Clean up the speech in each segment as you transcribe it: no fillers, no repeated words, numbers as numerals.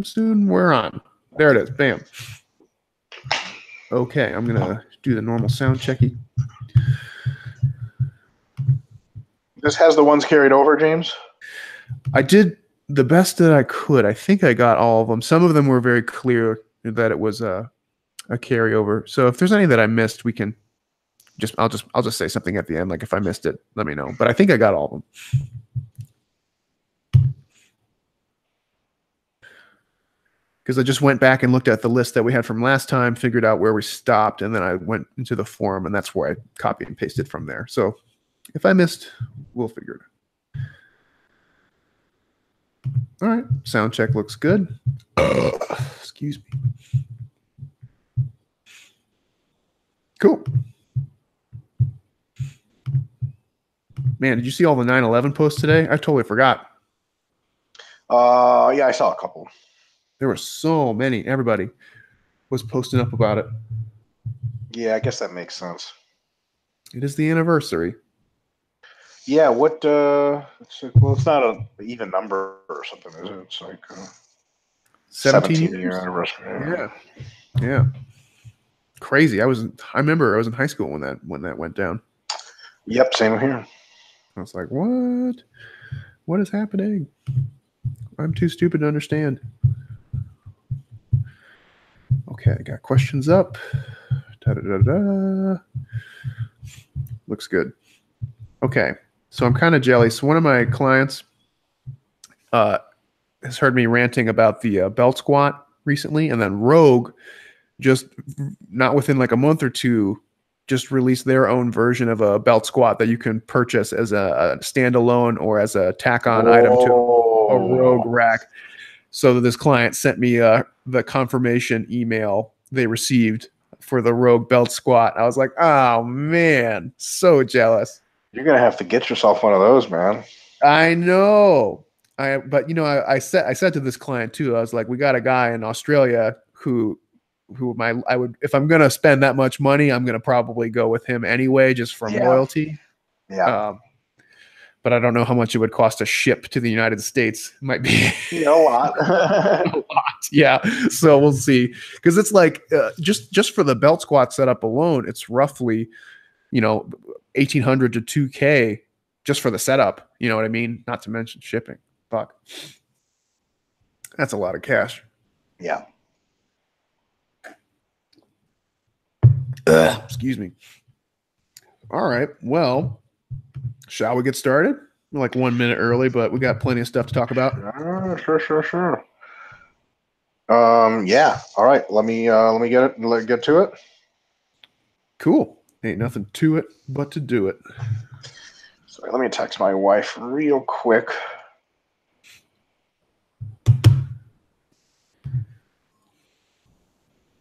soon. We're on. There it is. Bam. Okay, I'm gonna do the normal sound checky. This has the ones carried over, James? I did the best that I could. I think I got all of them. Some of them were very clear that it was a carryover. So if there's any that I missed, we can I'll just say something at the end. Like if I missed it, let me know. But I think I got all of them. Because I just went back and looked at the list that we had from last time, figured out where we stopped, and then I went into the forum, and that's where I copied and pasted from there. So if I missed, we'll figure it out. All right, sound check looks good. Excuse me. Cool. Man, did you see all the 9/11 posts today? I totally forgot. Yeah, I saw a couple. There were so many. Everybody was posting up about it. Yeah, I guess that makes sense. It is the anniversary. Yeah, what? Well, it's not an even number or something, is it? It's like 17 year anniversary. Yeah. Crazy. I remember I was in high school when that went down. Yep, same here. I was like, what? What is happening? I'm too stupid to understand. Okay, I got questions up. Da-da-da-da. Looks good. Okay, so I'm kind of jelly. So one of my clients has heard me ranting about the belt squat recently, and then Rogue, just not within like a month or two, just released their own version of a belt squat that you can purchase as a standalone or as a tack-on item to a Rogue rack. So this client sent me the confirmation email they received for the Rogue belt squat. I was like, oh man, so jealous. You're gonna have to get yourself one of those, man. I know. But you know, I said to this client too, I was like, we got a guy in Australia who I would, if I'm gonna spend that much money, I'm gonna probably go with him anyway, just from loyalty. Yeah. But I don't know how much it would cost to ship to the United States. It might be a lot. A lot. Yeah. So we'll see. Because it's like just for the belt squat setup alone, it's roughly, $1,800 to $2,000 just for the setup. You know what I mean? Not to mention shipping. Fuck. That's a lot of cash. Yeah. Excuse me. All right. Well, shall we get started? We're like 1 minute early, but we got plenty of stuff to talk about. Sure. Yeah. All right. Let me get to it. Cool. Ain't nothing to it but to do it. Sorry, let me text my wife real quick.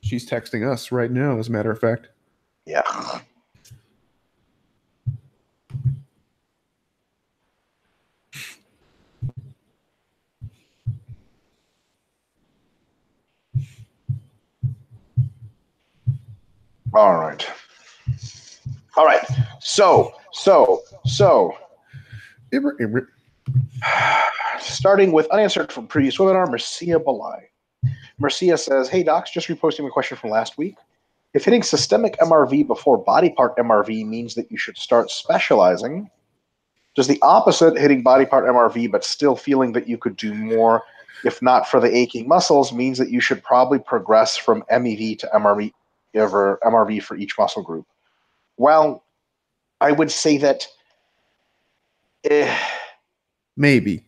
She's texting us right now, as a matter of fact. Yeah. All right. So. Starting with unanswered from previous webinar, Marcia Balai. Marcia says, hey, docs, just reposting a question from last week. If hitting systemic MRV before body part MRV means that you should start specializing, does the opposite, hitting body part MRV but still feeling that you could do more, if not for the aching muscles, means that you should probably progress from MEV to MRV for each muscle group? Well, I would say that maybe.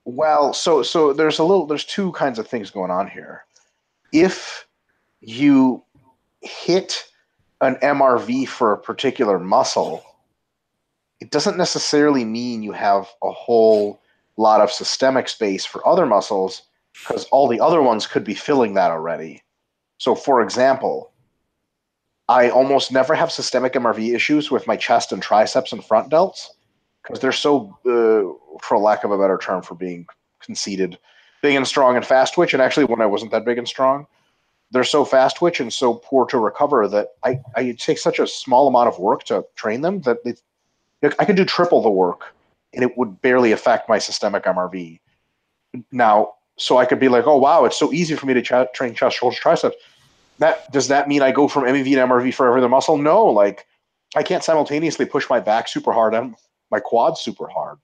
Well, so there's two kinds of things going on here. If you hit an MRV for a particular muscle, it doesn't necessarily mean you have a whole lot of systemic space for other muscles, because all the other ones could be filling that already. So, for example, I almost never have systemic MRV issues with my chest and triceps and front delts, because they're so, for lack of a better term for being conceited, big and strong and fast twitch. And actually, when I wasn't that big and strong, they're so fast twitch and so poor to recover that I take such a small amount of work to train them that I could do triple the work and it would barely affect my systemic MRV. Now, So I could be like, oh wow, it's so easy for me to train chest, shoulders, triceps. Does that mean I go from MEV to MRV for every other muscle? No, like I can't simultaneously push my back super hard and my quads super hard.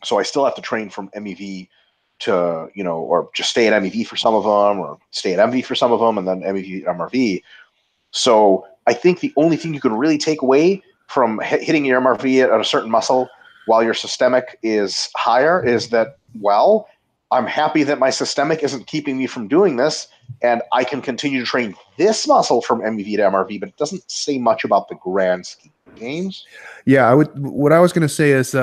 So I still have to train from MEV to, or just stay at MEV for some of them, or stay at MV for some of them, and then MEV MRV. So I think the only thing you can really take away from hitting your MRV at a certain muscle while your systemic is higher is that, well, I'm happy that my systemic isn't keeping me from doing this, and I can continue to train this muscle from MEV to MRV, but it doesn't say much about the grand scheme of games. Yeah, what I was going to say is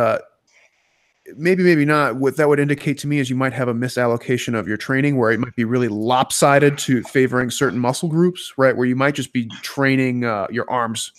maybe not. What that would indicate to me is you might have a misallocation of your training where it might be really lopsided to favoring certain muscle groups, right? Where you might just be training your arms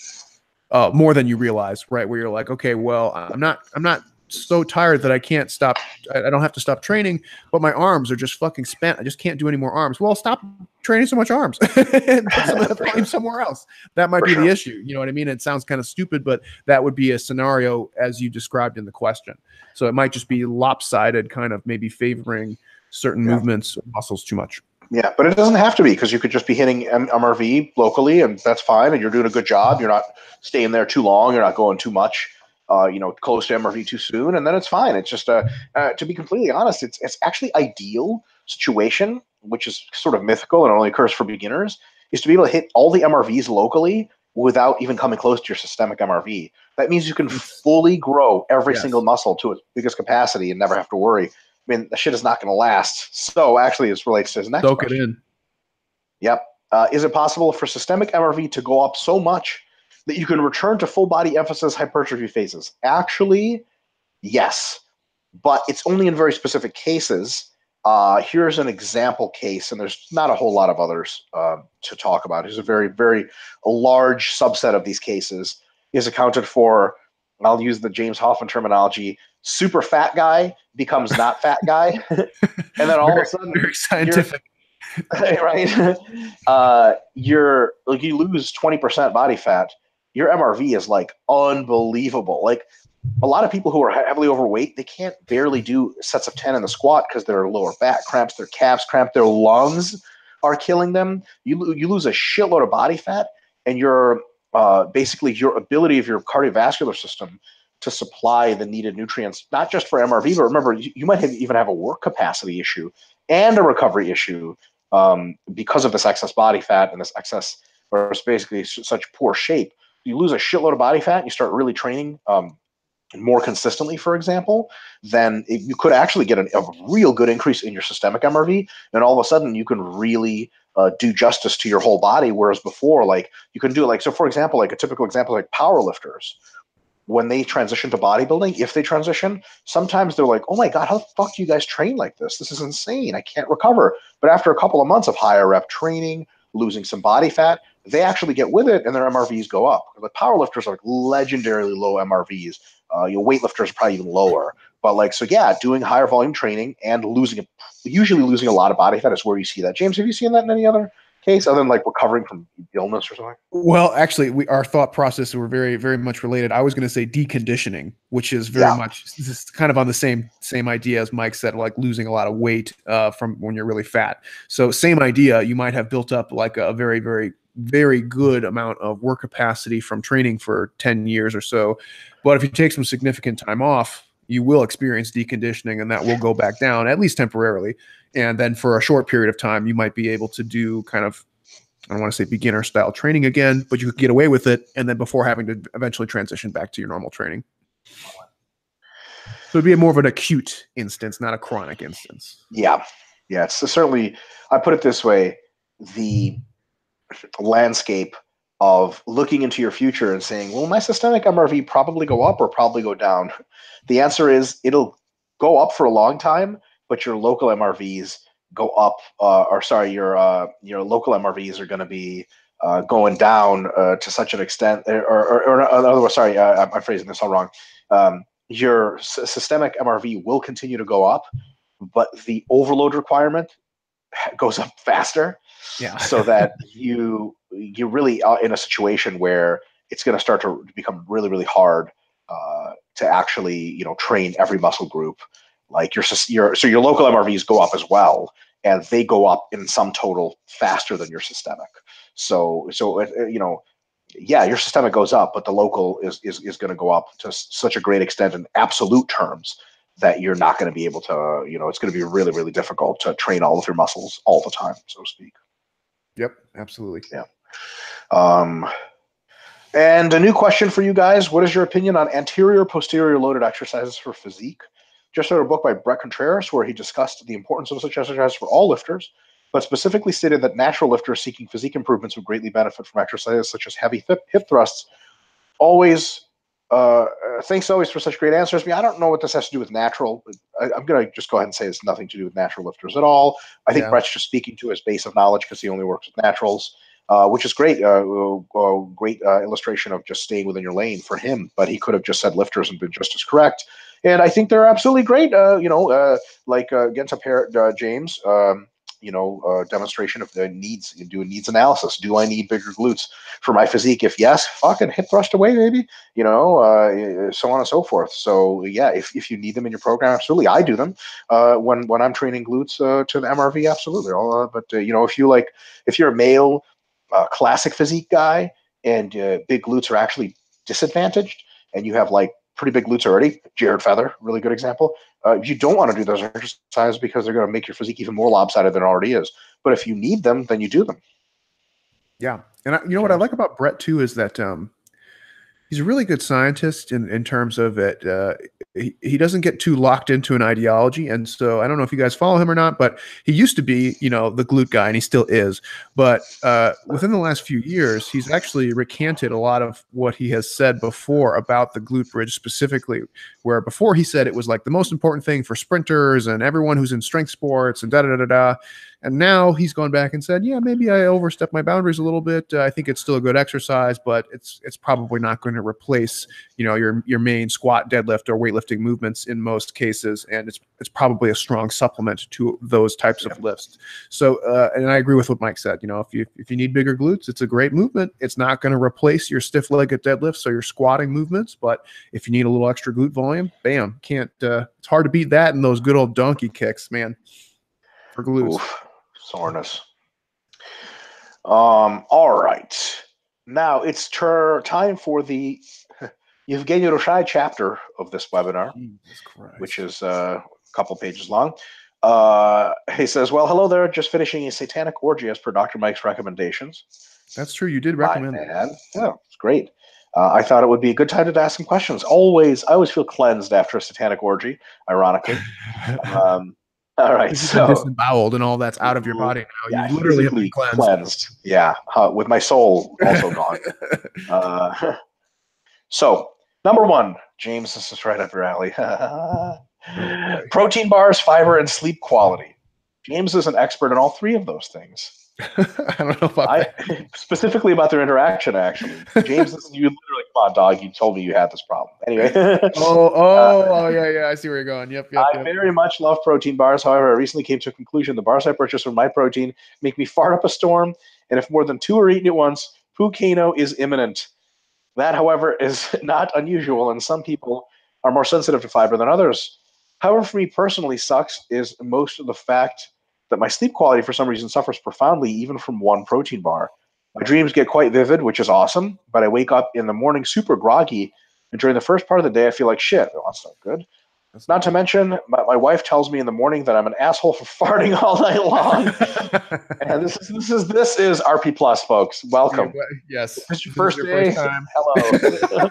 more than you realize, right? Where you're like, okay, well, I'm not so tired that I can't stop. I don't have to stop training, but my arms are just fucking spent. I just can't do any more arms. Well, stop training so much arms and put some of the volume somewhere else. That might be the issue. You know what I mean? It sounds kind of stupid, but that would be a scenario as you described in the question. So it might just be lopsided, kind of maybe favoring certain movements or muscles too much. Yeah, but it doesn't have to be, because you could just be hitting MRV locally, and that's fine, and you're doing a good job. You're not staying there too long. You're not going too much, close to MRV too soon, and then it's fine. It's just, to be completely honest, it's actually ideal situation, which is sort of mythical and only occurs for beginners, is to be able to hit all the MRVs locally without even coming close to your systemic MRV. That means you can fully grow every single muscle to its biggest capacity and never have to worry. I mean, the shit is not going to last. So actually, this relates to his next question. Soak it in. Yep. Is it possible for systemic MRV to go up so much that you can return to full body emphasis hypertrophy phases? Actually, yes, but it's only in very specific cases. Here's an example case, and there's not a whole lot of others to talk about. There's a very, very large subset of these cases is accounted for. I'll use the James Hoffman terminology. Super fat guy becomes not fat guy, and then all of a sudden, very scientific, right? You lose 20% body fat. Your MRV is like unbelievable. Like a lot of people who are heavily overweight, they can't barely do sets of 10 in the squat because their lower back cramps, their calves cramp, their lungs are killing them. You lose a shitload of body fat, and your basically your ability of your cardiovascular system to supply the needed nutrients, not just for MRV, but remember, you might even have a work capacity issue and a recovery issue because of this excess body fat and this excess, or it's basically such poor shape. You lose a shitload of body fat and you start really training more consistently, for example, then you could actually get a real good increase in your systemic MRV, and all of a sudden you can really do justice to your whole body. Whereas before, like you can do so for example, like a typical example, like power lifters, when they transition to bodybuilding, if they transition, sometimes they're like, oh my God, how the fuck do you guys train like this? This is insane. I can't recover. But after a couple of months of higher rep training, losing some body fat, they actually get with it and their MRVs go up. The powerlifters are like legendarily low MRVs. Your weightlifters are probably even lower. But doing higher volume training and usually losing a lot of body fat is where you see that. James, have you seen that in any other case other than like recovering from illness or something? Well, actually, our thought process were very, very much related. I was going to say deconditioning, which is very much this is kind of on the same idea as Mike said, like losing a lot of weight from when you're really fat. So same idea. You might have built up like a very, very, very good amount of work capacity from training for 10 years or so. But if you take some significant time off, you will experience deconditioning, and that will go back down, at least temporarily. And then for a short period of time, you might be able to do kind of, I don't want to say beginner style training again, but you could get away with it. And then before having to eventually transition back to your normal training. So it'd be more of an acute instance, not a chronic instance. Yeah. Yeah. It's certainly, I put it this way, the landscape of looking into your future and saying, will my systemic MRV probably go up or probably go down? The answer is it'll go up for a long time, but your local MRVs go up, your local MRVs are going to be going down to such an extent, or in other words, I'm phrasing this all wrong. Your systemic MRV will continue to go up, but the overload requirement goes up faster. Yeah. So that you really are in a situation where it's going to start to become really, really hard to actually, train every muscle group Like your local MRVs go up as well, and they go up in some total faster than your systemic. So yeah, your systemic goes up, but the local is going to go up to such a great extent in absolute terms that you're not going to be able to, it's going to be really, really difficult to train all of your muscles all the time, so to speak. Yep, absolutely. Yeah. And a new question for you guys. What is your opinion on anterior posterior loaded exercises for physique? Just read a book by Brett Contreras where he discussed the importance of such exercises for all lifters, but specifically stated that natural lifters seeking physique improvements would greatly benefit from exercises such as heavy hip thrusts. Thanks always for such great answers. I don't know what this has to do with natural. I'm going to just go ahead and say it's nothing to do with natural lifters at all. I think Brett's just speaking to his base of knowledge because he only works with naturals, which is great. Great illustration of just staying within your lane for him. But he could have just said lifters and been just as correct. And I think they're absolutely great. Again, to pair James, demonstration of the needs, do a needs analysis. Do I need bigger glutes for my physique? If yes, fucking hip thrust away, baby. So on and so forth. So yeah, if you need them in your program, absolutely. I do them when I'm training glutes to the MRV, absolutely. If you're a male classic physique guy and big glutes are actually disadvantaged, and you have like pretty big glutes already, Jared Feather, really good example. You don't want to do those exercises because they're going to make your physique even more lopsided than it already is. But if you need them, then you do them. Yeah. And what I like about Brett too is that he's a really good scientist in terms of it. He doesn't get too locked into an ideology. And so I don't know if you guys follow him or not, but he used to be, the glute guy, and he still is. But within the last few years, he's actually recanted a lot of what he has said before about the glute bridge specifically, where before he said it was like the most important thing for sprinters and everyone who's in strength sports and da-da-da-da-da. And now he's gone back and said, yeah, maybe I overstepped my boundaries a little bit. I think it's still a good exercise, but it's probably not going to replace, your main squat, deadlift, or weightlifting movements in most cases. And it's probably a strong supplement to those types of lifts. So, and I agree with what Mike said. If you need bigger glutes, it's a great movement. It's not going to replace your stiff-legged deadlifts or your squatting movements, but if you need a little extra glute volume, bam, it's hard to beat that and those good old donkey kicks, man, for glutes. Oof. Soreness. All right. Now it's time for the Yevgeny Roshai chapter of this webinar, which is a couple pages long. He says, well, hello there. Just finishing a satanic orgy as per Dr. Mike's recommendations. That's true. You did recommend it. Yeah, it's great. I thought it would be a good time to ask some questions. I always feel cleansed after a satanic orgy, ironically. All right, so disemboweled and all that's out of your body now. Yeah, you literally have been cleansed. Yeah, with my soul also gone. So, number one, James, this is right up your alley. Protein bars, fiber, and sleep quality. James is an expert in all three of those things. I don't know about that. Specifically about their interaction, actually. James, you literally, come on, dog, you told me you had this problem. Anyway. Yeah, I see where you're going. Yep. I very much love protein bars. However, I recently came to a conclusion the bars I purchased from MyProtein make me fart up a storm, and if more than 2 are eaten at once, Pukano is imminent. That, however, is not unusual, and some people are more sensitive to fiber than others. However, for me personally, sucks is most of the fact that my sleep quality for some reason suffers profoundly even from one protein bar. My dreams get quite vivid, which is awesome, but I wake up in the morning super groggy, and during the first part of the day, I feel like shit. Well, that's not good. Not to mention, my wife tells me in the morning that I'm an asshole for farting all night long. And this is RP Plus, folks. Welcome. Yes. This is your first day. First time. Hello.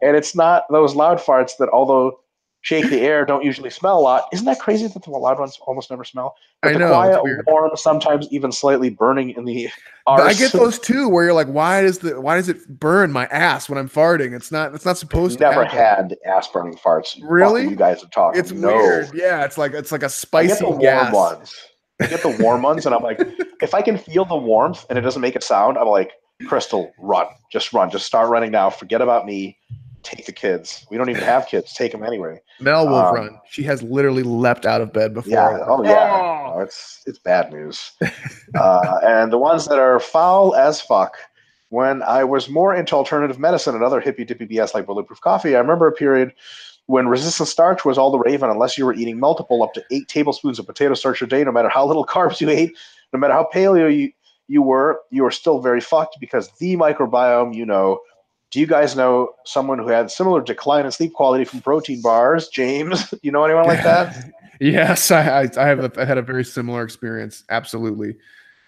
And it's not those loud farts that, although shake the air, don't usually smell a lot. Isn't that crazy that the loud ones almost never smell? But the quiet, warm, sometimes even slightly burning in the arse. I get those too, where you're like, why does it burn my ass when I'm farting? It's not supposed to. Never had ass burning farts. Really? You guys are talking. It's weird. Yeah, it's like a spicy gas. I get the warm ones, and I'm like, if I can feel the warmth and it doesn't make a sound, I'm like, Crystal, run. Just start running now. Forget about me. Take the kids. We don't even have kids. Take them anyway. Mel will run. She has literally leapt out of bed before. Yeah. Oh yeah. Oh. No, it's bad news. And the ones that are foul as fuck. When I was more into alternative medicine and other hippy dippy BS like Bulletproof Coffee, I remember a period when resistant starch was all the rave, and unless you were eating multiple up to 8 tablespoons of potato starch a day, no matter how little carbs you ate, no matter how paleo you were still very fucked because the microbiome, do you guys know someone who had similar decline in sleep quality from protein bars? James, you know anyone like that? Yes, I had a very similar experience. Absolutely.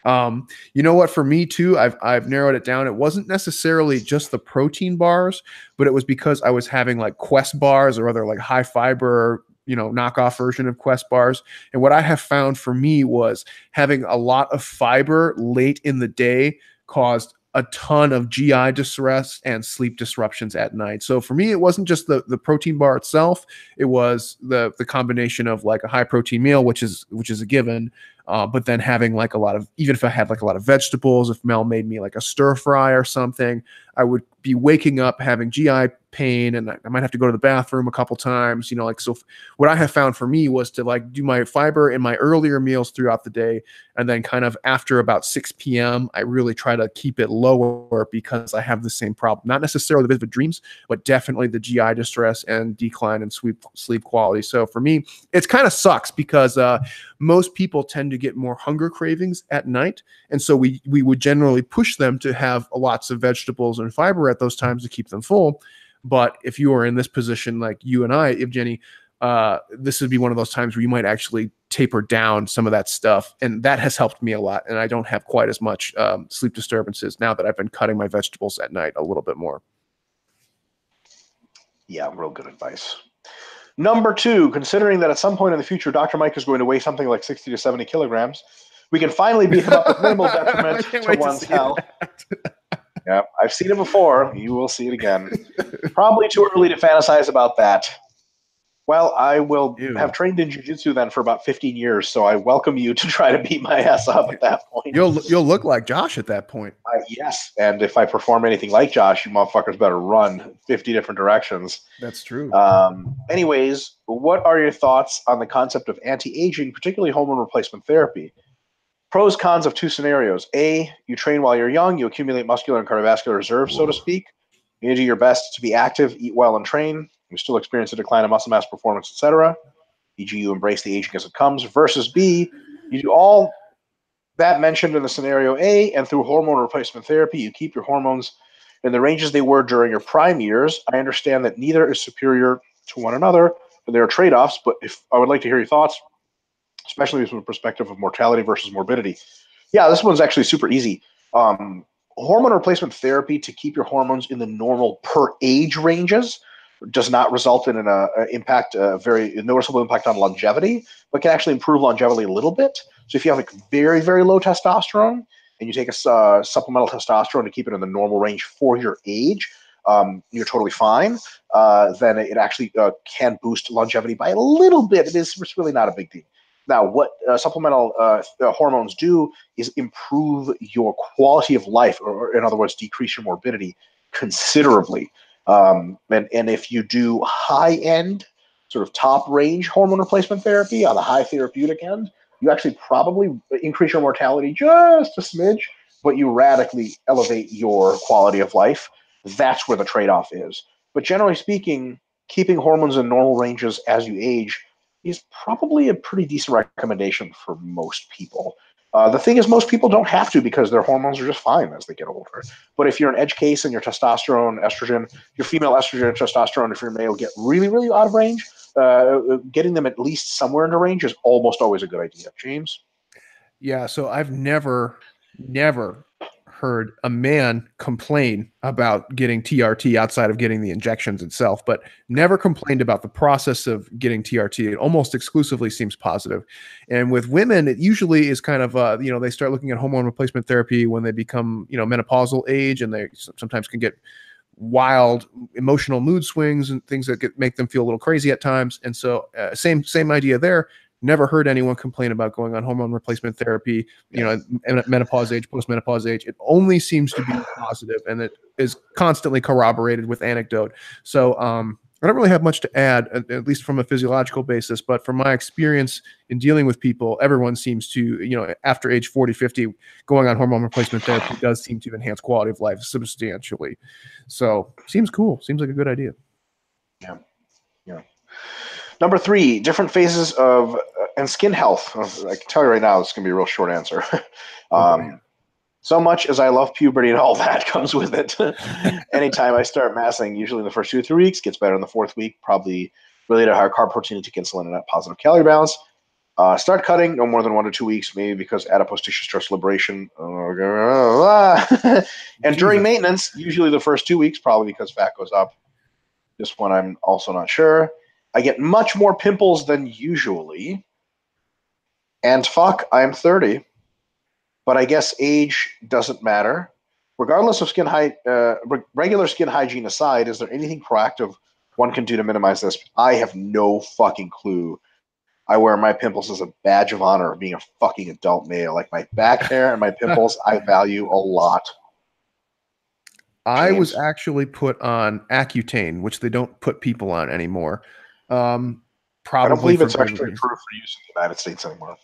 You know what? For me too, I've narrowed it down. It wasn't necessarily just the protein bars, but it was because I was having like Quest bars or other like high fiber, knockoff version of Quest bars. And what I have found for me was having a lot of fiber late in the day caused a ton of GI distress and sleep disruptions at night. So for me, it wasn't just the protein bar itself. It was the combination of like a high protein meal, which is a given, but then having like a lot of, even if I had like a lot of vegetables, if Mel made me like a stir fry or something, I would be waking up having GI pain and I might have to go to the bathroom a couple times, so what I have found for me was to like do my fiber in my earlier meals throughout the day. And then kind of after about 6 p.m., I really try to keep it lower because I have the same problem, not necessarily the vivid dreams, but definitely the GI distress and decline in sleep quality. So for me, it's kind of sucks because most people tend to get more hunger cravings at night. And so we would generally push them to have lots of vegetables and fiber at those times to keep them full. But if you are in this position like you and I, Evgeny, this would be one of those times where you might actually taper down some of that stuff. And that has helped me a lot. And I don't have quite as much sleep disturbances now that I've been cutting my vegetables at night a little bit more. Yeah, real good advice. Number 2, considering that at some point in the future, Dr. Mike is going to weigh something like 60 to 70 kilograms, we can finally beat him up with minimal detriment to one's health. Yeah, I've seen it before. You will see it again. Probably too early to fantasize about that. Well, I will have trained in jiu-jitsu then for about 15 years, so I welcome you to try to beat my ass up at that point. You'll look like Josh at that point. Yes, and if I perform anything like Josh, you motherfuckers better run 50 different directions. That's true. Anyways, what are your thoughts on the concept of anti-aging, particularly hormone replacement therapy? Pros, cons of 2 scenarios. A, you train while you're young, you accumulate muscular and cardiovascular reserves, so to speak. You do your best to be active, eat well, and train. You still experience a decline in muscle mass, performance, etc. E.g., you embrace the aging as it comes. Versus B, you do all that mentioned in the scenario A, and through hormone replacement therapy, you keep your hormones in the ranges they were during your prime years. I understand that neither is superior to one another, but there are trade-offs. But if I would like to hear your thoughts, especially from the perspective of mortality versus morbidity. Yeah, this one's actually super easy. Hormone replacement therapy to keep your hormones in the normal per age ranges does not result in a very noticeable impact on longevity, but can actually improve longevity a little bit. So if you have like very, very low testosterone and you take a supplemental testosterone to keep it in the normal range for your age, you're totally fine. Then it actually can boost longevity by a little bit. It's really not a big deal. Now, what supplemental hormones do is improve your quality of life, or in other words, decrease your morbidity considerably. And if you do high-end, sort of top-range hormone replacement therapy on the high therapeutic end, you actually probably increase your mortality just a smidge, but you radically elevate your quality of life. That's where the trade-off is. But generally speaking, keeping hormones in normal ranges as you age is probably a pretty decent recommendation for most people. The thing is, most people don't have to because their hormones are just fine as they get older. But if you're an edge case and your testosterone, estrogen, your female estrogen and testosterone, if you're male, get really, really out of range, getting them at least somewhere in the range is almost always a good idea. James? Yeah, so I've never heard a man complain about getting TRT outside of getting the injections itself, but never complained about the process of getting TRT. It almost exclusively seems positive. And with women, it usually is kind of, they start looking at hormone replacement therapy when they become, menopausal age, and they sometimes can get wild emotional mood swings and things that make them feel a little crazy at times. And so same idea there. Never heard anyone complain about going on hormone replacement therapy, menopause age, post-menopause age. It only seems to be positive, and it is constantly corroborated with anecdote. So I don't really have much to add, at least from a physiological basis, but from my experience in dealing with people, everyone seems to, after age 40, 50, going on hormone replacement therapy does seem to enhance quality of life substantially. So seems cool. Seems like a good idea. Yeah. Number 3, different phases of and skin health. I can tell you right now, this is going to be a real short answer. Oh, So much as I love puberty and all that comes with it. Anytime I start massing, usually in the first 2 or 3 weeks, gets better in the 4th week, probably related to higher carb protein intake, insulin, and net positive calorie balance. Start cutting no more than 1 to 2 weeks, maybe because adipose tissue stress liberation. And during Jesus. maintenance, usually the first 2 weeks, probably because fat goes up. This one I'm also not sure. I get much more pimples than usually. And fuck, I'm 30. But I guess age doesn't matter. Regardless of regular skin hygiene aside, is there anything proactive one can do to minimize this? I have no fucking clue. I wear my pimples as a badge of honor of being a fucking adult male. Like my back hair and my pimples, I value a lot. I was James? actually put on Accutane, which they don't put people on anymore. I don't Probably believe for it's good actually reason. approved for use in the United States anymore.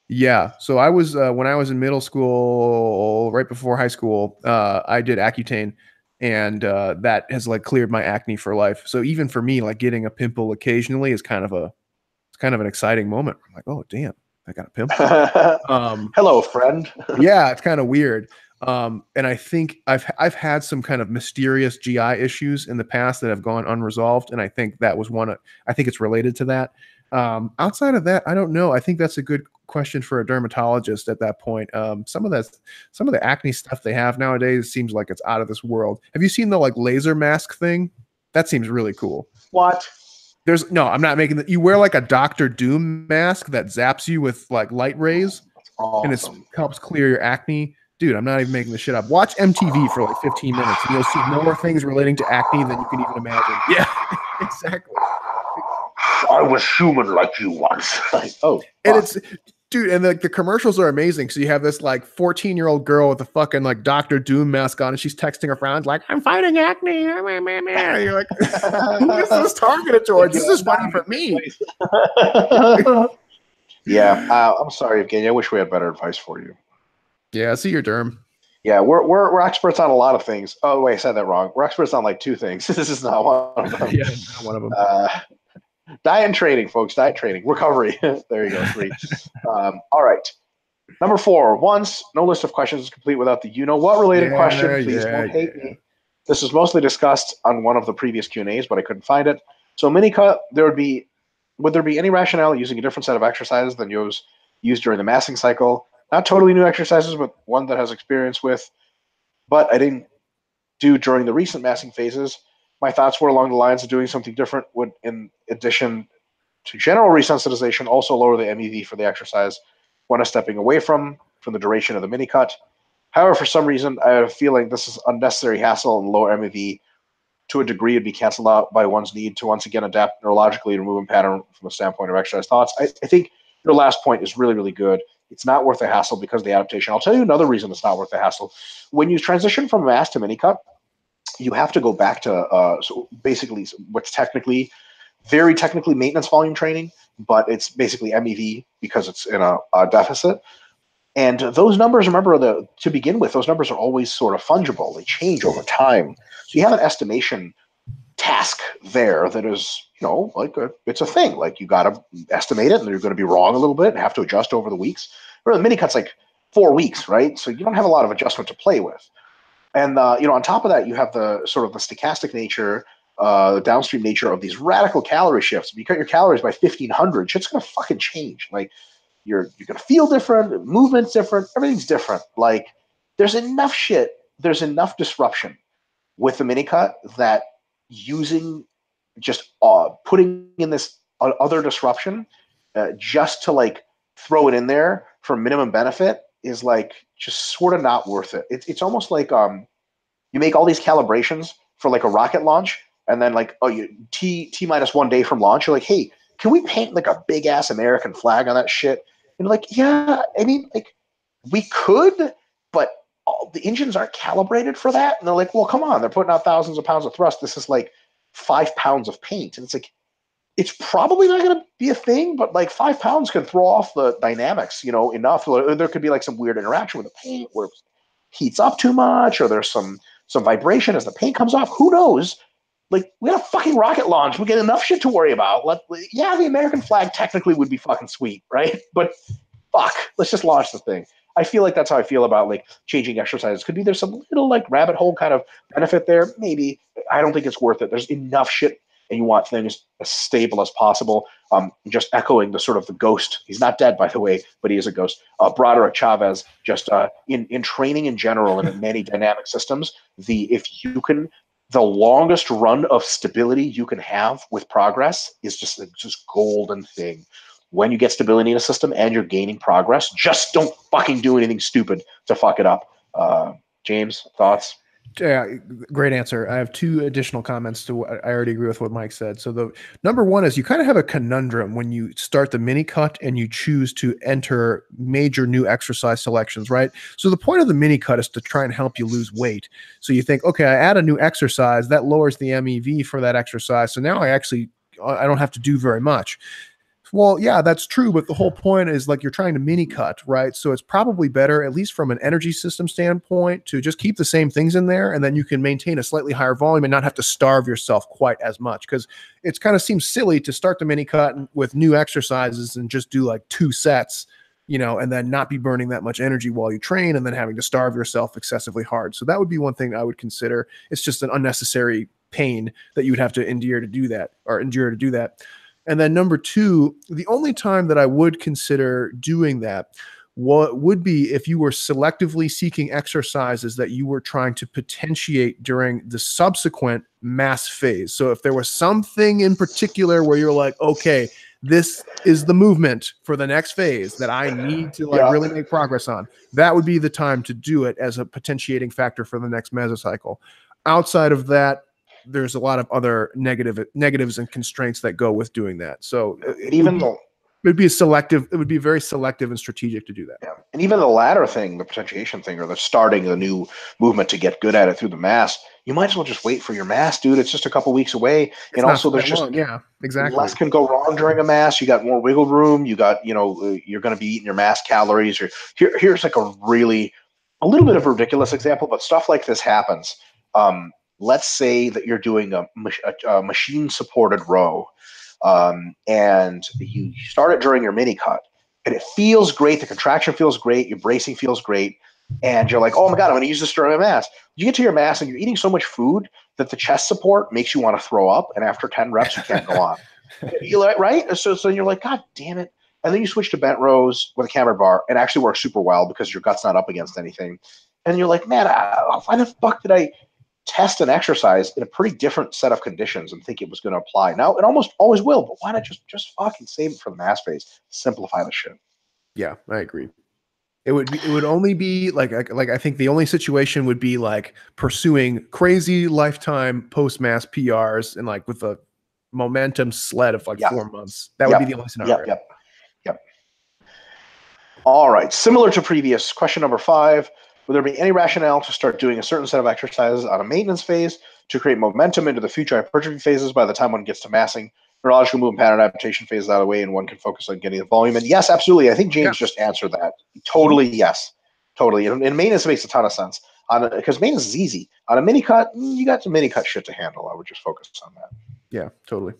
Yeah. So I was when I was in middle school, right before high school, I did Accutane, and that has like cleared my acne for life. So even for me, like getting a pimple occasionally is kind of an exciting moment. I'm like, oh damn, I got a pimple. Hello, friend. Yeah, it's kind of weird. And I think I've had some kind of mysterious GI issues in the past that have gone unresolved, and I think that was one. I think it's related to that. Outside of that, I don't know. I think that's a good question for a dermatologist at that point. Some of the acne stuff they have nowadays seems like it's out of this world. Have you seen the like laser mask thing? That seems really cool. What? There's no, I'm not making that. You wear like a Doctor Doom mask that zaps you with like light rays, and it Awesome. helps clear your acne. Dude, I'm not even making this shit up. Watch MTV for like 15 minutes, and you'll see more things relating to acne than you can even imagine. Yeah, exactly. I was human like you once. Like, oh, And fuck. it's, dude, and the commercials are amazing. So you have this like 14-year-old girl with a fucking like Doctor Doom mask on, and she's texting her friends like, "I'm fighting acne." You're like, who is this targeted towards? This is funny for me. Yeah, I'm sorry, Evgeny. I wish we had better advice for you. Yeah, see your derm. Yeah, we're experts on a lot of things. Oh wait, I said that wrong. We're experts on like 2 things. This is not one of them. Yeah, not one of them. Diet and training, folks. Diet training, recovery. There you go. 3. All right. Number 4. Once no list of questions is complete without the you know what related question. Please don't hate me. This was mostly discussed on one of the previous Q&As, but I couldn't find it. So mini cut, would there be any rationale using a different set of exercises than those used during the massing cycle? Not totally new exercises, but one that has experience with, but I didn't do during the recent massing phases. My thoughts were along the lines of doing something different would, in addition to general resensitization, also lower the MEV for the exercise when I'm stepping away from the duration of the mini cut. However, for some reason, I have a feeling this is unnecessary hassle and lower MEV to a degree would be canceled out by one's need to once again adapt neurologically to movement pattern from the standpoint of exercise thoughts. I think your last point is really, really good. It's not worth the hassle because of the adaptation. I'll tell you another reason it's not worth the hassle. When you transition from mass to mini cut, you have to go back to so basically what's very technically maintenance volume training, but it's basically MEV because it's in a deficit. And those numbers, remember, to begin with, those numbers are always sort of fungible. They change over time. So you have an estimation task there that is, it's a thing. Like you got to estimate it, and you're going to be wrong a little bit and have to adjust over the weeks. Remember, the mini cut's like 4 weeks, right? So you don't have a lot of adjustment to play with. And on top of that, you have the sort of the stochastic nature, the downstream nature of these radical calorie shifts. If you cut your calories by 1,500, shit's going to fucking change. Like you're going to feel different, movement's different, everything's different. Like there's enough disruption with the mini cut that using just putting in this other disruption just to like throw it in there for minimum benefit is like just sort of not worth it. It's almost like you make all these calibrations for like a rocket launch, and then like you T minus 1 day from launch, you're like, hey, can we paint like a big ass American flag on that shit? And you're like, yeah, I mean, like we could, but the engines aren't calibrated for that. And they're like, well, come on, they're putting out thousands of pounds of thrust. This is like 5 pounds of paint, and it's like it's probably not going to be a thing, but like 5 pounds could throw off the dynamics, enough. There could be like some weird interaction with the paint where it heats up too much, or there's some vibration as the paint comes off. Who knows? Like, we got a fucking rocket launch. We get enough shit to worry about. Yeah, the American flag technically would be fucking sweet, right? But fuck, let's just launch the thing. I feel like that's how I feel about like changing exercises. Could be there's some little like rabbit hole kind of benefit there. Maybe. I don't think it's worth it. There's enough shit, and you want things as stable as possible. Just echoing the sort of the ghost. He's not dead, by the way, but he is a ghost. Broderick Chavez, just in training in general and in many dynamic systems, the longest run of stability you can have with progress is just golden thing. When you get stability in a system and you're gaining progress, just don't fucking do anything stupid to fuck it up. James, thoughts? Yeah, great answer. I have two additional comments to what I already agree with what Mike said. So the number one is you kind of have a conundrum when you start the mini cut and you choose to enter major new exercise selections, right? So the point of the mini cut is to try and help you lose weight. So you think, okay, I add a new exercise that lowers the MEV for that exercise. So now I don't have to do very much. Well, yeah, that's true. But the whole point is like you're trying to mini cut, right? So it's probably better, at least from an energy system standpoint, to just keep the same things in there. And then you can maintain a slightly higher volume and not have to starve yourself quite as much. Because it's kind of seems silly to start the mini cut with new exercises and just do like 2 sets, and then not be burning that much energy while you train and then having to starve yourself excessively hard. So that would be one thing I would consider. It's just an unnecessary pain that you would have to endure to do that. And then number two, the only time that I would consider doing that would be if you were selectively seeking exercises that you were trying to potentiate during the subsequent mass phase. So if there was something in particular where you're like, okay, this is the movement for the next phase that I need to really make progress on, that would be the time to do it as a potentiating factor for the next mesocycle. Outside of that, there's a lot of other negatives and constraints that go with doing that. So it would be very selective and strategic to do that. Yeah. And even the latter thing, the potentiation thing, or the starting the new movement to get good at it through the mass, you might as well just wait for your mass, dude. It's just a couple weeks away. And also there's just exactly less can go wrong during a mass. You got more wiggle room. You got, you're going to be eating your mass calories. Or here's like a little bit of a ridiculous example, but stuff like this happens. Let's say that you're doing a machine-supported row, and you start it during your mini cut, and it feels great. The contraction feels great. Your bracing feels great, and you're like, "Oh my god, I'm going to use this during my mass." You get to your mass, and you're eating so much food that the chest support makes you want to throw up, and after 10 reps, you can't go on. You're like, right? So you're like, "God damn it!" And then you switch to bent rows with a cambered bar, and it actually works super well because your gut's not up against anything. And you're like, "Man, why the fuck did I test an exercise in a pretty different set of conditions and think it was going to apply?" Now it almost always will, but why not just fucking save it for the mass phase? Simplify the shit. Yeah, I agree. It would only be like I think the only situation would be like pursuing crazy lifetime post mass PRs and like with a momentum sled of 4 months. That would be the only scenario. Yep. All right. Similar to previous, question number 5. Would there be any rationale to start doing a certain set of exercises on a maintenance phase to create momentum into the future hypertrophy phases by the time one gets to massing? Neurological movement pattern adaptation phase out of the way, and one can focus on getting the volume. And yes, absolutely. I think James just answered that. Totally, yes. Totally. And maintenance makes a ton of sense. Because maintenance is easy. On a mini cut, you got some mini cut shit to handle. I would just focus on that. Yeah, totally.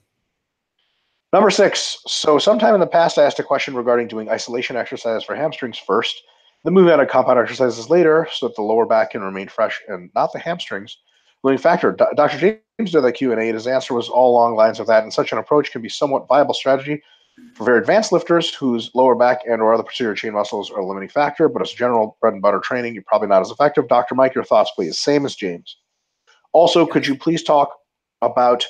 Number 6. So sometime in the past, I asked a question regarding doing isolation exercises for hamstrings first, then moving on to compound exercises later so that the lower back can remain fresh and not the hamstrings. Limiting factor. Dr. James did that Q&A, and his answer was all along lines of that, and such an approach can be somewhat viable strategy for very advanced lifters whose lower back and or other posterior chain muscles are a limiting factor, but as general bread and butter training, you're probably not as effective. Dr. Mike, your thoughts, please. Same as James. Also, could you please talk about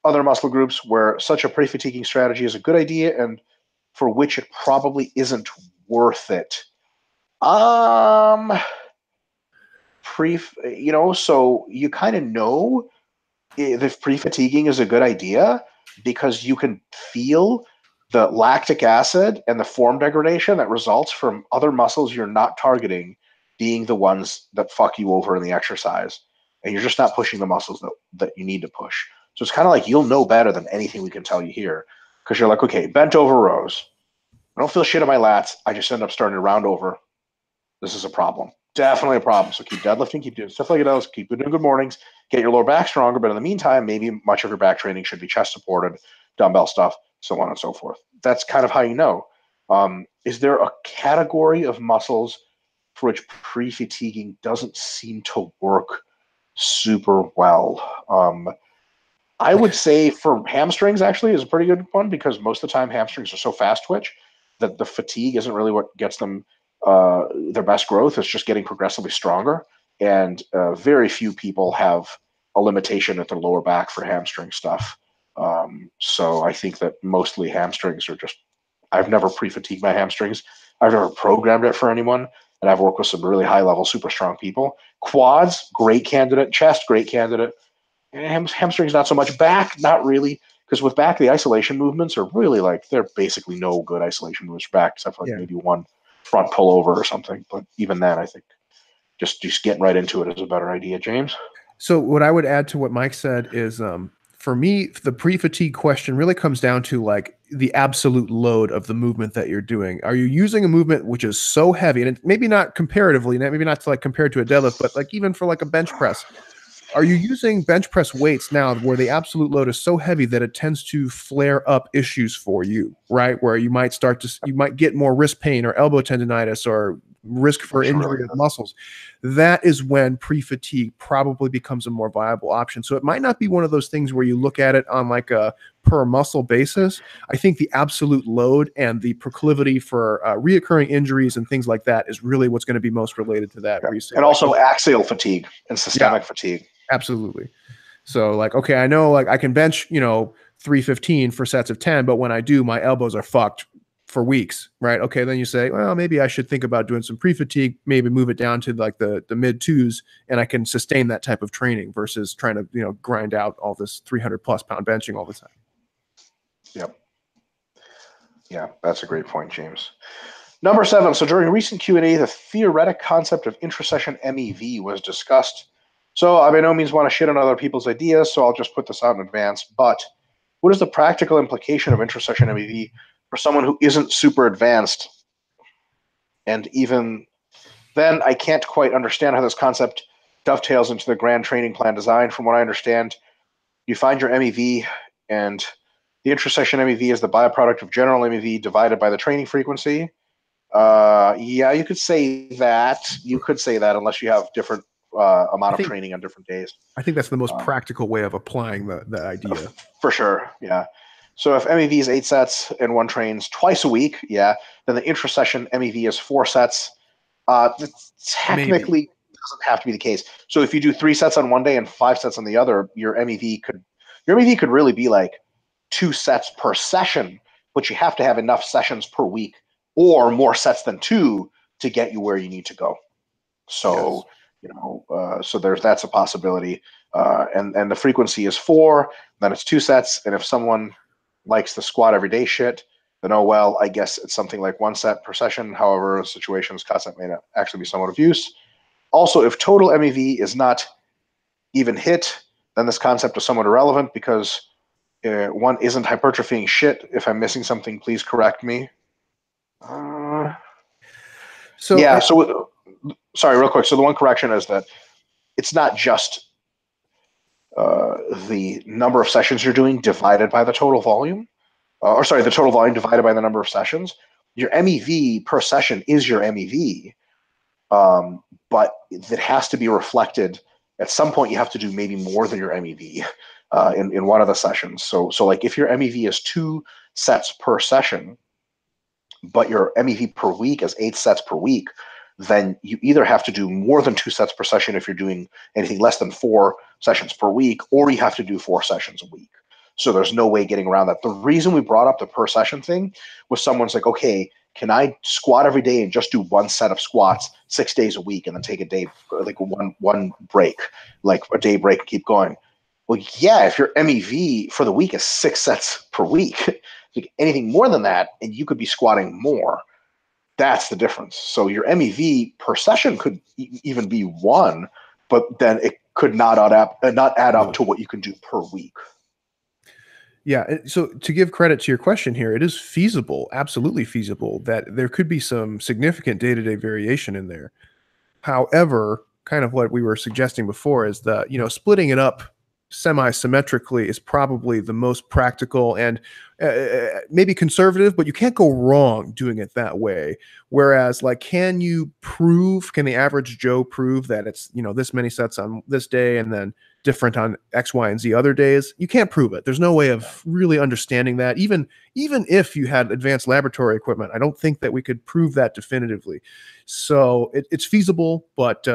other muscle groups where such a pre-fatiguing strategy is a good idea and for which it probably isn't worth it? So you kind of know if pre-fatiguing is a good idea because you can feel the lactic acid and the form degradation that results from other muscles you're not targeting being the ones that fuck you over in the exercise, and you're just not pushing the muscles that you need to push. So it's kind of like you'll know better than anything we can tell you here because you're like, okay, bent over rows. I don't feel shit in my lats. I just end up starting to round over. This is a problem. Definitely a problem. So keep deadlifting, keep doing stuff like those, keep doing good mornings, get your lower back stronger. But in the meantime, maybe much of your back training should be chest supported, dumbbell stuff, so on and so forth. That's kind of how you know. Is there a category of muscles for which pre-fatiguing doesn't seem to work super well? I would say for hamstrings actually is a pretty good one, because most of the time hamstrings are so fast twitch that the fatigue isn't really what gets them their best growth. It's just getting progressively stronger. And very few people have a limitation at their lower back for hamstring stuff. So I think that mostly hamstrings are just, I've never pre-fatigued my hamstrings. I've never programmed it for anyone. And I've worked with some really high level, super strong people. Quads, great candidate. Chest, great candidate. Hamstrings, not so much. Back, not really. Because with back, the isolation movements are really like, they're basically no good isolation movements for back, except for like maybe one front pullover or something. But even then, I think just getting right into it is a better idea, James. So what I would add to what Mike said is, for me, the pre-fatigue question really comes down to like the absolute load of the movement that you're doing. Are you using a movement which is so heavy, and maybe not comparatively, maybe not to like compared to a deadlift, but like even for like a bench press, are you using bench press weights now where the absolute load is so heavy that it tends to flare up issues for you, right? Where you might get more wrist pain or elbow tendonitis or risk for injury of muscles. That is when pre-fatigue probably becomes a more viable option. So it might not be one of those things where you look at it on like a per muscle basis. I think the absolute load and the proclivity for reoccurring injuries and things like that is really what's going to be most related to that. Yeah. And also axial fatigue and systemic fatigue. Absolutely. So like, okay, I know like I can bench, 315 for sets of 10, but when I do, my elbows are fucked for weeks, right? Okay, then you say, well, maybe I should think about doing some pre-fatigue, maybe move it down to like the mid twos, and I can sustain that type of training versus trying to, grind out all this 300 plus pound benching all the time. Yep. Yeah, that's a great point, James. Number 7. So during a recent Q&A, the theoretic concept of intrasession MEV was discussed. So I by no means want to shit on other people's ideas, so I'll just put this out in advance. But what is the practical implication of intrasession MEV for someone who isn't super advanced? And even then, I can't quite understand how this concept dovetails into the grand training plan design. From what I understand, you find your MEV, and the intrasession MEV is the byproduct of general MEV divided by the training frequency. Yeah, you could say that. You could say that unless you have different amount of training on different days. I think that's the most practical way of applying the idea. For sure, yeah. So if MEV is 8 sets and one trains twice a week, yeah, then the intrasession MEV is 4 sets. Technically, doesn't have to be the case. So if you do 3 sets on one day and 5 sets on the other, your MEV could really be like 2 sets per session, but you have to have enough sessions per week or more sets than 2 to get you where you need to go. So, so that's a possibility. And the frequency is 4, then it's 2 sets. And if someone likes the squat every day shit, then, oh, well, I guess it's something like 1 set per session. However, situations concept may not actually be somewhat of use. Also, if total MEV is not even hit, then this concept is somewhat irrelevant because one isn't hypertrophying shit. If I'm missing something, please correct me. Sorry, real quick. So the one correction is that it's not just the number of sessions you're doing divided by the total volume. The total volume divided by the number of sessions. Your MEV per session is your MEV, but it has to be reflected. At some point, you have to do maybe more than your MEV in one of the sessions. So like if your MEV is 2 sets per session, but your MEV per week is 8 sets per week, then you either have to do more than 2 sets per session if you're doing anything less than 4 sessions per week, or you have to do 4 sessions a week. So there's no way getting around that. The reason we brought up the per session thing was someone's like, okay, can I squat every day and just do 1 set of squats 6 days a week and then take a day, like one break, like a day break and keep going? Well, yeah, if your MEV for the week is 6 sets per week, like anything more than that, and you could be squatting more. That's the difference. So your MEV per session could even be 1, but then it could not add up to what you can do per week. Yeah. So to give credit to your question here, it is feasible, absolutely feasible, that there could be some significant day-to-day variation in there. However, kind of what we were suggesting before is that, splitting it up semi-symmetrically is probably the most practical and maybe conservative, but you can't go wrong doing it that way. Whereas, like, can the average Joe prove that it's, this many sets on this day and then different on X, Y, and Z other days? You can't prove it. There's no way of really understanding that. Even if you had advanced laboratory equipment, I don't think that we could prove that definitively. So it's feasible, but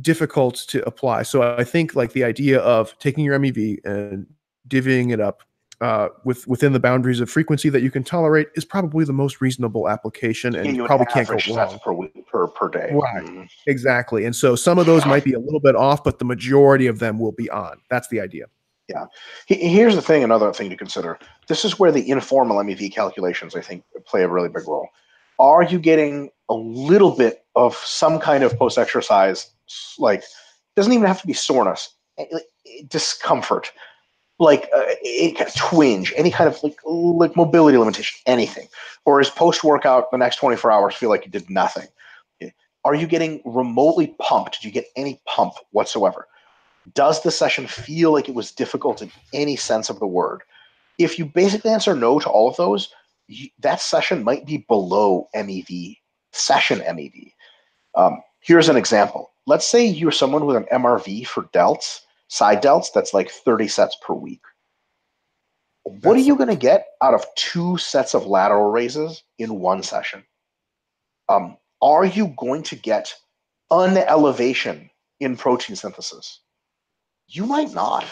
difficult to apply. So I think, like, the idea of taking your MEV and divvying it up within the boundaries of frequency that you can tolerate is probably the most reasonable application, and you probably can't go wrong. Per day. Right. Mm-hmm. Exactly. And so some of those might be a little bit off, but the majority of them will be on. That's the idea. Yeah. Here's the thing, another thing to consider. This is where the informal MEV calculations, I think, play a really big role. Are you getting a little bit of some kind of post-exercise, like, doesn't even have to be soreness, discomfort, like any kind of twinge, any kind of like mobility limitation, anything? Or is post-workout the next 24 hours feel like you did nothing? Are you getting remotely pumped? Did you get any pump whatsoever? Does the session feel like it was difficult in any sense of the word? If you basically answer no to all of those, that session might be below MEV, session MEV. Here's an example. Let's say you're someone with an MRV for delts, side delts, that's like 30 sets per week. What are you going to get out of 2 sets of lateral raises in one session? Are you going to get an elevation in protein synthesis? You might not.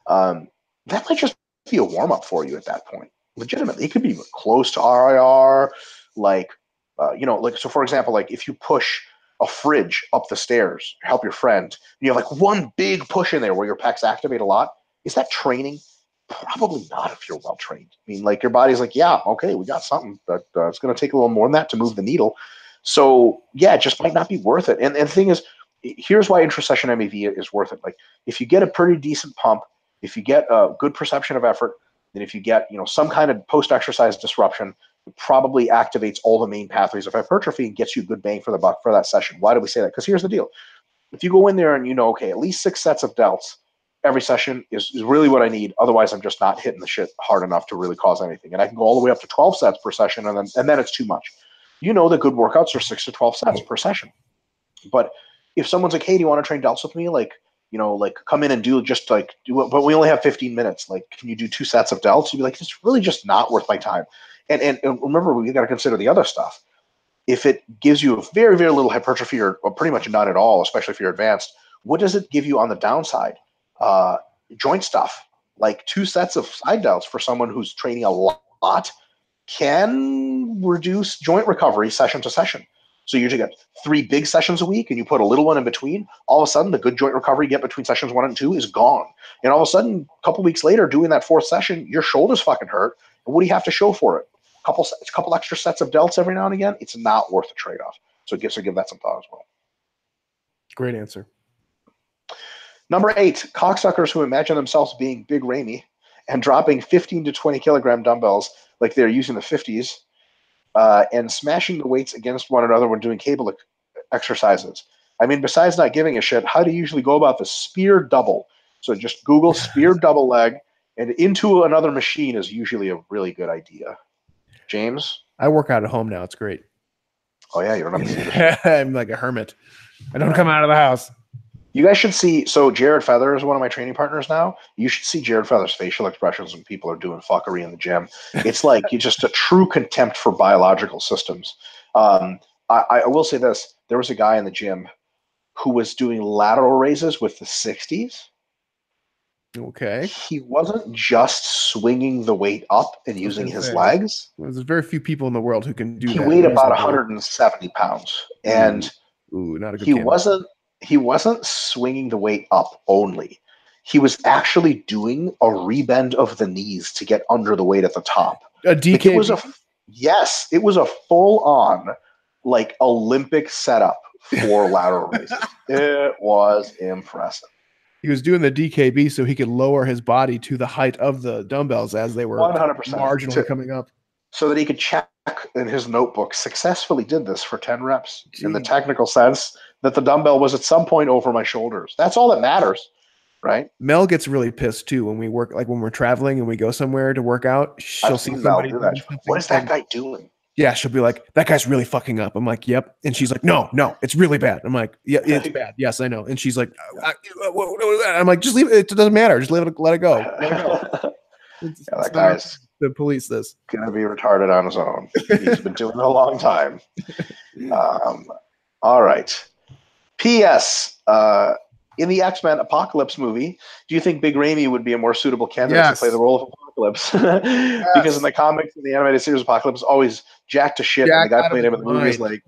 That might just be a warm-up for you at that point. Legitimately, it could be close to RIR, so for example, like if you push a fridge up the stairs, help your friend, you have like one big push in there where your pecs activate a lot. Is that training? Probably not if you're well trained. I mean, like, your body's like, yeah, okay, we got something, but it's going to take a little more than that to move the needle. So yeah, it just might not be worth it. And the thing is, here's why intra-session MEV is worth it. Like, if you get a pretty decent pump, if you get a good perception of effort, then if you get some kind of post-exercise disruption, it probably activates all the main pathways of hypertrophy and gets you good bang for the buck for that session. Why do we say that? Because here's the deal. If you go in there and okay, at least 6 sets of delts every session is really what I need. Otherwise, I'm just not hitting the shit hard enough to really cause anything. And I can go all the way up to 12 sets per session, and then it's too much. The good workouts are 6 to 12 sets per session. But if someone's like, hey, do you want to train delts with me? Like, come in and do it, but we only have 15 minutes. Like, can you do 2 sets of delts? You'd be like, it's really just not worth my time. And remember, we got to consider the other stuff. If it gives you very, very little hypertrophy or pretty much none at all, especially if you're advanced, what does it give you on the downside? Joint stuff, like 2 sets of side delts for someone who's training a lot can reduce joint recovery session to session. So you get 3 big sessions a week and you put a little one in between. All of a sudden, the good joint recovery you get between sessions 1 and 2 is gone. And all of a sudden, a couple weeks later, doing that 4th session, your shoulders fucking hurt. And what do you have to show for it? A couple extra sets of delts every now and again. It's not worth the trade-off. So give that some thought as well. Great answer. Number 8, cocksuckers who imagine themselves being Big Ramy and dropping 15 to 20 kilogram dumbbells like they're using the 50s. And smashing the weights against one another when doing cable exercises. I mean, besides not giving a shit, how do you usually go about the spear double? So just Google spear double leg, and into another machine is usually a really good idea. James? I work out at home now. It's great. Oh, yeah, you don't have to. I'm like a hermit. I don't come out of the house. You guys should see. So Jared Feather is one of my training partners now. You should see Jared Feather's facial expressions when people are doing fuckery in the gym. It's like just a true contempt for biological systems. I will say this. There was a guy in the gym who was doing lateral raises with the 60s. Okay. He wasn't just swinging the weight up and using his legs. There's very few people in the world who can do that. He weighed about 170 pounds. And not a good he wasn't swinging the weight up only. He was actually doing a rebend of the knees to get under the weight at the top. A DK. It was a full-on like Olympic setup for lateral raises. It was impressive. He was doing the DKB so he could lower his body to the height of the dumbbells as they were 100% marginally coming up. So that he could check in his notebook, successfully did this for 10 reps. Jeez. In the technical sense, that the dumbbell was at some point over my shoulders. That's all that matters, right? Mel gets really pissed too when we work, like when we're traveling and we go somewhere to work out. She'll I've see seen Mel somebody do that. doing something, What is that and guy doing? yeah, she'll be like, "That guy's really fucking up." I'm like, "Yep," and she's like, "No, no, it's really bad." I'm like, "Yeah, it's bad. Yes, I know." And she's like, what was that?" I'm like, "Just leave it. It doesn't matter. Just let it go. Let it go." It's That not guy's the police. This. gonna be retarded on his own. He's been doing it a long time. All right. P.S. In the X-Men Apocalypse movie, do you think Big Raimi would be a more suitable candidate to play the role of Apocalypse? Because in the comics and the animated series, Apocalypse is always jacked to shit, and the guy playing him in the movie is like,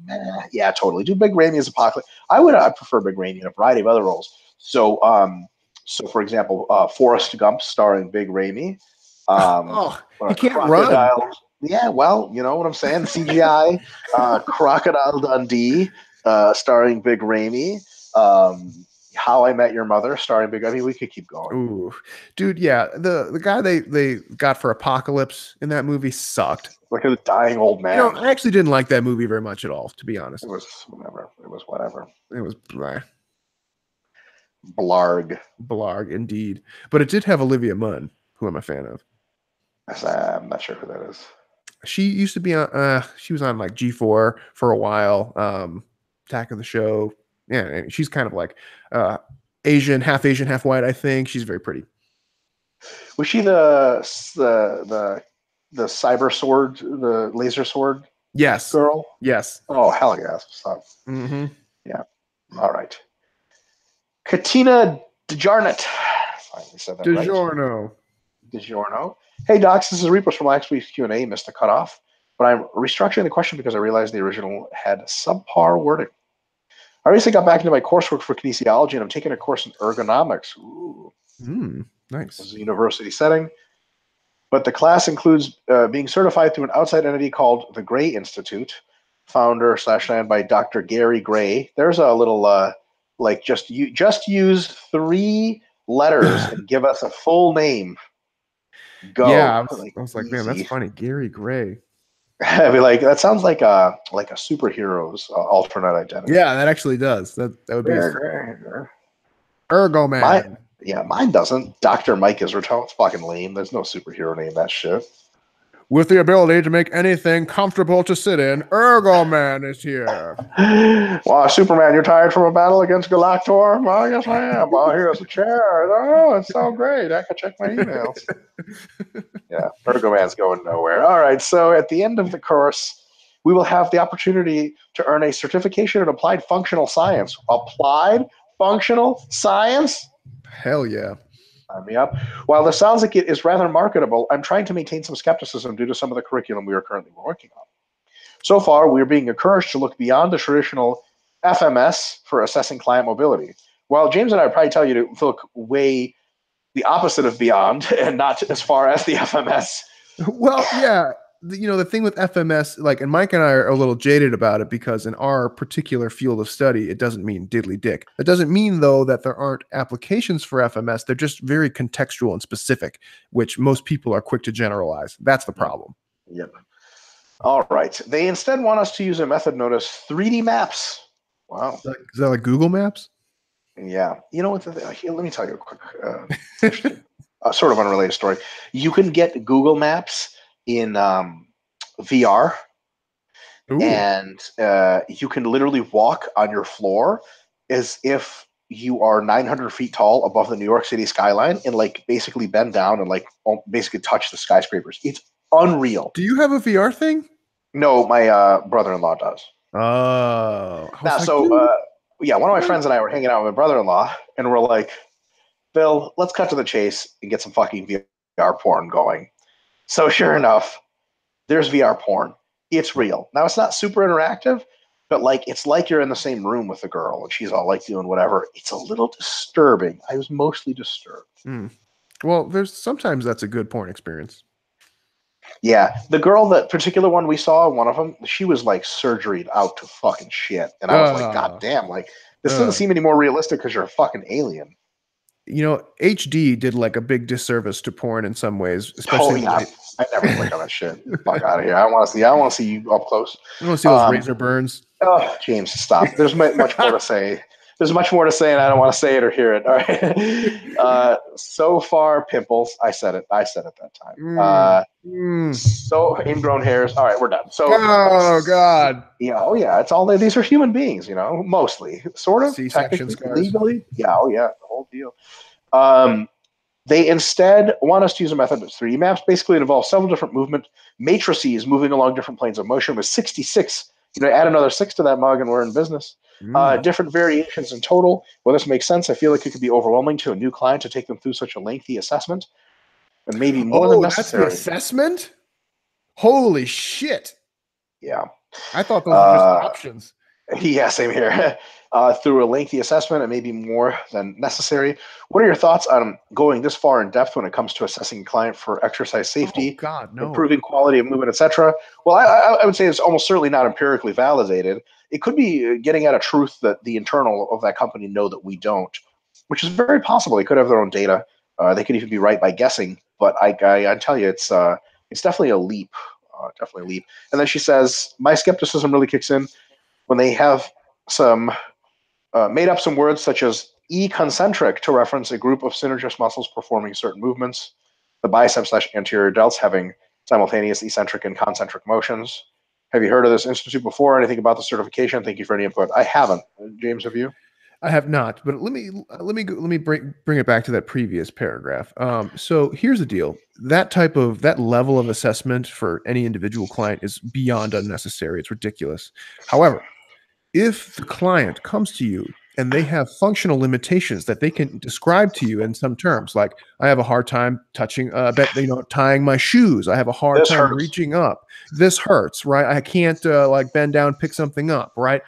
yeah, totally. Do Big Raimi as Apocalypse. I prefer Big Raimi in a variety of other roles. So, for example, Forrest Gump starring Big Raimi. He can't run. Yeah, well, you know what I'm saying? CGI, Crocodile Dundee, starring Big Raimi. How I Met Your Mother, starring Big. I mean, we could keep going. Ooh, dude, yeah. The guy they got for Apocalypse in that movie sucked. Like a dying old man. You know, I actually didn't like that movie very much at all, to be honest. It was whatever. It was whatever. It was blah. Blarg, indeed. But it did have Olivia Munn, who I'm a fan of. I'm not sure who that is. She used to be on. She was on like G4 for a while. Attack of the Show. Yeah, she's kind of like Asian, half white. I think she's very pretty. Was she the cyber sword, the laser sword? Yes. Girl. Yes. Oh hell yes. So, yeah. All right. Katina DeJarnett. Finally said that right. DiGiorno. Hey docs, this is Reapers from last week's Q&A. Missed the cutoff, but I'm restructuring the question because I realized the original had subpar wording. I recently got back into my coursework for kinesiology, and I'm taking a course in ergonomics. Ooh. Nice. This is a university setting. But the class includes being certified through an outside entity called the Gray Institute, founder/ran by Dr. Gary Gray. There's a little, just use 3 letters and give us a full name. Go. Yeah, I was like, man, that's funny. Gary Gray. I'd be like, that sounds like a superhero's alternate identity. Yeah, that actually does. That would be Ergoman. Mine doesn't. Dr. Mike Israel. It's fucking lame. There's no superhero name that shit. With the ability to make anything comfortable to sit in, Ergoman is here. Wow, Superman, you're tired from a battle against Galactor? Well, yes, I am. Well, here's a chair. Oh, it's so great. I can check my emails. Yeah, Ergoman's going nowhere. All right, so at the end of the course, we will have the opportunity to earn a certification in applied functional science. Applied functional science? Hell yeah. Sign me up. While this sounds like it is rather marketable, I'm trying to maintain some skepticism due to some of the curriculum we are currently working on. So far, we are being encouraged to look beyond the traditional FMS for assessing client mobility. While James and I would probably tell you to look way the opposite of beyond and not as far as the FMS. Well, yeah. The thing with FMS, and Mike and I are a little jaded about it because in our particular field of study, it doesn't mean diddly dick. It doesn't mean, though, that there aren't applications for FMS. They're just very contextual and specific, which most people are quick to generalize. That's the problem. Yep. All right. They instead want us to use a method known as 3D maps. Wow. Is that like Google Maps? Yeah. You know what? Let me tell you a quick, sort of unrelated story. You can get Google Maps in VR. Ooh. And you can literally walk on your floor as if you are 900 feet tall above the New York City skyline and basically bend down and basically touch the skyscrapers. It's unreal. Do you have a VR thing? No, my brother-in-law does. Oh. One of my friends and I were hanging out with my brother-in-law, and we're like, Bill, let's cut to the chase and get some fucking VR porn going. So sure enough, there's VR porn. It's real. Now, it's not super interactive, but it's like you're in the same room with the girl, and she's all doing whatever. It's a little disturbing. I was mostly disturbed. Well, sometimes that's a good porn experience. Yeah, the girl, that particular one we saw, one of them, she was surgeried out to fucking shit. And I was like, God damn, this doesn't seem any more realistic because you're a fucking alien. HD did a big disservice to porn in some ways, especially. I never click on that shit. Fuck out of here. I don't want to see. I don't want to see you up close. I want to see those razor burns. Oh, James, stop. There's much more to say. There's much more to say, and I don't want to say it or hear it. All right. So far, pimples. I said it. I said it that time. So ingrown hairs. All right, we're done. So. Oh God. Yeah. Oh yeah. It's all. These are human beings. Mostly, sort of. C-section scars. Legally. Yeah. Oh yeah. The whole deal. They instead want us to use a method that's 3D maps. Basically, it involves several different movement matrices moving along different planes of motion with 66. Add another 6 to that mug and we're in business. Different variations in total. Well, this makes sense. I feel like it could be overwhelming to a new client to take them through such a lengthy assessment, and maybe more than necessary. That's the assessment? Holy shit! Yeah, I thought those were just options. Yeah, same here. Through a lengthy assessment, and maybe more than necessary. What are your thoughts on going this far in depth when it comes to assessing a client for exercise safety, improving quality of movement, etc.? Well, I would say it's almost certainly not empirically validated. It could be getting at a truth that the internal of that company know that we don't, which is very possible. They could have their own data. They could even be right by guessing. But I tell you, it's definitely a leap. Definitely a leap. And then she says, my skepticism really kicks in when they have made up some words such as e-concentric to reference a group of synergist muscles performing certain movements, the bicep/anterior delts having simultaneous eccentric and concentric motions. Have you heard of this institute before? Anything about the certification? Thank you for any input. I haven't. James, have you? I have not, but let me bring it back to that previous paragraph. So here's the deal: that level of assessment for any individual client is beyond unnecessary. It's ridiculous. However, if the client comes to you and they have functional limitations that they can describe to you in some terms, like I have a hard time tying my shoes. I have a hard time reaching up. This hurts, right? I can't bend down, pick something up, right?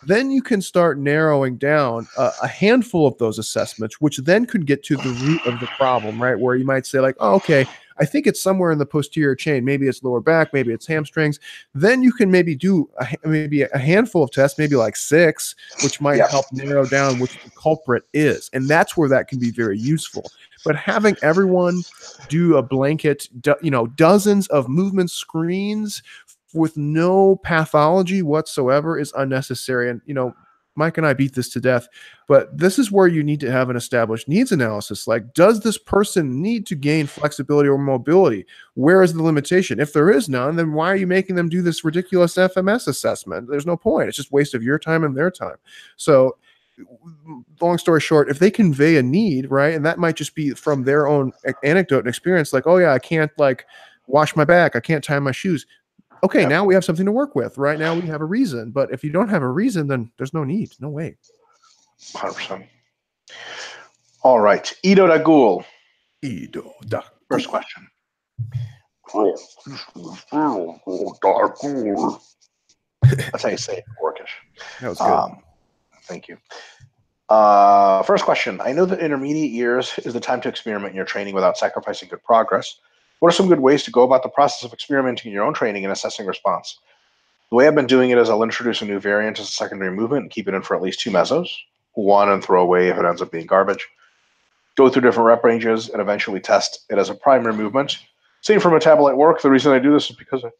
Then you can start narrowing down a handful of those assessments, which then could get to the root of the problem, right? Where you might say like, oh, okay, I think it's somewhere in the posterior chain. Maybe it's lower back, maybe it's hamstrings. Then you can maybe do maybe a handful of tests, maybe like 6, which might help narrow down which the culprit is. And that's where that can be very useful. But having everyone do a blanket, dozens of movement screens with no pathology whatsoever is unnecessary. And, Mike and I beat this to death, but this is where you need to have an established needs analysis. Like, does this person need to gain flexibility or mobility? Where is the limitation? If there is none, then why are you making them do this ridiculous FMS assessment? There's no point. It's just waste of your time and their time. So long story short, if they convey a need, right, and that might just be from their own anecdote and experience, like, oh yeah, I can't wash my back, I can't tie my shoes. Okay, now we have something to work with. Right now we have a reason. But if you don't have a reason, then there's no need. No way. 100%. All right. Ido Dagul. First question. That's how you say it, Orcish. That was good. Thank you. First question. I know that intermediate years is the time to experiment in your training without sacrificing good progress. What are some good ways to go about the process of experimenting in your own training and assessing response? The way I've been doing it is I'll introduce a new variant as a secondary movement and keep it in for at least 2 mesos, 1 and throw away if it ends up being garbage. Go through different rep ranges and eventually test it as a primary movement. Same for metabolite work. The reason I do this is because I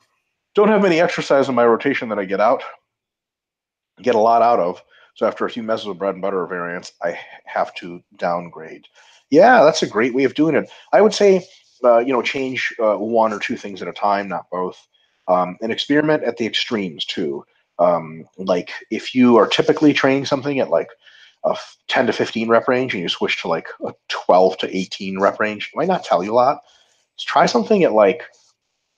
don't have many exercise in my rotation that I get a lot out of. So after a few mesos of bread and butter variants, I have to downgrade. Yeah, that's a great way of doing it. I would say, change 1 or 2 things at a time, not both. And experiment at the extremes too. Like if you are typically training something at like a 10 to 15 rep range and you switch to like a 12 to 18 rep range, it might not tell you a lot. Just try something at like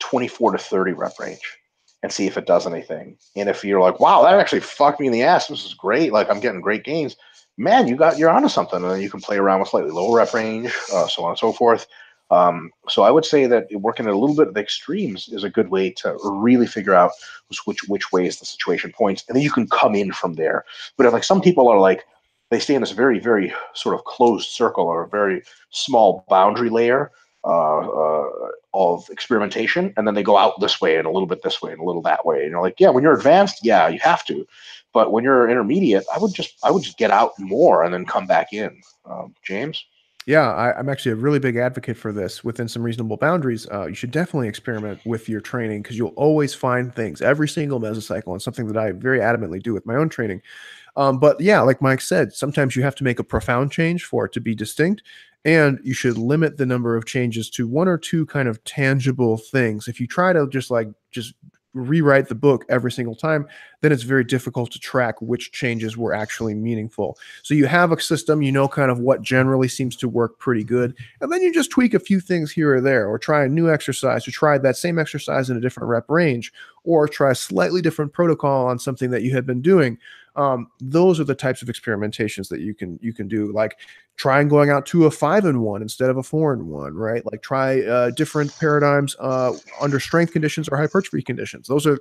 24 to 30 rep range and see if it does anything. And if you're like, wow, that actually fucked me in the ass, this is great, like I'm getting great gains, man, you're onto something. And then you can play around with slightly lower rep range, so on and so forth. So I would say that working at a little bit of the extremes is a good way to really figure out which ways the situation points, and then you can come in from there. But if, like, some people are like, they stay in this very, very sort of closed circle or a very small boundary layer of experimentation, and then they go out this way and a little bit this way and a little that way. And you're like, yeah, when you're advanced, yeah, you have to. But when you're intermediate, I would just get out more and then come back in. James? Yeah, I'm actually a really big advocate for this within some reasonable boundaries. You should definitely experiment with your training because you'll always find things every single mesocycle, and something that I very adamantly do with my own training. But yeah, like Mike said, sometimes you have to make a profound change for it to be distinct. And you should limit the number of changes to one or two kind of tangible things. If you try to just rewrite the book every single time, then it's very difficult to track which changes were actually meaningful. So you have a system, you know, kind of what generally seems to work pretty good. And then you just tweak a few things here or there, or try a new exercise, or try that same exercise in a different rep range, or try a slightly different protocol on something that you had been doing. Those are the types of experimentations that you can do, like trying going out to a 5-1 instead of a 4-1, right? Like try different paradigms under strength conditions or hypertrophy conditions. Those are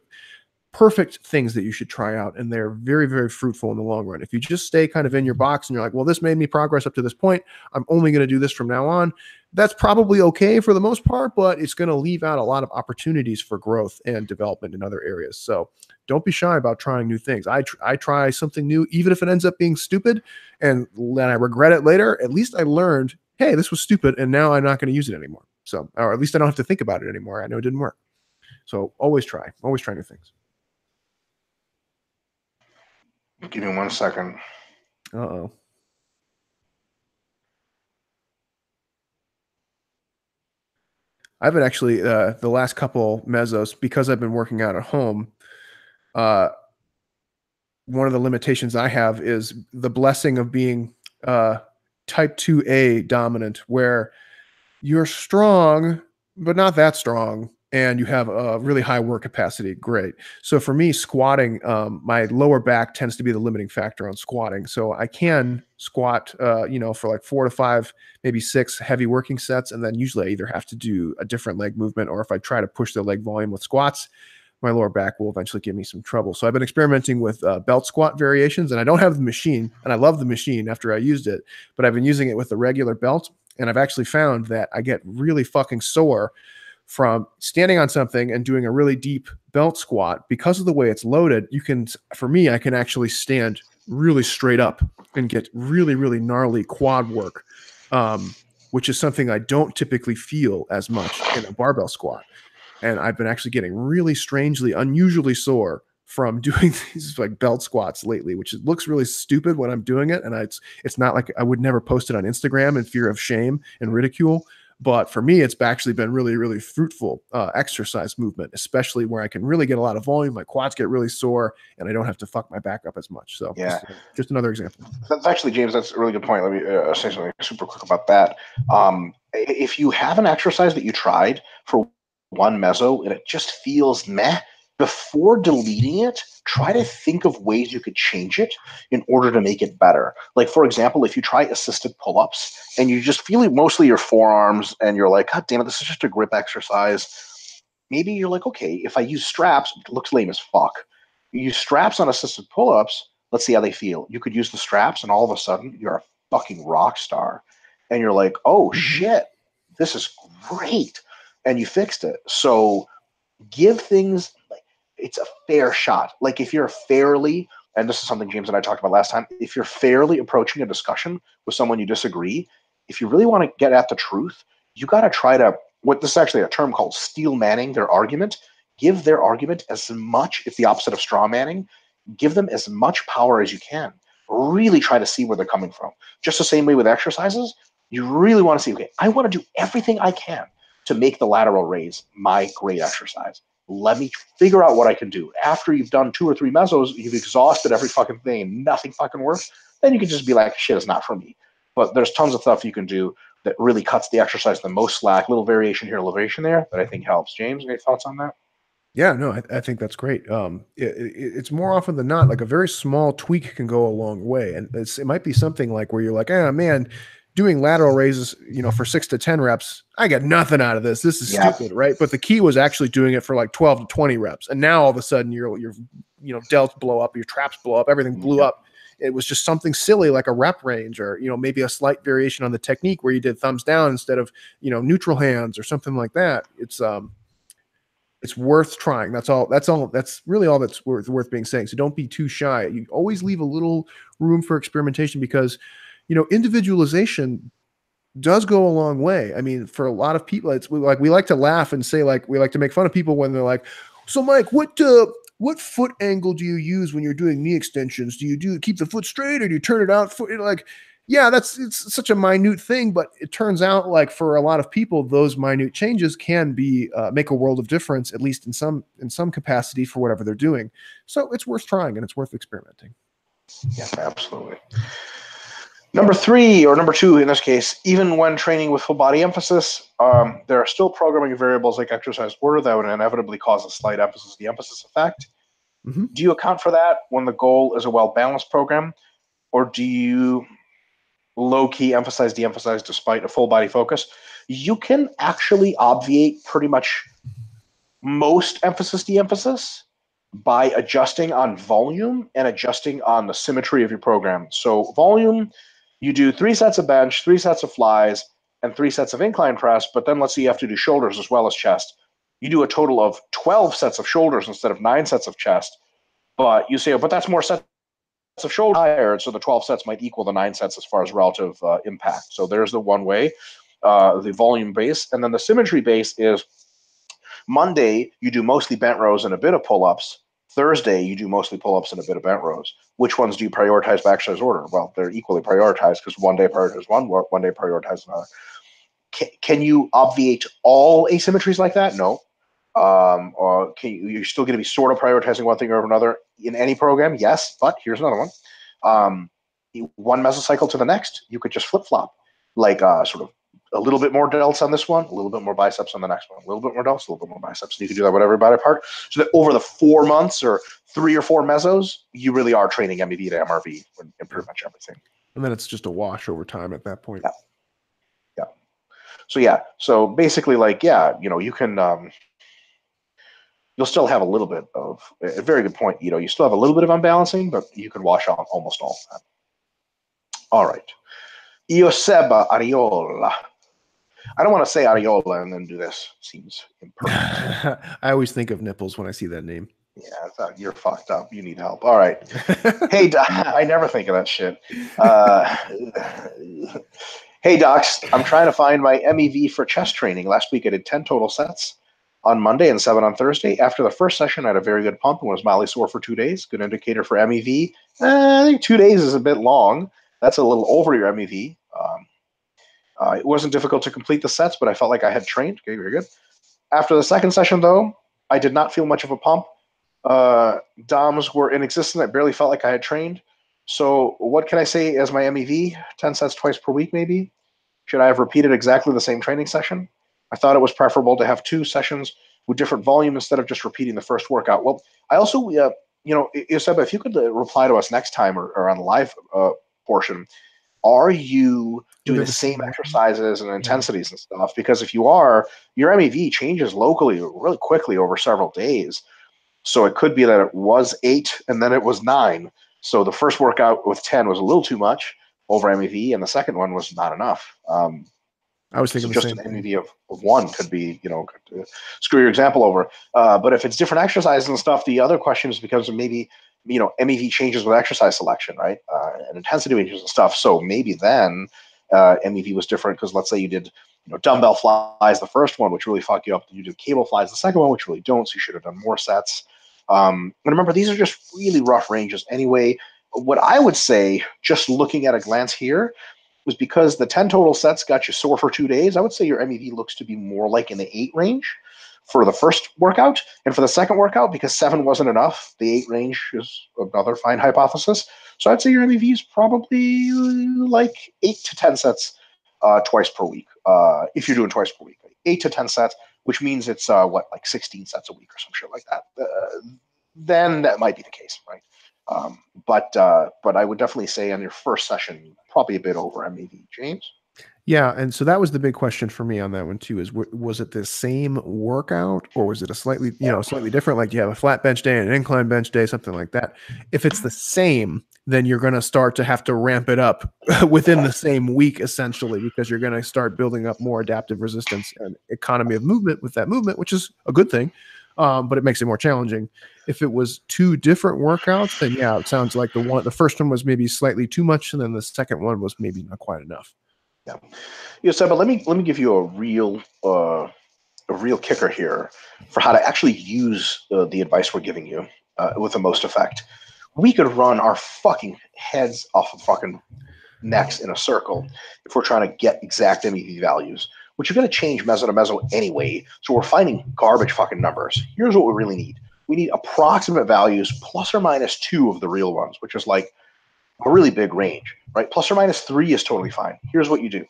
perfect things that you should try out, and they're very, very fruitful in the long run. If you just stay kind of in your box and you're like, well, this made me progress up to this point, I'm only going to do this from now on, that's probably okay for the most part, but it's going to leave out a lot of opportunities for growth and development in other areas. So don't be shy about trying new things. I try something new, even if it ends up being stupid, and then I regret it later. At least I learned, hey, this was stupid, and now I'm not going to use it anymore. So, or at least I don't have to think about it anymore. I know it didn't work. So always try new things. Give me 1 second. Uh-oh. I haven't actually the last couple mesos, because I've been working out at home. One of the limitations I have is the blessing of being type 2A dominant, where you're strong, but not that strong, and you have a really high work capacity. Great. So for me, squatting, my lower back tends to be the limiting factor on squatting. So I can squat, for like 4 to 5, maybe 6 heavy working sets, and then usually I either have to do a different leg movement, or if I try to push the leg volume with squats, my lower back will eventually give me some trouble. So I've been experimenting with belt squat variations, and I don't have the machine, and I love the machine after I used it, but I've been using it with the regular belt, and I've actually found that I get really fucking sore from standing on something and doing a really deep belt squat. Because of the way it's loaded, for me, I can actually stand really straight up and get really, really gnarly quad work, which is something I don't typically feel as much in a barbell squat. And I've been actually getting really strangely, unusually sore from doing these like belt squats lately, which looks really stupid when I'm doing it. And it's not like I would never post it on Instagram in fear of shame and ridicule. But for me, it's actually been really, really fruitful exercise movement, especially where I can really get a lot of volume. My quads get really sore, and I don't have to fuck my back up as much. So Yeah, just another example. that's actually, James, that's a really good point. Let me say something super quick about that. If you have an exercise that you tried for one meso and it just feels meh, before deleting it, try to think of ways you could change it in order to make it better. Like, for example, if you try assisted pull-ups and you just feel mostly your forearms and you're like, God damn it, this is just a grip exercise. Maybe you're like, okay, if I use straps, it looks lame as fuck. You use straps on assisted pull-ups, let's see how they feel. You could use the straps and all of a sudden you're a fucking rock star. And you're like, oh shit, this is great. And you fixed it. So give things like it's a fair shot. Like if you're fairly, and this is something James and I talked about last time, if you're fairly approaching a discussion with someone you disagree, if you really want to get at the truth, you got to try to, what this is actually a term called steel manning their argument. Give their argument as much, it's the opposite of straw manning, give them as much power as you can. Really try to see where they're coming from. Just the same way with exercises, you really want to see, okay, I want to do everything I can to make the lateral raise my great exercise. Let me figure out what I can do. After you've done 2 or 3 mesos, you've exhausted every fucking thing and nothing fucking works, then you can just be like, shit, it's not for me. But there's tons of stuff you can do that really cuts the exercise the most slack, little variation here, little variation there, that I think helps. James, any thoughts on that? Yeah, no, I think that's great. It's more often than not like a very small tweak can go a long way, and it might be something like where you're like, ah, man, doing lateral raises, for 6 to 10 reps, I got nothing out of this. This is stupid, right? But the key was actually doing it for like 12 to 20 reps, and now all of a sudden your delts blow up, your traps blow up, everything blew up. It was just something silly like a rep range, or maybe a slight variation on the technique where you did thumbs down instead of neutral hands or something like that. It's worth trying. That's all. That's really all that's worth being saying. So don't be too shy. You always leave a little room for experimentation, because individualization does go a long way. I mean, for a lot of people, it's like we like to laugh and say, like, we like to make fun of people when they're like, so Mike, what foot angle do you use when you're doing knee extensions? Do you keep the foot straight or do you turn it out? Like, yeah, it's such a minute thing, but it turns out like for a lot of people, those minute changes can be make a world of difference, at least in some capacity for whatever they're doing. So it's worth trying and it's worth experimenting. Yeah, absolutely. Number 3, or number 2 in this case, even when training with full body emphasis, there are still programming variables like exercise order that would inevitably cause a slight emphasis de-emphasis effect. Mm-hmm. Do you account for that when the goal is a well-balanced program, or do you low-key emphasize de-emphasize despite a full body focus? You can actually obviate pretty much most emphasis de-emphasis by adjusting on volume and adjusting on the symmetry of your program. So volume, you do 3 sets of bench, 3 sets of flies, and 3 sets of incline press, but then let's say you have to do shoulders as well as chest. You do a total of 12 sets of shoulders instead of 9 sets of chest, but you say, oh, but that's more sets of shoulder higher, so the 12 sets might equal the 9 sets as far as relative impact. So there's the one way, the volume base. And then the symmetry base is Monday, you do mostly bent rows and a bit of pull-ups. Thursday, you do mostly pull-ups and a bit of bent rows. Which ones do you prioritize by exercise order? Well, they're equally prioritized because one day prioritizes one day prioritizes another. Can you obviate all asymmetries like that? No. Or you're still going to be sort of prioritizing one thing over another in any program? Yes, but here's another one. One mesocycle to the next, you could just flip-flop, like sort of a little bit more delts on this one, a little bit more biceps on the next one, a little bit more delts, a little bit more biceps. And you can do that with every body part. So that over the 4 months or 3 or 4 mesos, you really are training MEV to MRV in pretty much everything. And then it's just a wash over time at that point. Yeah. So basically, like, you can, you'll still have a little bit of a very good point. You still have a little bit of unbalancing, but you can wash out almost all of that. All right. Ioseba Ariola. I don't want to say Ariola and then do this. Seems imperfect. I always think of nipples when I see that name. Yeah, I thought you're fucked up. You need help. All right. Hey, I never think of that shit. Hey, docs, I'm trying to find my MEV for chest training. Last week I did 10 total sets on Monday and 7 on Thursday. After the first session, I had a very good pump and was mildly sore for 2 days. Good indicator for MEV. I think 2 days is a bit long. That's a little over your MEV. It wasn't difficult to complete the sets, but I felt like I had trained. Okay, very good. After the second session, though, I did not feel much of a pump. DOMs were inexistent. I barely felt like I had trained. So what can I say as my MEV? 10 sets twice per week, maybe? Should I have repeated exactly the same training session? I thought it was preferable to have 2 sessions with different volume instead of just repeating the first workout. Well, I also, Ioseba, if you could reply to us next time or on the live portion, are you doing the same exercises and intensities and stuff? Because if you are, your MEV changes locally really quickly over several days. So it could be that it was 8 and then it was 9. So the first workout with 10 was a little too much over MEV, and the second one was not enough. I was thinking so just an MEV of 1 could be, could screw your example over. But if it's different exercises and stuff, the other question is because maybe MEV changes with exercise selection, right? And intensity ranges and stuff. So maybe then MEV was different because let's say you did dumbbell flies the first one, which really fuck you up. You did cable flies the second one, which really don't. So you should have done more sets. And remember, these are just really rough ranges anyway. What I would say, just looking at a glance here, was because the 10 total sets got you sore for 2 days, I would say your MEV looks to be more like in the 8 range for the first workout. And for the second workout, because 7 wasn't enough, the 8 range is another fine hypothesis. So I'd say your MEV is probably like 8 to 10 sets twice per week, if you're doing twice per week. 8 to 10 sets, which means it's, like 16 sets a week or some shit like that. Then that might be the case, right? But I would definitely say on your first session, probably a bit over MEV. James? Yeah, and so that was the big question for me on that one too. Is was it the same workout or was it a slightly different? Like you have a flat bench day and an incline bench day, something like that. If it's the same, then you're going to start to have to ramp it up within the same week, essentially, because you're going to start building up more adaptive resistance and economy of movement with that movement, which is a good thing. But it makes it more challenging. If it was 2 different workouts, then yeah, it sounds like the first one was maybe slightly too much, and then the second one was maybe not quite enough. Yeah. Yeah, so, but let me give you a real kicker here for how to actually use the advice we're giving you with the most effect. We could run our fucking heads off of fucking necks in a circle if we're trying to get exact MEV values, which are going to change meso to meso anyway. So we're finding garbage fucking numbers. Here's what we really need. We need approximate values plus or minus 2 of the real ones, which is like a really big range, right? Plus or minus 3 is totally fine. Here's what you do.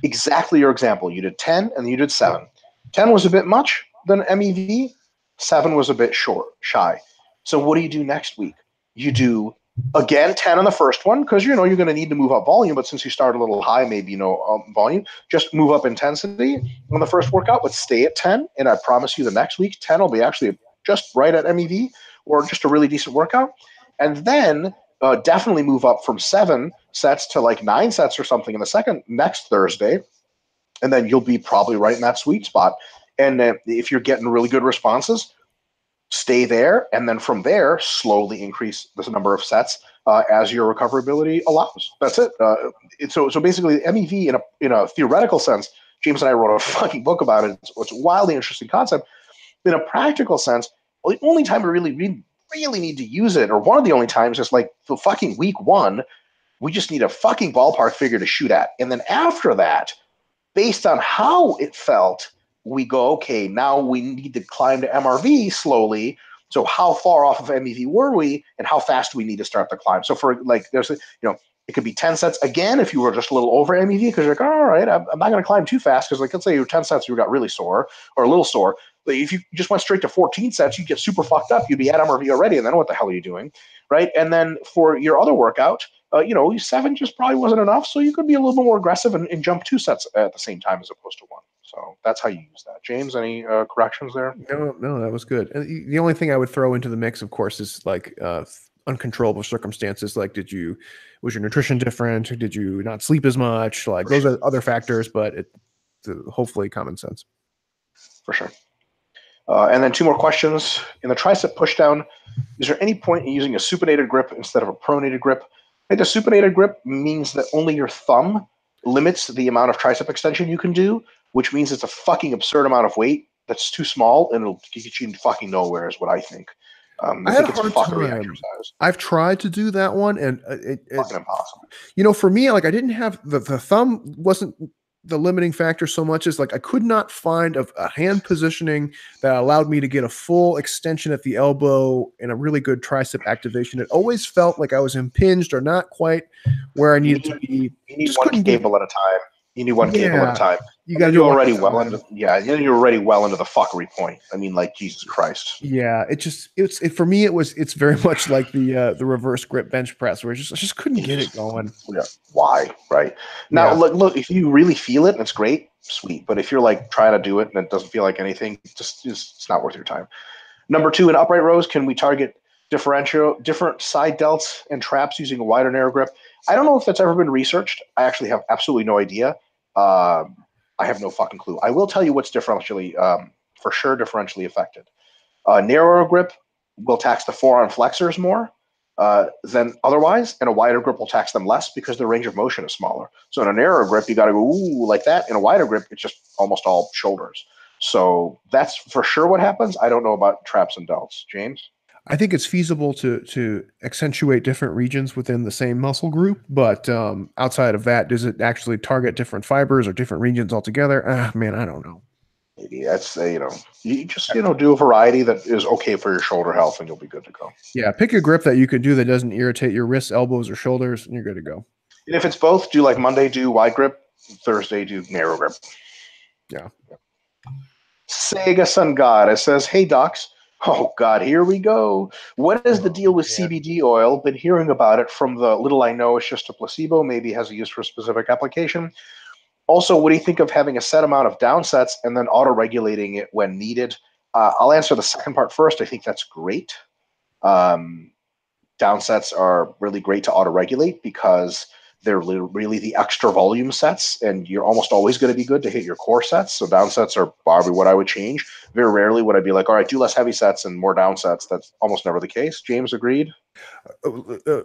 Exactly your example. You did 10 and you did 7. 10 was a bit much than MEV. 7 was a bit shy. So what do you do next week? You do again 10 on the first one because you're going to need to move up volume, but since you start a little high, maybe volume, just move up intensity on the first workout, but stay at 10. And I promise you the next week 10 will be actually just right at MEV or just a really decent workout. And then definitely move up from 7 sets to like 9 sets or something in the next Thursday, and then you'll be probably right in that sweet spot. And if you're getting really good responses, stay there, and then from there, slowly increase the number of sets as your recoverability allows. That's it. So basically, MEV in a theoretical sense, James and I wrote a fucking book about it. It's a wildly interesting concept. In a practical sense, well, the only time we really need to use it, or one of the only times, is like the fucking week 1. We just need a fucking ballpark figure to shoot at, and then after that, based on how it felt, we go, okay, now we need to climb to MRV slowly. So how far off of MEV were we, and how fast do we need to start the climb? So for like, it could be 10 sets again if you were just a little over MEV because you're like, all right, I'm not going to climb too fast because, like, let's say you're 10 sets, you got really sore or a little sore. But if you just went straight to 14 sets, you'd get super fucked up. You'd be at MRV already, and then what the hell are you doing, right? And then for your other workout, 7 just probably wasn't enough, so you could be a little bit more aggressive and jump 2 sets at the same time as opposed to 1. So that's how you use that. James, any corrections there? No, that was good. And the only thing I would throw into the mix, of course, is like uncontrollable circumstances. Like, was your nutrition different? Did you not sleep as much? Like, those are other factors, but hopefully common sense. For sure. And then 2 more questions. In the tricep pushdown, is there any point in using a supinated grip instead of a pronated grip? I think the supinated grip means that only your thumb limits the amount of tricep extension you can do, which means it's a fucking absurd amount of weight that's too small, and it'll get you fucking nowhere, is what I think. I think it's a fuckery exercise. I've tried to do that one, and it's fucking impossible. For me, like, I didn't have the thumb wasn't the limiting factor so much as like I could not find a hand positioning that allowed me to get a full extension at the elbow and a really good tricep activation. It always felt like I was impinged or not quite where I needed to be. You need one cable at a time. You need one cable at a time. You got to do already well into you're already well into the fuckery point. I mean, like, Jesus Christ. Yeah, for me it's very much like the reverse grip bench press where I just couldn't get it going. Yeah. Why? Right. Now look, if you really feel it and it's great, sweet. But if you're like trying to do it and it doesn't feel like anything, just it's not worth your time. Number 2, in upright rows, can we target different side delts and traps using a wider narrow grip? I don't know if that's ever been researched. I actually have absolutely no idea. I have no fucking clue. I will tell you what's differentially, for sure, differentially affected. Narrower grip will tax the forearm flexors more than otherwise, and a wider grip will tax them less because their range of motion is smaller. So in a narrower grip, you got to go ooh like that. In a wider grip, it's just almost all shoulders. So that's for sure what happens. I don't know about traps and delts. James? I think it's feasible to accentuate different regions within the same muscle group, but outside of that, does it actually target different fibers or different regions altogether? Man, I don't know. Maybe that's you just do a variety that is okay for your shoulder health, and you'll be good to go. Yeah, pick a grip that you can do that doesn't irritate your wrists, elbows, or shoulders, and you're good to go. And if it's both, do like Monday do wide grip, Thursday do narrow grip. Yeah. Sega Sangara says, "Hey docs." Oh, God, here we go. What is the deal with CBD oil? Been hearing about it from the little I know it's just a placebo, maybe has a use for a specific application. Also, what do you think of having a set amount of downsets and then auto-regulating it when needed? I'll answer the second part first. I think that's great. Downsets are really great to auto-regulate because they're really the extra volume sets, and you're almost always going to be good to hit your core sets. So downsets are probably what I would change. Very rarely would I be like, all right, do less heavy sets and more downsets. That's almost never the case. James, agreed?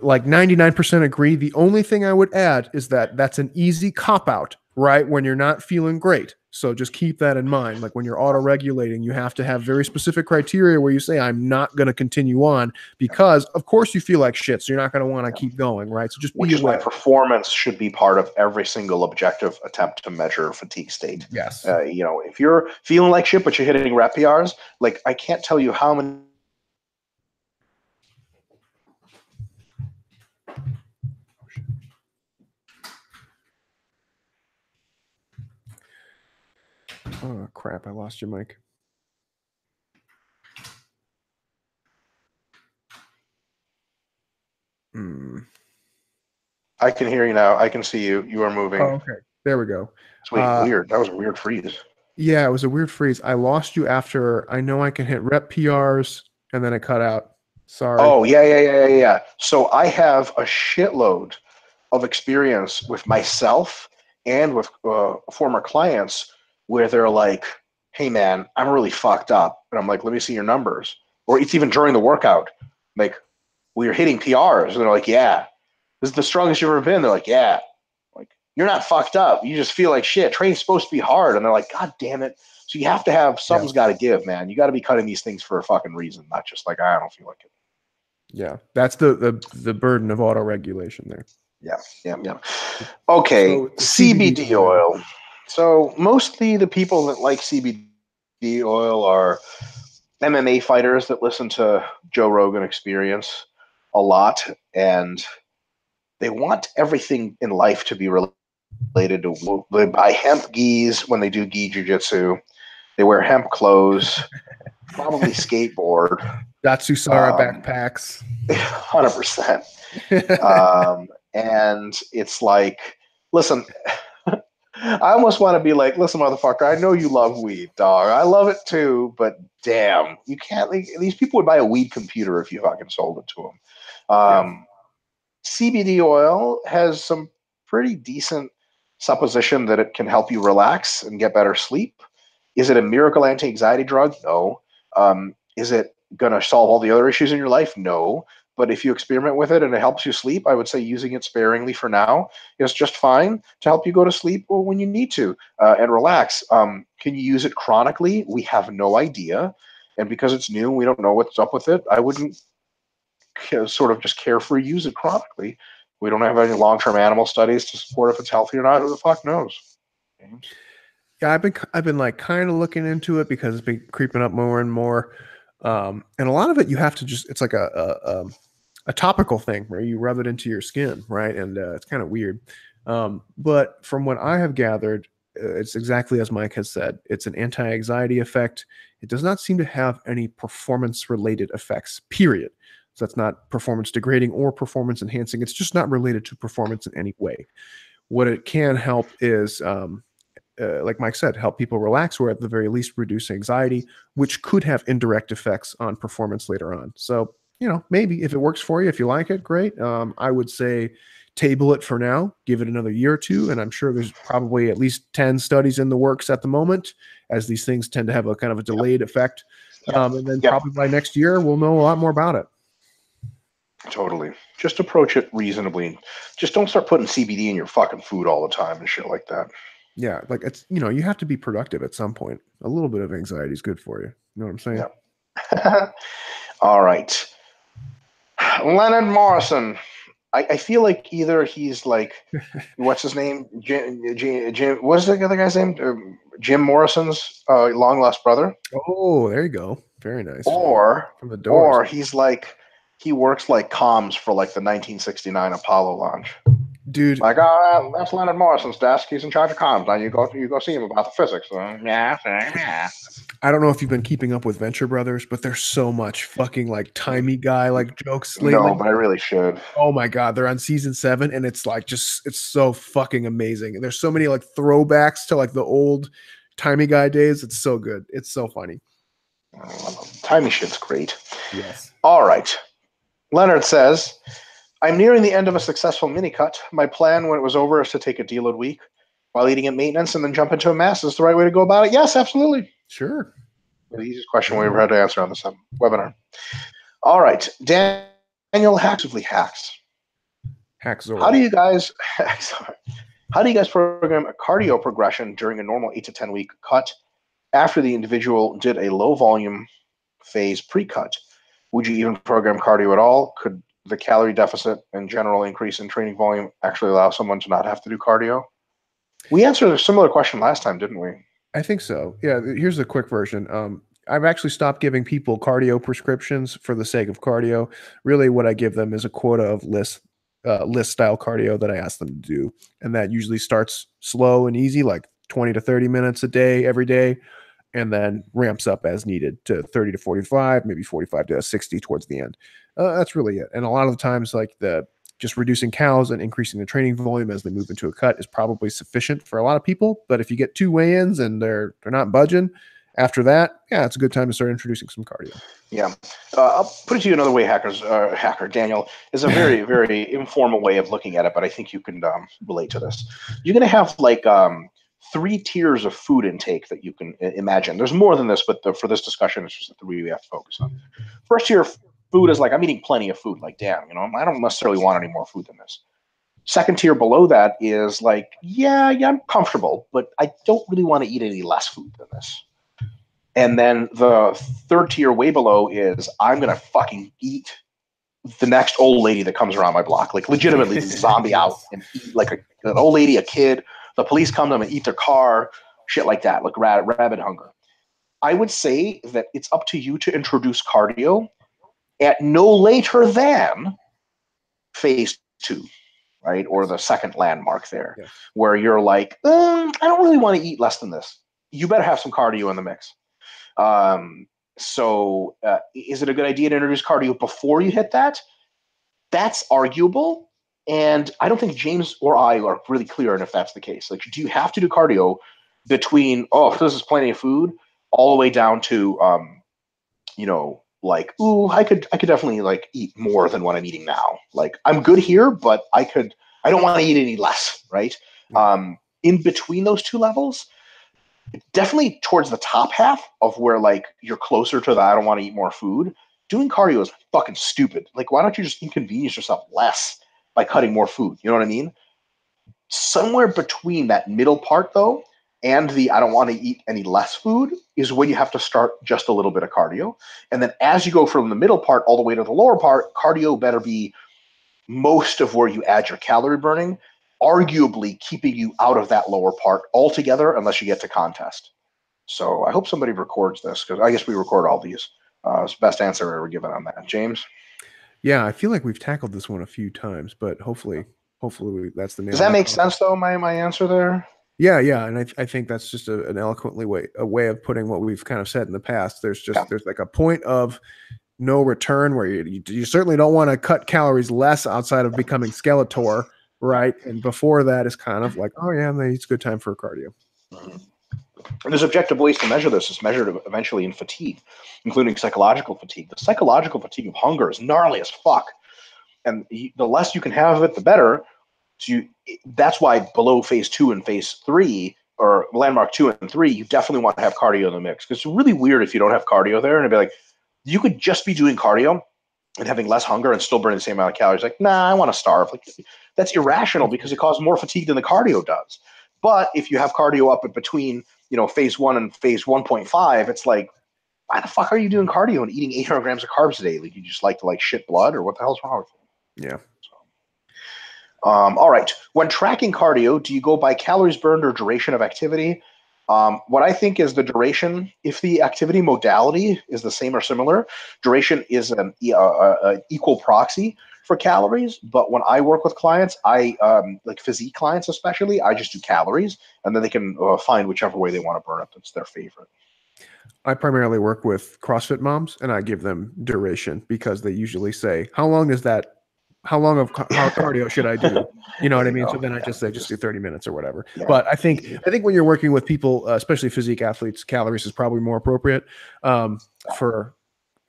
Like 99% agree. The only thing I would add is that that's an easy cop-out right? When you're not feeling great. So just keep that in mind. Like when you're auto-regulating, you have to have very specific criteria where you say, I'm not going to continue on because of course you feel like shit. So you're not going to want to keep going, right? So just be Which is why aware. performance should be part of every single objective attempt to measure fatigue state. Yes. If you're feeling like shit, but you're hitting rep PRs, like I can't tell you how many. Oh crap, I lost your mic. I can hear you now. I can see you. You are moving. Oh, okay. There we go. Sweet. Weird. That was a weird freeze. Yeah, it was a weird freeze. I lost you after I know I can hit rep PRs and then it cut out. Sorry. Oh, yeah. So I have a shitload of experience with myself and with former clients where they're like, hey, man, I'm really fucked up. And I'm like, let me see your numbers. Or it's even during the workout. Like, well, you're hitting PRs. And they're like, yeah. This is the strongest you've ever been. They're like, yeah. Like, you're not fucked up. You just feel like shit. Training's supposed to be hard. And they're like, God damn it. So you have to have, something's got to give, man. You got to be cutting these things for a fucking reason, not just like, I don't feel like it. Yeah, that's the burden of auto-regulation there. Yeah. Okay, so CBD oil. So mostly the people that like CBD oil are MMA fighters that listen to Joe Rogan Experience a lot, and they want everything in life to be related to. They buy hemp gis when they do gi jiu-jitsu. They wear hemp clothes, probably skateboard. Datsusara backpacks. 100%. And it's like, listen, I almost want to be like, listen, motherfucker, I know you love weed, dog. I love it too, but damn, you can't. These people would buy a weed computer if you fucking sold it to them. CBD oil has some pretty decent supposition that it can help you relax and get better sleep. Is it a miracle anti-anxiety drug? No. Is it going to solve all the other issues in your life? No. But if you experiment with it and it helps you sleep, I would say using it sparingly for now is just fine to help you go to sleep when you need to and relax. Can you use it chronically? We have no idea. And because it's new, we don't know what's up with it. I wouldn't sort of just carefree use it chronically. We don't have any long-term animal studies to support if it's healthy or not. Who the fuck knows? Yeah, I've been like kind of looking into it because it's been creeping up more and more. And a lot of it you have to just, it's like a topical thing where you rub it into your skin, right? And it's kind of weird. But from what I have gathered, it's exactly as Mike has said. It's an anti-anxiety effect. It does not seem to have any performance-related effects, period. So that's not performance degrading or performance enhancing. It's just not related to performance in any way. What it can help is, like Mike said, help people relax or at the very least reduce anxiety, which could have indirect effects on performance later on. So, maybe if it works for you, if you like it, great. I would say table it for now, give it another year or two. And I'm sure there's probably at least 10 studies in the works at the moment, as these things tend to have a kind of a delayed effect. And then probably by next year, we'll know a lot more about it. Totally. Just approach it reasonably. Just don't start putting CBD in your fucking food all the time and shit like that. Yeah, like it's, you have to be productive at some point. A little bit of anxiety is good for you. You know what I'm saying? Yeah. All right. Leonard Morrison. I feel like either he's like, what's his name? Jim, what's the other guy's name? Jim Morrison's long lost brother. Oh, there you go. Very nice. Or from the Doors. Or he's like, he works like comms for like the 1969 Apollo launch. Dude, like, that's Leonard Morrison's desk. He's in charge of comms. Now you go see him about the physics. Yeah. I don't know if you've been keeping up with Venture Brothers, but there's so much fucking like timey guy like jokes lately. No, but I really should. Oh my god, they're on season 7, and it's like it's so fucking amazing. And there's so many like throwbacks to like the old timey guy days. It's so good. It's so funny. Timey shit's great. Yes. All right. Leonard says, I'm nearing the end of a successful mini cut. My plan when it was over is to take a deload week while eating at maintenance and then jump into a mass. Is the right way to go about it? Yes, absolutely. Sure. The easiest question we've ever had to answer on this webinar. All right. Daniel Hacksively Hacks. Hackzor. How do you guys How do you guys program a cardio progression during a normal 8 to 10 week cut after the individual did a low volume phase pre-cut? Would you even program cardio at all? Could the calorie deficit and general increase in training volume actually allow someone to not have to do cardio? We answered a similar question last time, didn't we? I think so. Yeah, here's a quick version. I've actually stopped giving people cardio prescriptions for the sake of cardio. Really, what I give them is a quota of list style cardio that I ask them to do, and that usually starts slow and easy, like 20 to 30 minutes a day, every day, and then ramps up as needed to 30 to 45, maybe 45 to 60 towards the end. That's really it. And a lot of the times, like the just reducing cows and increasing the training volume as they move into a cut is probably sufficient for a lot of people. But if you get two weigh-ins and they're not budging, after that, yeah, it's a good time to start introducing some cardio. Yeah. I'll put it to you another way, Hacker Daniel, is a very, very informal way of looking at it, but I think you can relate to this. You're going to have like 3 tiers of food intake that you can imagine. There's more than this, but for this discussion, it's just the 3 we have to focus on. First tier of food is like, I'm eating plenty of food. Like, damn, I don't necessarily want any more food than this. Second tier below that is like, yeah, I'm comfortable, but I don't really want to eat any less food than this. And then the third tier way below is I'm going to fucking eat the next old lady that comes around my block, like legitimately zombie out and eat like an old lady, a kid. The police come to them and eat their car, shit like that, like rabid hunger. I would say that it's up to you to introduce cardio at no later than phase 2, right? Or the second landmark there, yeah, where you're like, I don't really want to eat less than this. You better have some cardio in the mix. So is it a good idea to introduce cardio before you hit that? That's arguable. And I don't think James or I are really clear on if that's the case. Like, do you have to do cardio between, this is plenty of food, all the way down to, like, I could definitely like eat more than what I'm eating now. Like, I'm good here, but I don't want to eat any less, right? Mm-hmm. In between those two levels, definitely towards the top half of where like you're closer to the I don't want to eat more food, doing cardio is fucking stupid. Like, why don't you just inconvenience yourself less by cutting more food? You know what I mean? Somewhere between that middle part though and the I don't want to eat any less food is when you have to start just a little bit of cardio. And then as you go from the middle part all the way to the lower part, cardio better be most of where you add your calorie burning, arguably keeping you out of that lower part altogether unless you get to contest. So I hope somebody records this, because I guess we record all these. It's the best answer ever given on that. James? Yeah, I feel like we've tackled this one a few times, but hopefully that's the name. Does that make sense though, my answer there? Yeah, and I think that's just an eloquently way of putting what we've kind of said in the past. There's like a point of no return where you certainly don't want to cut calories less outside of becoming Skeletor, right? And before that is kind of like, it's a good time for cardio. Mm-hmm. And there's objective ways to measure this. It's measured eventually in fatigue, including psychological fatigue. The psychological fatigue of hunger is gnarly as fuck. And the less you can have of it, the better. So that's why below phase 2 and phase 3, or landmark 2 and 3, you definitely want to have cardio in the mix. Because it's really weird if you don't have cardio there. And it'd be like, you could just be doing cardio and having less hunger and still burning the same amount of calories. Like, nah, I want to starve. Like, that's irrational because it causes more fatigue than the cardio does. But if you have cardio up in between, phase 1 and phase 1.5, it's like, why the fuck are you doing cardio and eating 800 grams of carbs a day? Like, you just like to shit blood, or what the hell's wrong with you? Yeah. All right. When tracking cardio, do you go by calories burned or duration of activity? What I think is the duration, if the activity modality is the same or similar, duration is an equal proxy for calories. But when I work with clients, I like physique clients especially, I just do calories, and then they can find whichever way they want to burn it. That's their favorite. I primarily work with CrossFit moms, and I give them duration because they usually say, how long of cardio should I do? You know what I mean? So then I just say, just do 30 minutes or whatever. Yeah. But I think when you're working with people, especially physique athletes, calories is probably more appropriate for,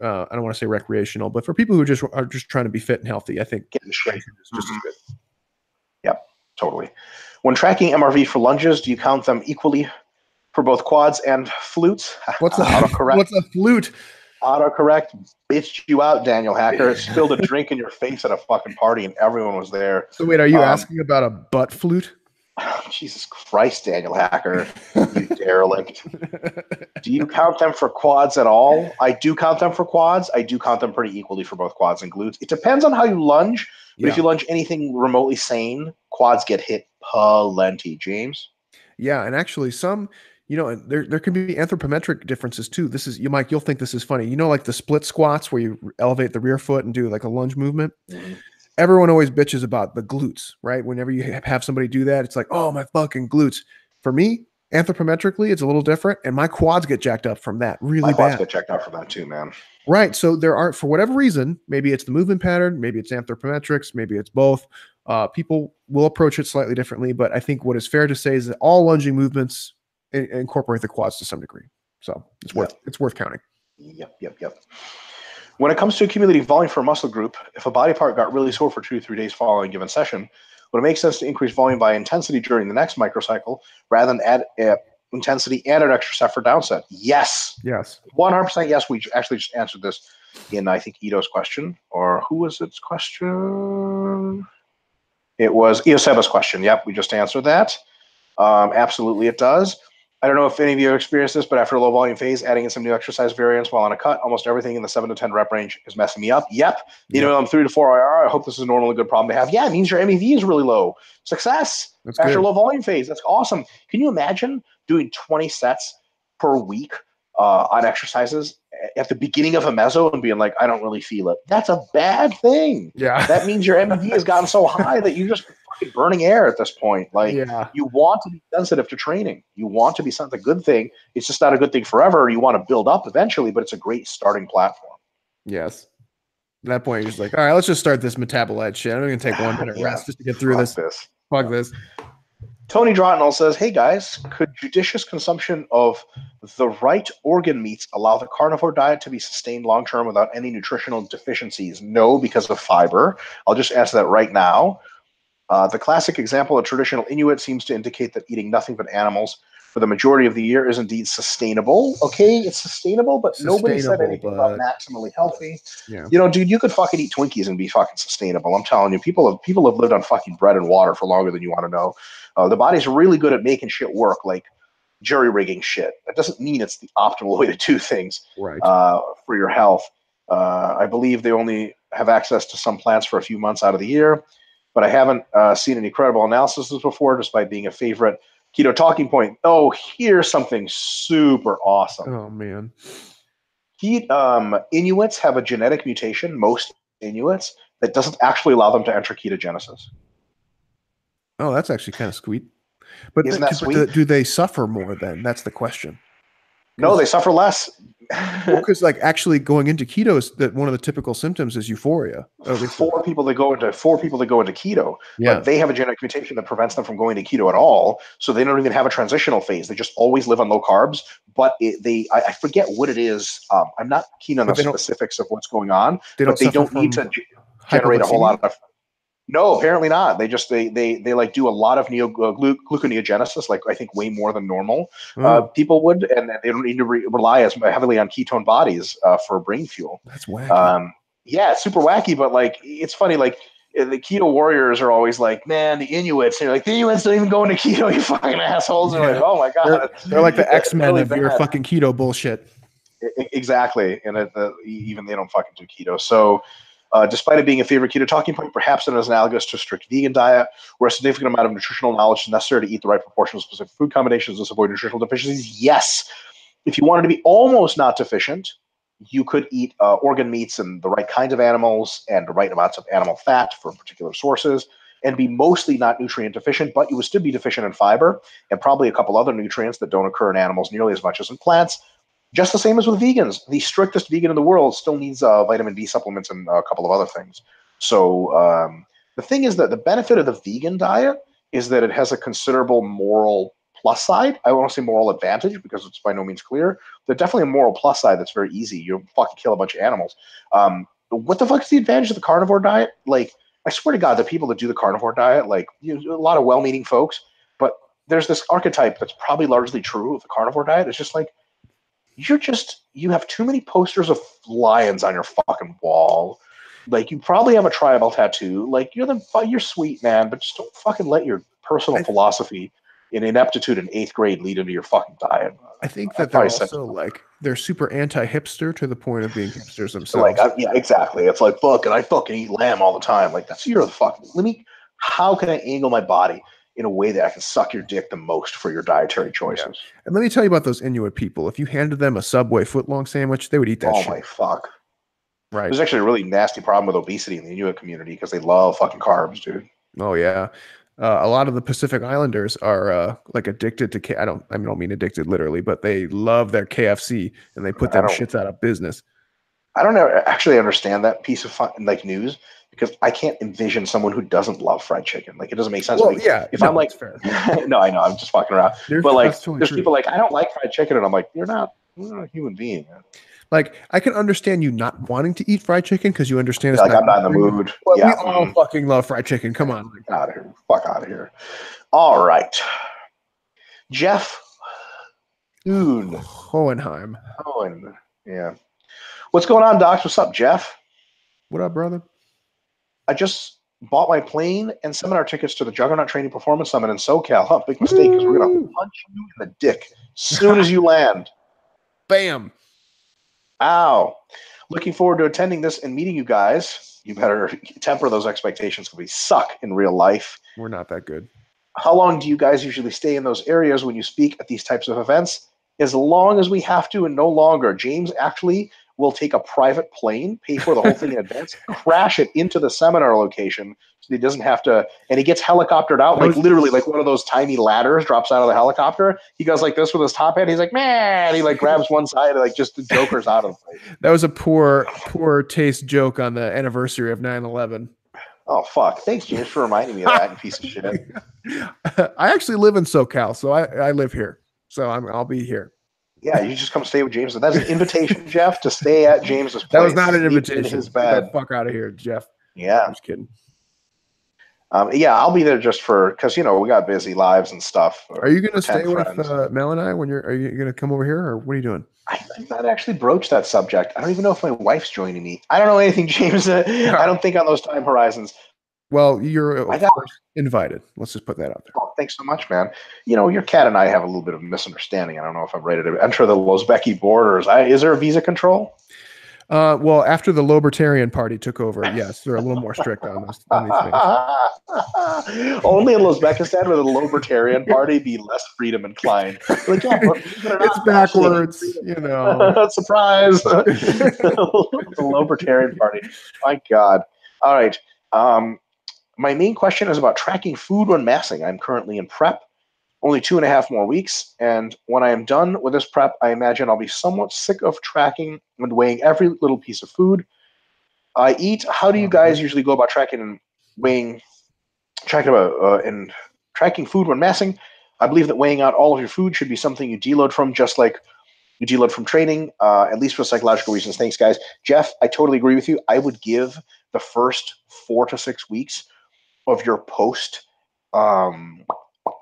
I don't want to say recreational, but for people who are just trying to be fit and healthy, I think duration is just as good. Yep, totally. When tracking MRV for lunges, do you count them equally for both quads and flutes? What's a flute? Autocorrect bitched you out, Daniel Hacker. It spilled a drink in your face at a fucking party and everyone was there. So wait, are you asking about a butt flute? Jesus Christ, Daniel Hacker, you derelict. Do you count them for quads at all? I do count them for quads. I do count them pretty equally for both quads and glutes. It depends on how you lunge, but if you lunge anything remotely sane, quads get hit plenty, James. Yeah, and actually some, there can be anthropometric differences too. This is Mike, you'll think this is funny. Like the split squats where you elevate the rear foot and do like a lunge movement. Mm-hmm. Everyone always bitches about the glutes, right? Whenever you have somebody do that, it's like, oh, my fucking glutes. For me, anthropometrically, it's a little different, and my quads get jacked up from that really bad. My quads get jacked up from that too, man. Right. So there are, for whatever reason, maybe it's the movement pattern, maybe it's anthropometrics, maybe it's both. People will approach it slightly differently, but I think what is fair to say is that all lunging movements incorporate the quads to some degree. So it's worth counting. Yep. When it comes to accumulating volume for a muscle group, if a body part got really sore for 2 to 3 days following a given session, would it make sense to increase volume by intensity during the next microcycle rather than add intensity and an extra set for downset? Yes. 100% yes. We actually just answered this in, I think, Ito's question. Or who was its question? It was Ioseba's question. Yep, we just answered that. Absolutely it does. I don't know if any of you have experienced this, but after a low volume phase, adding in some new exercise variants while on a cut, almost everything in the 7 to 10 rep range is messing me up. Yep. I'm 3 to 4 IR. I hope this is a normally good problem to have. Yeah, it means your MEV is really low. Success. That's after a low volume phase. That's awesome. Can you imagine doing 20 sets per week on exercises at the beginning of a meso and being like, I don't really feel it? That's a bad thing. Yeah. That means your MEV has gotten so high that you just burning air at this point. You want to be sensitive to training. You want to be sensitive. A good thing. It's just not a good thing forever. You want to build up eventually, but it's a great starting platform. Yes. At that point, you're just like, all right, let's just start this metabolite shit. I'm going to take 1 minute rest just to get through this. Fuck this. Tony Drotnell says, hey guys, could judicious consumption of the right organ meats allow the carnivore diet to be sustained long-term without any nutritional deficiencies? No, because of fiber. I'll just answer that right now. The classic example of traditional Inuit seems to indicate that eating nothing but animals for the majority of the year is indeed sustainable. Okay, it's sustainable, but nobody said anything about maximally healthy. Yeah. Dude, you could fucking eat Twinkies and be fucking sustainable. I'm telling you, people have lived on fucking bread and water for longer than you want to know. The body's really good at making shit work, like jury-rigging shit. That doesn't mean it's the optimal way to do things for your health. I believe they only have access to some plants for a few months out of the year, but I haven't seen any credible analysis before, despite being a favorite keto talking point. Oh, here's something super awesome. Oh, man. Inuits have a genetic mutation, most Inuits, that doesn't actually allow them to enter ketogenesis. Oh, that's actually kind of sweet. But isn't that sweet? Do they suffer more then? That's the question. No, they suffer less. Because actually going into keto is that one of the typical symptoms is euphoria. Four people that go into keto, but they have a genetic mutation that prevents them from going to keto at all. So they don't even have a transitional phase. They just always live on low carbs. But I forget what it is. I'm not keen on the specifics of what's going on. But they don't need to generate a whole lot of. No, apparently not. They just they do a lot of gluconeogenesis, like I think way more than normal people would, and they don't need to rely as heavily on ketone bodies for brain fuel. That's wacky. Yeah, it's super wacky, but it's funny. The keto warriors are always like, man, the Inuits. And you're like, the Inuits don't even go into keto, you fucking assholes. And like, oh my god, they're like the X-Men really of your fucking keto bullshit. Exactly, and even they don't fucking do keto. So. Despite it being a favorite keto talking point, perhaps it is analogous to a strict vegan diet, where a significant amount of nutritional knowledge is necessary to eat the right proportion of specific food combinations to avoid nutritional deficiencies. Yes. If you wanted to be almost not deficient, you could eat organ meats and the right kinds of animals and the right amounts of animal fat from particular sources and be mostly not nutrient deficient, but you would still be deficient in fiber and probably a couple other nutrients that don't occur in animals nearly as much as in plants. Just the same as with vegans. The strictest vegan in the world still needs vitamin D supplements and a couple of other things. So the thing is that the benefit of the vegan diet is that it has a considerable moral plus side. I won't say moral advantage because it's by no means clear. There's definitely a moral plus side that's very easy. You don't fucking kill a bunch of animals. What the fuck is the advantage of the carnivore diet? I swear to God, the people that do the carnivore diet, a lot of well-meaning folks, but there's this archetype that's probably largely true of the carnivore diet. It's just you have too many posters of lions on your fucking wall. You probably have a tribal tattoo. You're sweet, man, but just don't fucking let your personal philosophy in ineptitude in 8th grade lead into your fucking diet. I think that they're also like they're super anti-hipster to the point of being hipsters themselves. Like, yeah, exactly. It's like, fuck, and I fucking eat lamb all the time. Like, that's you're the fucking. How can I angle my body in a way that I can suck your dick the most for your dietary choices? Yeah. And let me tell you about those Inuit people. If you handed them a Subway footlong sandwich, they would eat that shit. Oh my fuck. Right. There's actually a really nasty problem with obesity in the Inuit community because they love fucking carbs, dude. Oh yeah. A lot of the Pacific Islanders are like addicted to I don't mean addicted literally, but they love their KFC and they put them shits out of business. I don't actually understand that piece of like news because I can't envision someone who doesn't love fried chicken. Like, it doesn't make sense. Well, like, yeah, if I'm like, fair. No, I know, I'm just fucking around. But like, totally there's true. people like, I don't like fried chicken, and I'm like, you're not a human being. Like, I can understand you not wanting to eat fried chicken because you understand it's like, I'm not in the mood. But we all fucking love fried chicken. Come on. Get out of here. Fuck out of here. All right. Jeff Hohenheim. Yeah. What's going on, Docs? What's up, Jeff? What up, brother? I just bought my plane and seminar tickets to the Juggernaut Training Performance Summit in SoCal. Huh, big mistake, because we're going to punch you in the dick as soon as you land. Bam. Ow. Looking forward to attending this and meeting you guys. You better temper those expectations because we suck in real life. We're not that good. How long do you guys usually stay in those areas when you speak at these types of events? As long as we have to and no longer. James actually will take a private plane, pay for the whole thing in advance, crash it into the seminar location so he doesn't have to, and he gets helicoptered out, like literally like one of those tiny ladders drops out of the helicopter. He goes like this with his top hat. He's like, man, he like grabs one side and like just the Joker's out of the place. That was a poor taste joke on the anniversary of 9/11. Oh, fuck. Thanks, James, for reminding me of that, you piece of shit. I actually live in SoCal, so I live here. So I'll be here. Yeah, you just come stay with James. That's an invitation, Jeff, to stay at James's place. That was not an invitation. His bed. Get the fuck out of here, Jeff. Yeah. I'm just kidding. Yeah, I'll be there just because, we got busy lives and stuff. Are you going to stay with Mel and I are you going to come over here, or what are you doing? I've not actually broached that subject. I don't even know if my wife's joining me. I don't know anything, James. I don't think on those time horizons. Well, you're invited. Let's just put that out there. Oh, thanks so much, man. Your cat and I have a little bit of misunderstanding. I don't know if I'm ready to enter the Lozbecki borders. Is there a visa control? Well, after the Libertarian Party took over, yes, they're a little more strict on these things. Only in Uzbekistan would the Libertarian Party be less freedom inclined. Like, yeah, it's backwards, Surprise! The Libertarian Party. My God. All right. My main question is about tracking food when massing. I'm currently in prep, only 2.5 more weeks, and when I am done with this prep, I imagine I'll be somewhat sick of tracking and weighing every little piece of food I eat. How do you guys usually go about tracking and weighing, and tracking food when massing? I believe that weighing out all of your food should be something you deload from, just like you deload from training, at least for psychological reasons. Thanks, guys. Jeff, I totally agree with you. I would give the first 4 to 6 weeks of your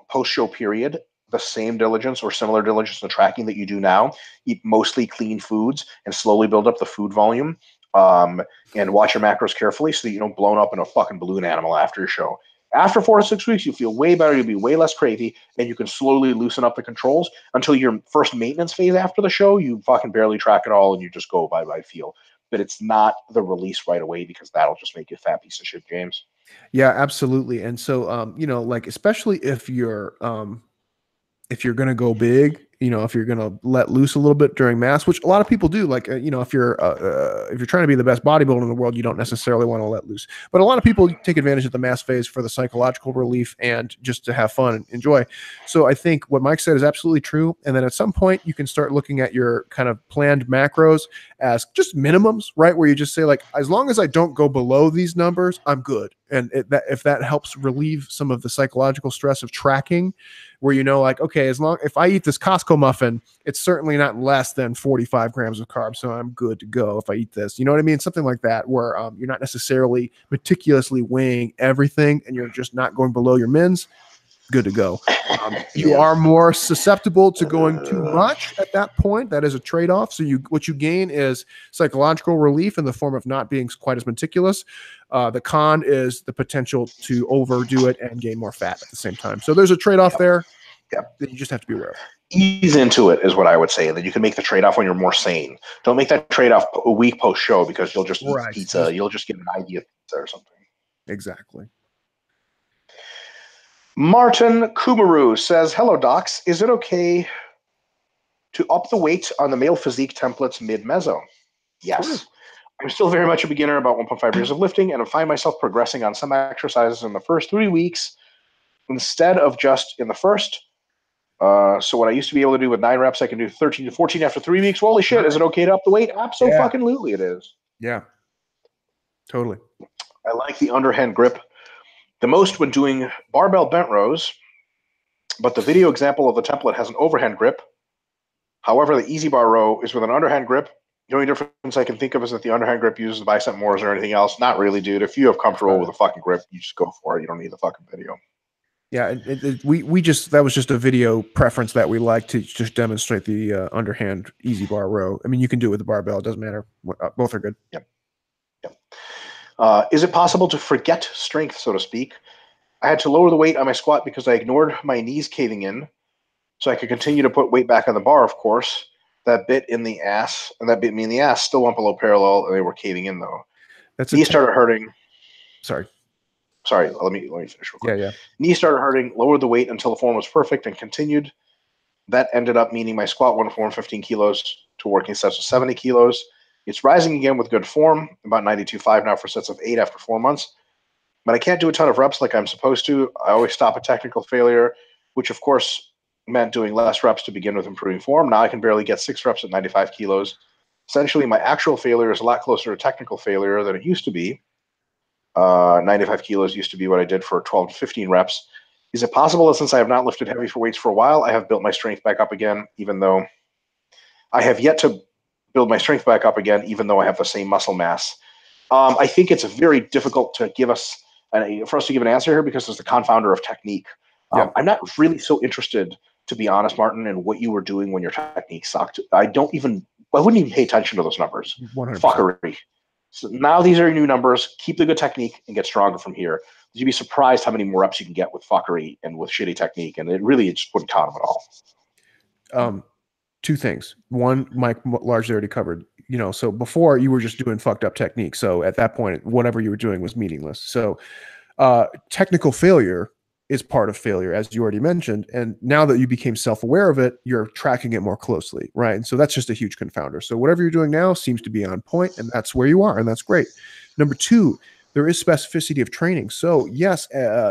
post-show period the same diligence or similar diligence to tracking that you do now. Eat mostly clean foods and slowly build up the food volume, and watch your macros carefully so that you don't blown up in a fucking balloon animal after your show. After 4 to 6 weeks, you'll feel way better. You'll be way less cravey, and you can slowly loosen up the controls until your first maintenance phase after the show. You fucking barely track it all, and you just go by feel. But it's not the release right away, because that'll just make you a fat piece of shit, James. Yeah, absolutely. And so, like, especially if you're going to go big, if you're going to let loose a little bit during mass, which a lot of people do, like, if you're trying to be the best bodybuilder in the world, you don't necessarily want to let loose, but a lot of people take advantage of the mass phase for the psychological relief and just to have fun and enjoy. So I think what Mike said is absolutely true. And then at some point you can start looking at your kind of planned macros as just minimums, right? Where you just say, like, as long as I don't go below these numbers, I'm good. And if that helps relieve some of the psychological stress of tracking, where like, okay, if I eat this Costco muffin, it's certainly not less than 45 grams of carbs, so I'm good to go if I eat this. You know what I mean? Something like that, where you're not necessarily meticulously weighing everything, and you're just not going below your mins. Good to go. You are more susceptible to going too much at that point. That is a trade-off. So what you gain is psychological relief in the form of not being quite as meticulous. The con is the potential to overdo it and gain more fat at the same time. So there's a trade-off there. Yeah. that you just have to be aware of. Ease into it is what I would say. And then you can make the trade-off when you're more sane. Don't make that trade-off a week post-show because you'll just eat pizza. You'll just get an idea of pizza or something. Exactly. Martin Kumaru says, hello, docs. Is it okay to up the weight on the male physique templates mid-meso? Yes. Sure. I'm still very much a beginner, about 1.5 years of lifting, and I find myself progressing on some exercises in the first 3 weeks instead of just in the first. So what I used to be able to do with 9 reps, I can do 13 to 14 after 3 weeks. Holy shit, is it okay to up the weight? Absolutely, it is. Yeah, totally. I like the underhand grip the most when doing barbell bent rows, but the video example of the template has an overhand grip. However, the easy bar row is with an underhand grip. The only difference I can think of is that the underhand grip uses the bicep motors or anything else. Not really, dude. If you have comfortable with a fucking grip, you just go for it. You don't need the fucking video. Yeah, we just, that was just a video preference that we like to just demonstrate the underhand easy bar row. I mean, you can do it with the barbell. It doesn't matter. Both are good. Yep. Is it possible to forget strength, so to speak? I had to lower the weight on my squat because I ignored my knees caving in, so I could continue to put weight back on the bar, of course. That bit in the ass, and that bit me in the ass, still went below parallel, and they were caving in, though. Knees started hurting. Sorry, let me finish real quick. Yeah. Knees started hurting, lowered the weight until the form was perfect, and continued. That ended up meaning my squat went from 15 kilos to working sets of 70 kilos. It's rising again with good form, about 92.5 now for sets of 8 after 4 months. But I can't do a ton of reps like I'm supposed to. I always stop at technical failure, which of course meant doing less reps to begin with improving form. Now I can barely get 6 reps at 95 kilos. Essentially, my actual failure is a lot closer to technical failure than it used to be. 95 kilos used to be what I did for 12 to 15 reps. Is it possible that since I have not lifted heavy for weights for a while, I have built my strength back up again, even though I have yet to build my strength back up again, even though I have the same muscle mass? I think it's very difficult to give us for us to give an answer here because it's the confounder of technique. I'm not really so interested, to be honest, Martin, in what you were doing when your technique sucked. I wouldn't even pay attention to those numbers. 100%. Fuckery. So now these are your new numbers. Keep the good technique and get stronger from here. You'd be surprised how many more reps you can get with fuckery and with shitty technique, and it really just wouldn't count them at all. 2 things. One, Mike largely already covered. So before you were just doing fucked up technique. So at that point, whatever you were doing was meaningless. So technical failure is part of failure, as you already mentioned. And now that you became self-aware of it, you're tracking it more closely, right? And so that's just a huge confounder. So whatever you're doing now seems to be on point, and that's where you are, and that's great. Number 2, there is specificity of training. So yes,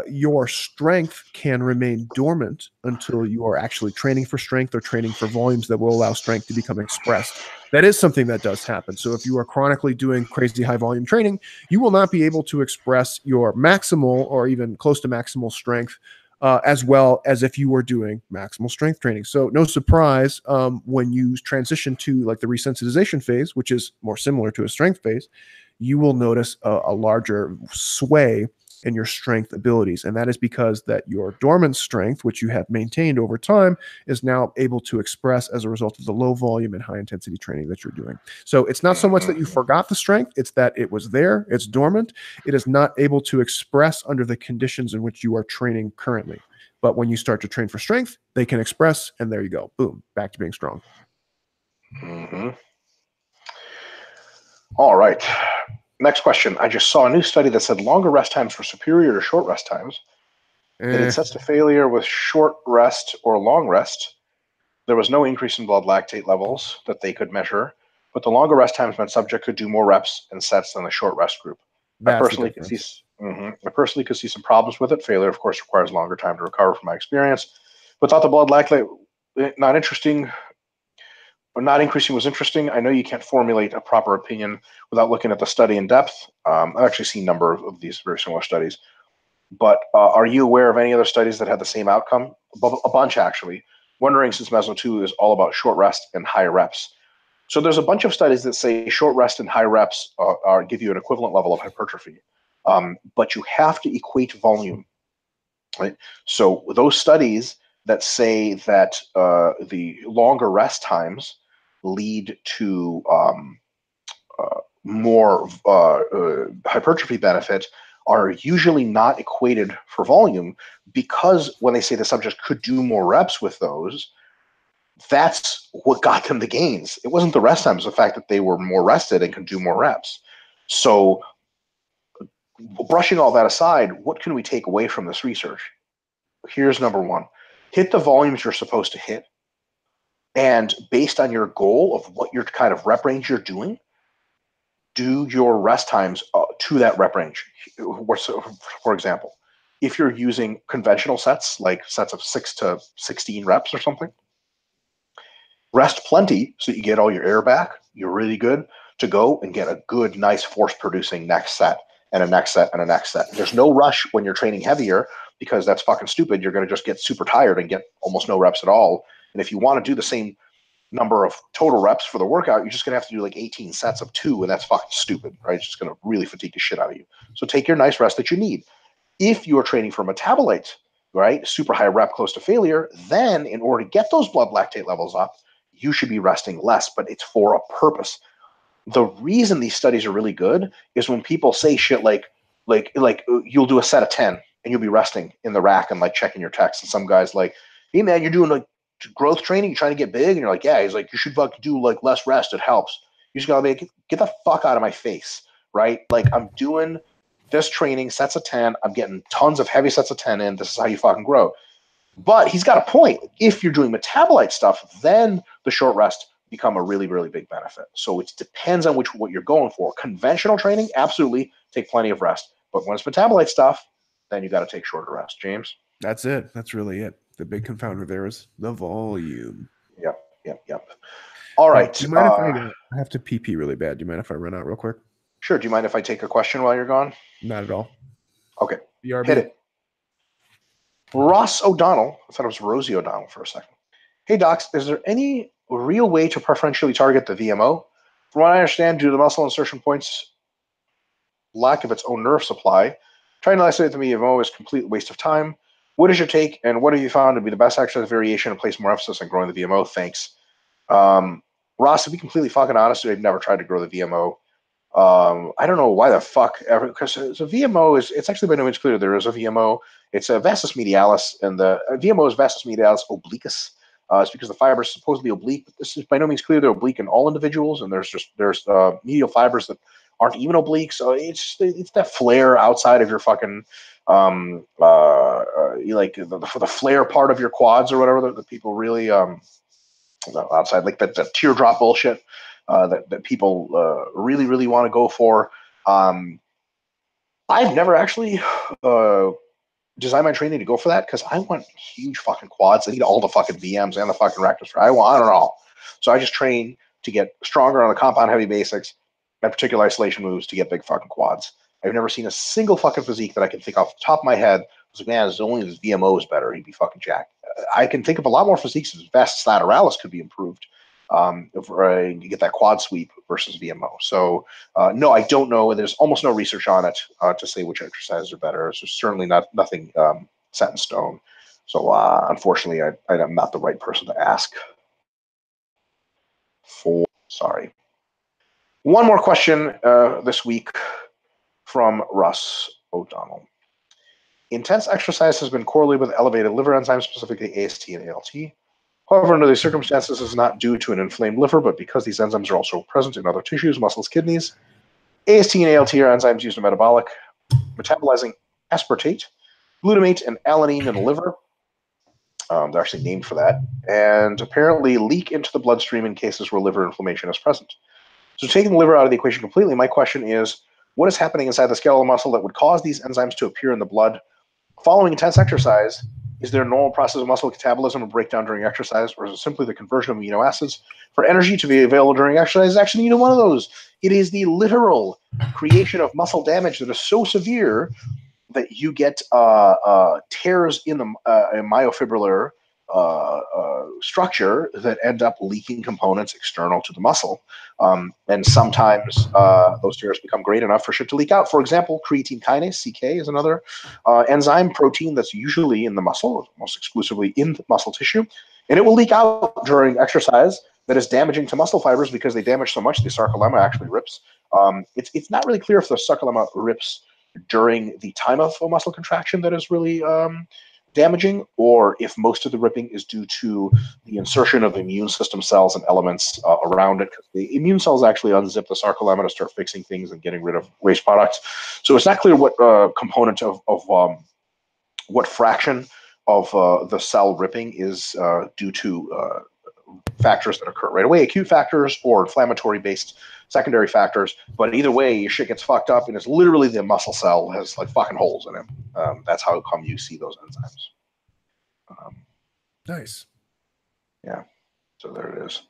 your strength can remain dormant until you are actually training for strength or training for volumes that will allow strength to become expressed. That is something that does happen. So if you are chronically doing crazy high volume training, you will not be able to express your maximal or even close to maximal strength as well as if you were doing maximal strength training. So no surprise when you transition to like the resensitization phase, which is more similar to a strength phase, you will notice a larger sway in your strength abilities. And that is because that your dormant strength, which you have maintained over time, is now able to express as a result of the low volume and high intensity training that you're doing. So it's not so much that you forgot the strength, it's that it was there, it's dormant, it is not able to express under the conditions in which you are training currently. But when you start to train for strength, they can express, and there you go. Boom, back to being strong. Mm-hmm. All right. Next question. I just saw a new study that said longer rest times were superior to short rest times. That it sets to failure with short rest or long rest. There was no increase in blood lactate levels that they could measure, but the longer rest times meant subject could do more reps and sets than the short rest group. I personally could see some problems with it. Failure, of course, requires longer time to recover from my experience, but thought the blood lactate not interesting. Not increasing was interesting. I know you can't formulate a proper opinion without looking at the study in depth. I've actually seen a number of these very similar studies. But are you aware of any other studies that had the same outcome? A bunch, actually. Wondering, since Meso 2 is all about short rest and high reps. So there's a bunch of studies that say short rest and high reps give you an equivalent level of hypertrophy. But you have to equate volume. Right? So those studies that say that the longer rest times lead to more hypertrophy benefit are usually not equated for volume, because when they say the subject could do more reps with those, that's what got them the gains. It wasn't the rest times, the fact that they were more rested and could do more reps. So brushing all that aside, what can we take away from this research? Here's number one. Hit the volumes you're supposed to hit. And based on your goal of what your kind of rep range you're doing, do your rest times to that rep range. For example, if you're using conventional sets, like sets of 6 to 16 reps or something, rest plenty so that you get all your air back. You're really good to go and get a good, nice force-producing next set and a next set and a next set. There's no rush when you're training heavier, because that's fucking stupid. You're going to just get super tired and get almost no reps at all. And if you want to do the same number of total reps for the workout, you're just going to have to do like 18 sets of 2, and that's fucking stupid, right? It's just going to really fatigue the shit out of you. So take your nice rest that you need. If you are training for metabolite, right, super high rep close to failure, then in order to get those blood lactate levels up, you should be resting less, but it's for a purpose. The reason these studies are really good is when people say shit like you'll do a set of 10 and you'll be resting in the rack and like checking your text, and some guy's like, hey man, you're doing like growth training, you're trying to get big, and you're like, yeah. He's like, you should fucking do like less rest, it helps. You just gotta be like, get the fuck out of my face, right? Like, I'm doing this training, sets of 10, I'm getting tons of heavy sets of 10 in, this is how you fucking grow. But he's got a point. If you're doing metabolite stuff, then the short rest become a really, really big benefit. So it depends on what you're going for. Conventional training, absolutely, take plenty of rest. But when it's metabolite stuff, then you got to take shorter rest. James? That's it. That's really it. The big confounder there is the volume. Yep. All right. Do you mind if I have to pee really bad? Do you mind if I run out real quick? Sure. Do you mind if I take a question while you're gone? Not at all. Okay. BRB. Hit it. Ross O'Donnell, I thought it was Rosie O'Donnell for a second. Hey, docs, is there any real way to preferentially target the VMO? From what I understand, due to the muscle insertion points lack of its own nerve supply, trying to isolate the VMO is a complete waste of time. What is your take, and what have you found to be the best exercise variation and place more emphasis on growing the VMO? Thanks. Ross, to be completely fucking honest, I've never tried to grow the VMO. I don't know why the fuck ever, because the VMO it's actually by no means clear there is a VMO. It's a vastus medialis, and the VMO is vastus medialis obliquus. It's because the fiber is supposedly oblique, but this is by no means clear they're oblique in all individuals, and there's medial fibers that aren't even oblique. So it's that flare outside of your fucking like the flare part of your quads or whatever that people really outside, like that teardrop bullshit. That people really, really want to go for. I've never actually designed my training to go for that, because I want huge fucking quads. I need all the fucking VMs and the fucking rectors. I don't know. So I just train to get stronger on the compound heavy basics and particular isolation moves to get big fucking quads. I've never seen a single fucking physique that I can think off the top of my head. I was like, man, only this VMO is better. He'd be fucking jacked. I can think of a lot more physiques. Vastus lateralis could be improved. You get that quad sweep versus VMO. So no, I don't know. There's almost no research on it to say which exercises are better. So certainly nothing set in stone. So unfortunately, I'm not the right person to ask for. Sorry. One more question this week from Russ O'Donnell. Intense exercise has been correlated with elevated liver enzymes, specifically AST and ALT. However, under these circumstances, this is not due to an inflamed liver, but because these enzymes are also present in other tissues, muscles, kidneys. AST and ALT are enzymes used in metabolic, metabolizing aspartate, glutamate, and alanine in the liver. They're actually named for that, and apparently leak into the bloodstream in cases where liver inflammation is present. So taking the liver out of the equation completely, my question is, what is happening inside the skeletal muscle that would cause these enzymes to appear in the blood following intense exercise? Is there a normal process of muscle catabolism or breakdown during exercise, or is it simply the conversion of amino acids for energy to be available during exercise? Is actually neither one of those. It is the literal creation of muscle damage that is so severe that you get tears in the myofibrillar structure that end up leaking components external to the muscle. And sometimes those tears become great enough for shit to leak out. For example, creatine kinase, CK, is another enzyme protein that's usually in the muscle, almost exclusively in the muscle tissue. And it will leak out during exercise that is damaging to muscle fibers because they damage so much the sarcolemma actually rips. It's not really clear if the sarcolemma rips during the time of a muscle contraction that is really damaging, or if most of the ripping is due to the insertion of immune system cells and elements around it. Because the immune cells actually unzip the sarcolemma to start fixing things and getting rid of waste products. So it's not clear what component of what fraction of the cell ripping is due to factors that occur right away, acute factors or inflammatory based secondary factors. But either way, your shit gets fucked up, and it's literally the muscle cell has like fucking holes in it. That's how come you see those enzymes. Nice. Yeah, so there it is.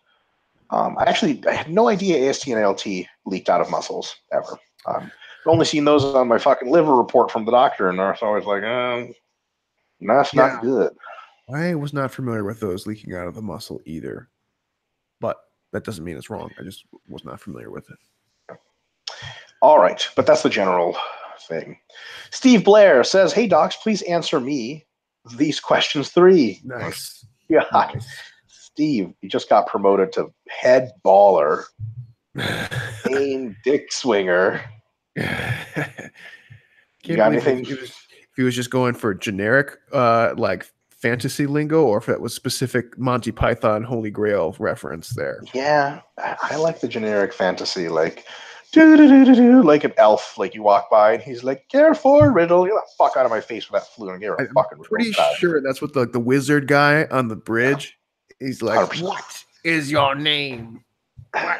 I had no idea AST and ALT leaked out of muscles ever. I've only seen those on my fucking liver report from the doctor, and it's always like, that's not good. I was not familiar with those leaking out of the muscle either, but that doesn't mean it's wrong. I just was not familiar with it. All right, but that's the general thing. Steve Blair says, "Hey docs, please answer me these questions 3." Nice. Yeah, nice. Steve, you just got promoted to head baller, aim dick swinger. You got anything? If he was just going for generic, like fantasy lingo, or if it was specific Monty Python Holy Grail reference there. Yeah, I like the generic fantasy, like do like an elf, like you walk by and he's like, "Careful, riddle, get the fuck out of my face with that flute and get a fucking riddle." Pretty sure that's what the wizard guy on the bridge. Yeah. He's like, 100%. What is your name? What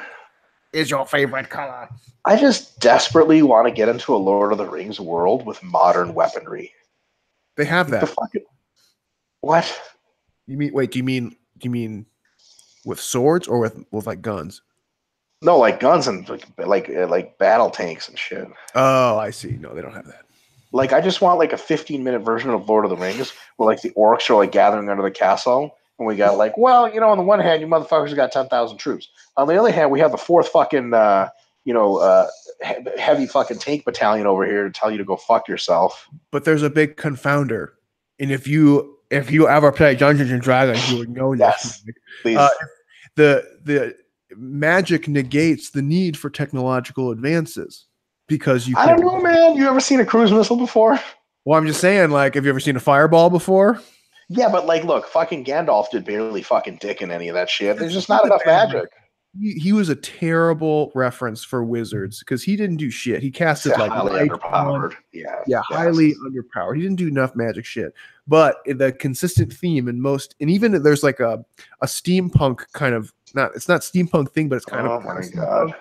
is your favorite color? I just desperately want to get into a Lord of the Rings world with modern weaponry. They have that. What? You mean? Wait, do you mean with swords or with like guns? No, like guns and like battle tanks and shit. Oh, I see. No, they don't have that. Like, I just want like a 15-minute version of Lord of the Rings where like the orcs are like gathering under the castle, and we got like, well, on the one hand, you motherfuckers got 10,000 troops. On the other hand, we have the 4th fucking heavy fucking tank battalion over here to tell you to go fuck yourself. But there's a big confounder, and if you ever play Dungeons and Dragons, you would know this. Yes, the magic negates the need for technological advances because I don't know, man. You ever seen a cruise missile before? Well, I'm just saying, like, have you ever seen a fireball before? Yeah, but like, look, fucking Gandalf did barely fucking dick in any of that shit. There's just not enough magic. He was a terrible reference for wizards because he didn't do shit. He casted like highly underpowered. Highly underpowered. He didn't do enough magic shit. But the consistent theme in most, and even there's like a steampunk kind of it's not steampunk thing, but it's kind of. Oh my god.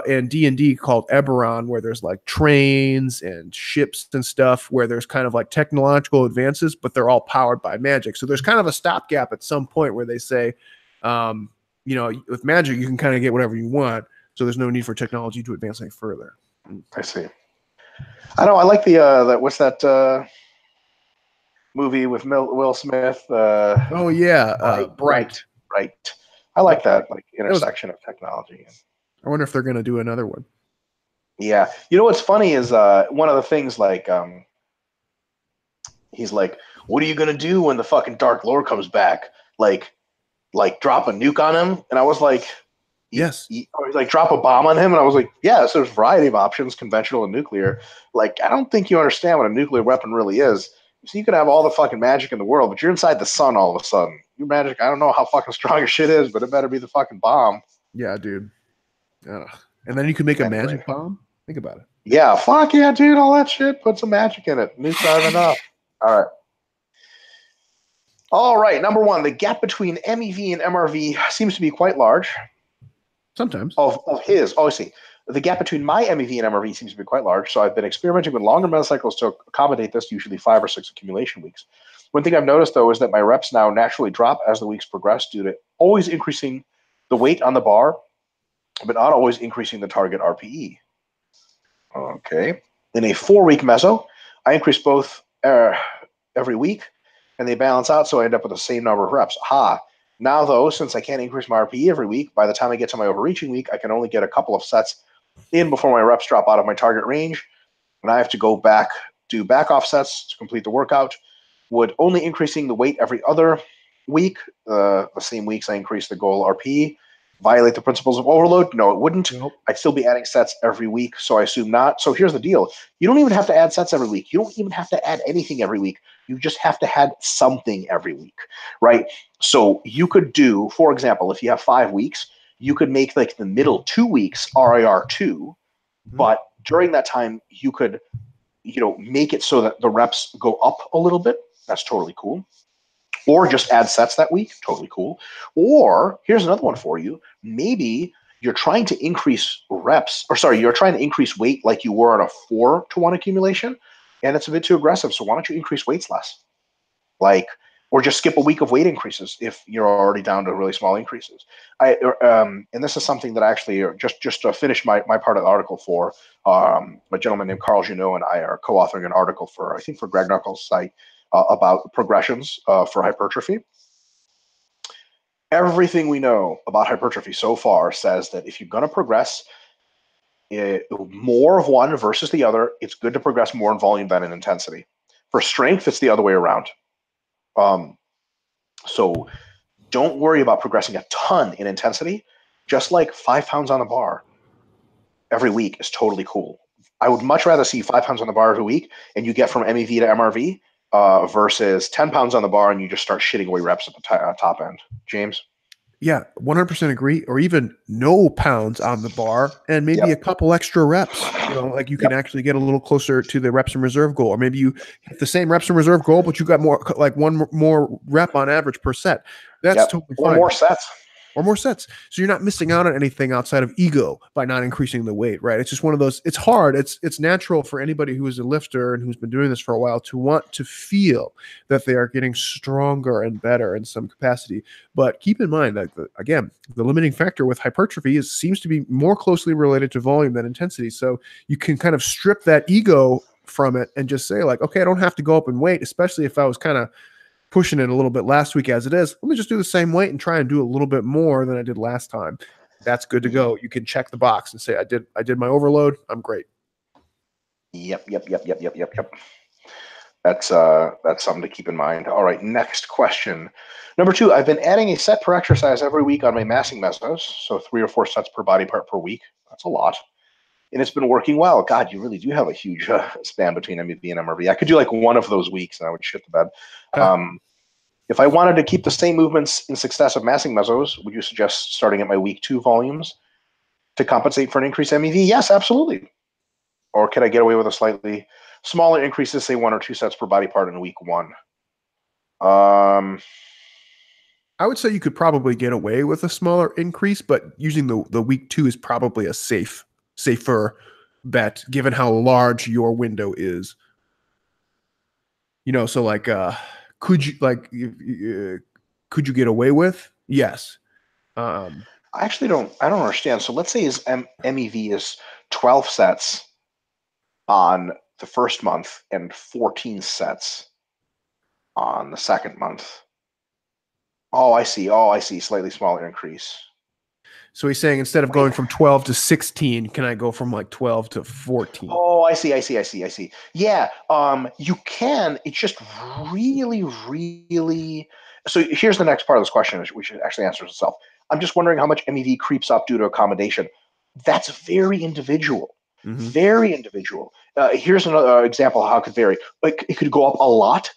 And D&D called Eberron, where there's like trains and ships and stuff, where there's kind of like technological advances, but they're all powered by magic. So there's kind of a stopgap at some point where they say, with magic, you can kind of get whatever you want. So there's no need for technology to advance any further. I see. I know. I like the what's that movie with Will Smith? Bright. I like that intersection of technology. I wonder if they're going to do another one. Yeah. You know what's funny is one of the things like he's like, "What are you going to do when the fucking Dark Lord comes back? Like drop a nuke on him?" And I was like, yes. Like drop a bomb on him? And I was like, yeah, so there's a variety of options, conventional and nuclear. Like, I don't think you understand what a nuclear weapon really is. So you could have all the fucking magic in the world, but you're inside the sun all of a sudden. Your magic, I don't know how fucking strong your shit is, but it better be the fucking bomb. Yeah, dude. And then you can make a magic bomb? Think about it. Yeah, fuck yeah, dude. All that shit. Put some magic in it. Nukes aren't enough. All right. Number 1, the gap between MEV and MRV seems to be quite large. Sometimes. Of his. Oh, I see. The gap between my MEV and MRV seems to be quite large, so I've been experimenting with longer metacycles to accommodate this, usually 5 or 6 accumulation weeks. One thing I've noticed, though, is that my reps now naturally drop as the weeks progress due to always increasing the weight on the bar, but not always increasing the target RPE. Okay. In a 4-week meso, I increase both every week, and they balance out, so I end up with the same number of reps. Now, though, since I can't increase my RPE every week, by the time I get to my overreaching week, I can only get a couple of sets in before my reps drop out of my target range, and I have to go back, do back offsets to complete the workout. Would only increasing the weight every other week, the same weeks I increase the goal RPE, violate the principles of overload? No, it wouldn't. Nope. I'd still be adding sets every week, so I assume not. So here's the deal. You don't even have to add sets every week. You don't even have to add anything every week. You just have to add something every week, right? So you could do, for example, if you have 5 weeks, you could make like the middle 2 weeks RIR2, but during that time, you could, make it so that the reps go up a little bit. That's totally cool. Or just add sets that week. Totally cool. Or here's another one for you. Maybe you're trying to increase you're trying to increase weight like you were on a 4-to-1 accumulation, and it's a bit too aggressive. So why don't you increase weights less? Or just skip a week of weight increases if you're already down to really small increases. And this is something that I actually just to finish my part of the article for a gentleman named Carl Junot and I are co-authoring an article for Greg Knuckles' site about progressions for hypertrophy. Everything we know about hypertrophy so far says that if you're going to progress more of one versus the other, it's good to progress more in volume than in intensity. For strength, it's the other way around. So don't worry about progressing a ton in intensity. Just like 5 pounds on the bar every week is totally cool. I would much rather see 5 pounds on the bar every week and you get from MEV to MRV versus 10 pounds on the bar and you just start shitting away reps at the top end. James? Yeah, 100% agree. Or even no pounds on the bar and maybe a couple extra reps. Like you can actually get a little closer to the reps in reserve goal. Or maybe you hit the same reps in reserve goal, but you got one more rep on average per set. That's totally fine. Or more sets. So you're not missing out on anything outside of ego by not increasing the weight, right? It's just one of those, it's hard. It's natural for anybody who is a lifter and who's been doing this for a while to want to feel that they are getting stronger and better in some capacity. But keep in mind that, again, the limiting factor with hypertrophy seems to be more closely related to volume than intensity. So you can kind of strip that ego from it and just say like, okay, I don't have to go up in weight, especially if I was kind of pushing it a little bit last week as it is. Let me just do the same weight and try and do a little bit more than I did last time. That's good to go. You can check the box and say, I did my overload. I'm great. Yep. That's something to keep in mind. All right, next question. Number 2, I've been adding a set per exercise every week on my massing mesos, so 3 or 4 sets per body part per week. That's a lot. And it's been working well. God, you really do have a huge span between MEV and MRV. I could do like one of those weeks and I would shit the bed. If I wanted to keep the same movements in successive massing mesos, would you suggest starting at my week 2 volumes to compensate for an increased MEV? Yes, absolutely. Or can I get away with a slightly smaller increases, say 1 or 2 sets per body part in week 1? I would say you could probably get away with a smaller increase, but using the week 2 is probably a safer bet given how large your window is. So like could you get away with? Yes. I don't understand. So let's say his MEV is 12 sets on the first month and 14 sets on the second month. Oh, I see. Slightly smaller increase. So he's saying instead of going from 12 to 16, can I go from like 12 to 14? Oh, I see. Yeah, you can. It's just really, really. So here's the next part of this question, which actually answers itself. I'm just wondering how much MEV creeps up due to accommodation. That's very individual. Mm-hmm. Very individual. Here's another example of how it could vary. Like it could go up a lot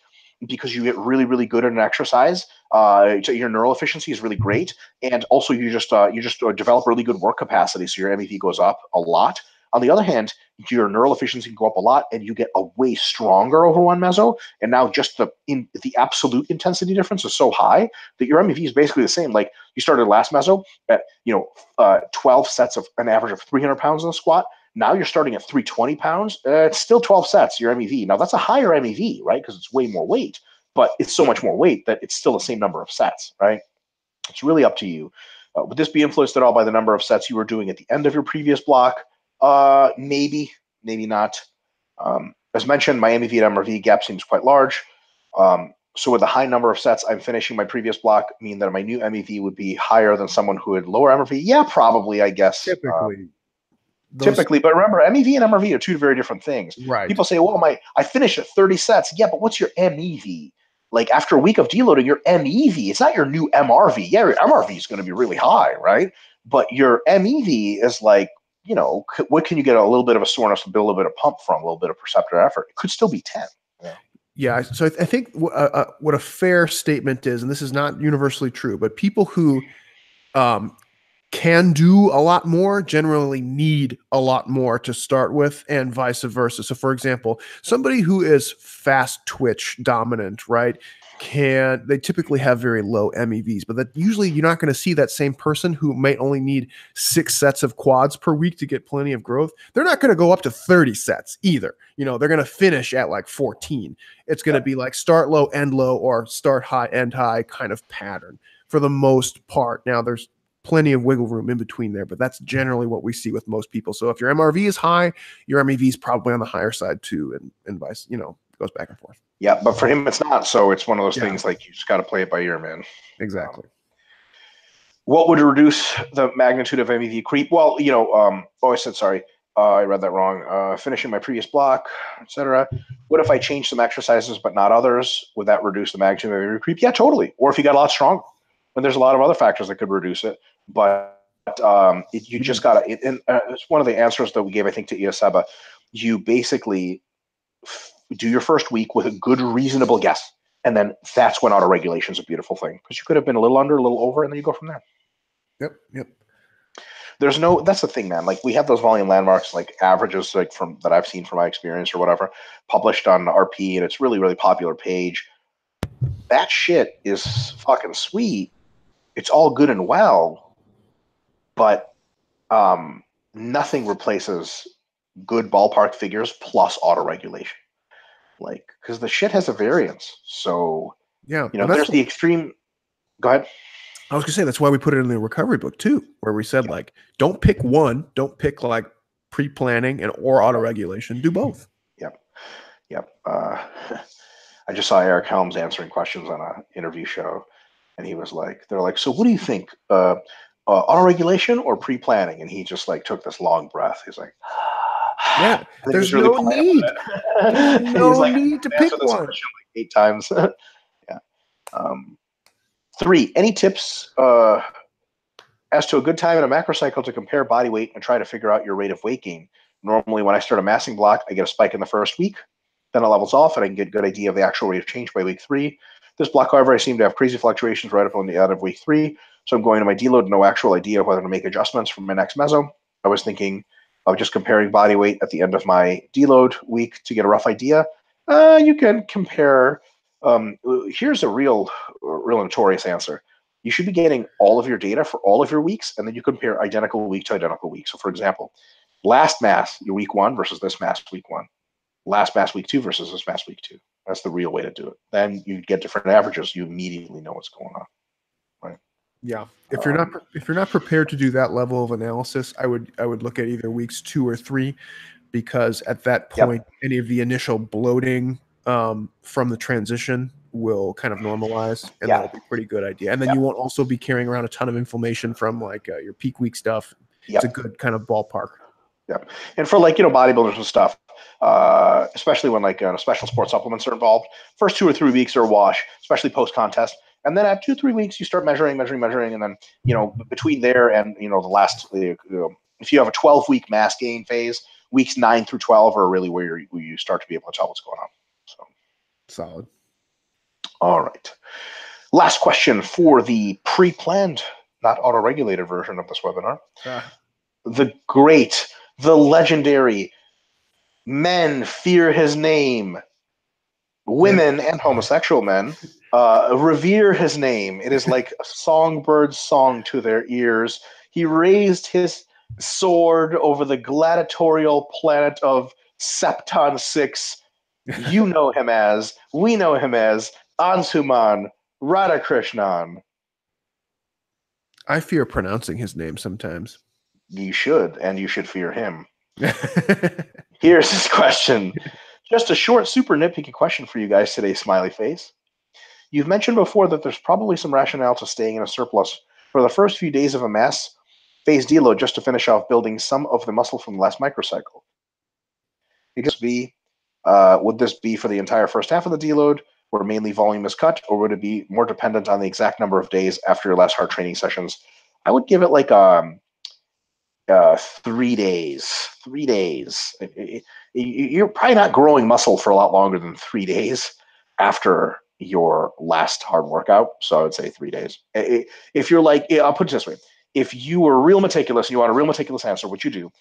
because you get really, really good at an exercise. So your neural efficiency is really great, and also you just develop really good work capacity, so your MEV goes up a lot. On the other hand, your neural efficiency can go up a lot, and you get a way stronger over one meso. And now just the absolute intensity difference is so high that your MEV is basically the same. Like you started last meso at 12 sets of an average of 300 pounds in the squat. Now you're starting at 320 pounds. It's still 12 sets, your MEV. Now that's a higher MEV, right? Because it's way more weight, but it's so much more weight that it's still the same number of sets, right? It's really up to you. Would this be influenced at all by the number of sets you were doing at the end of your previous block? Maybe not. As mentioned, my MEV and MRV gap seems quite large. So with the high number of sets I'm finishing my previous block mean that my new MEV would be higher than someone who had lower MRV? Yeah, probably, I guess. Typically, but remember, MEV and MRV are two very different things. Right. People say, well, I finished at 30 sets. Yeah, but what's your MEV? Like after a week of deloading, your MEV, it's not your new MRV. Yeah, your MRV is going to be really high, right? But your MEV is like, what can you get a little bit of a soreness, a little bit of pump from, a little bit of perceptor effort? It could still be 10. Yeah, so I think what a fair statement is, and this is not universally true, but people who can do a lot more generally need a lot more to start with, and vice versa. So, for example, somebody who is fast twitch dominant, right? They typically have very low MEVs, but that usually you're not going to see that same person who may only need 6 sets of quads per week to get plenty of growth. They're not going to go up to 30 sets either. They're going to finish at like 14. It's going to be like start low, end low, or start high, end high kind of pattern for the most part. Now, there's plenty of wiggle room in between there, but that's generally what we see with most people. So if your MRV is high, your MEV is probably on the higher side too, and vice, it goes back and forth. Yeah, but for him, it's not. So it's one of those things like you just got to play it by ear, man. Exactly. What would reduce the magnitude of MEV creep? Well, I said sorry. I read that wrong. Finishing my previous block, etc. What if I change some exercises but not others? Would that reduce the magnitude of MEV creep? Yeah, totally. Or if you got a lot stronger. And there's a lot of other factors that could reduce it. But you just got to, and it's one of the answers that we gave, I think, to Ioseba. You basically do your first week with a good, reasonable guess. And then that's when auto-regulation is a beautiful thing. Because you could have been a little under, a little over, and then you go from there. Yep. That's the thing, man. Like, we have those volume landmarks, like averages, like from that I've seen from my experience or whatever, published on RP, and it's really, really popular page. That shit is fucking sweet. It's all good and well, but nothing replaces good ballpark figures plus auto-regulation. Like, because the shit has a variance. So, there's the extreme. Go ahead. I was gonna say that's why we put it in the recovery book too, where we said like, don't pick one, don't pick like pre-planning or auto-regulation, do both. Yep. I just saw Eric Helms answering questions on an interview show, and he was like, they're like, so what do you think, auto-regulation or pre-planning? And he just like took this long breath. He's like, yeah, there's no need. There's no need to pick one. Like 8 times. Yeah. 3, any tips as to a good time in a macro cycle to compare body weight and try to figure out your rate of weight gain? Normally, when I start a massing block, I get a spike in the first week, then it levels off, and I can get a good idea of the actual rate of change by week 3. This block, however, I seem to have crazy fluctuations right up on the end of week 3, so I'm going to my deload, no actual idea whether to make adjustments for my next meso. I was thinking of just comparing body weight at the end of my deload week to get a rough idea. You can compare. Here's a real notorious answer. You should be getting all of your data for all of your weeks, and then you compare identical week to identical week. So, for example, last mass, your week 1 versus this mass week 1. Last mass week 2 versus this mass week 2. That's the real way to do it. Then you get different averages. You immediately know what's going on. Right? Yeah. If you're not prepared to do that level of analysis, I would look at either weeks 2 or 3, because at that point, any of the initial bloating from the transition will kind of normalize, and that'll be a pretty good idea. And then you won't also be carrying around a ton of inflammation from like your peak week stuff. It's a good kind of ballpark. Yep. And for like, bodybuilders and stuff, especially when like special sports supplements are involved, first 2 or 3 weeks are a wash, especially post-contest. And then after 2 or 3 weeks, you start measuring. And then, between there and, the last, if you have a 12-week mass gain phase, weeks 9 through 12 are really where you start to be able to tell what's going on. So solid. All right. Last question for the pre-planned, not auto-regulated version of this webinar. The great, the legendary, men fear his name. Women and homosexual men revere his name. It is like a songbird's song to their ears. He raised his sword over the gladiatorial planet of Septon 6. You know him as, we know him as Ansuman Radhakrishnan. I fear pronouncing his name sometimes. You should, and you should fear him. Here's his question. Just a short, super nitpicky question for you guys today, smiley face. You've mentioned before that there's probably some rationale to staying in a surplus for the first few days of a mass phase deload just to finish off building some of the muscle from the last microcycle. Would this be for the entire first half of the deload, where mainly volume is cut, or would it be more dependent on the exact number of days after your last hard training sessions I would give it like 3 days. 3 days. You're probably not growing muscle for a lot longer than 3 days after your last hard workout. So I would say 3 days. If you're like, I'll put it this way: if you were real meticulous and you want a real meticulous answer, what you do,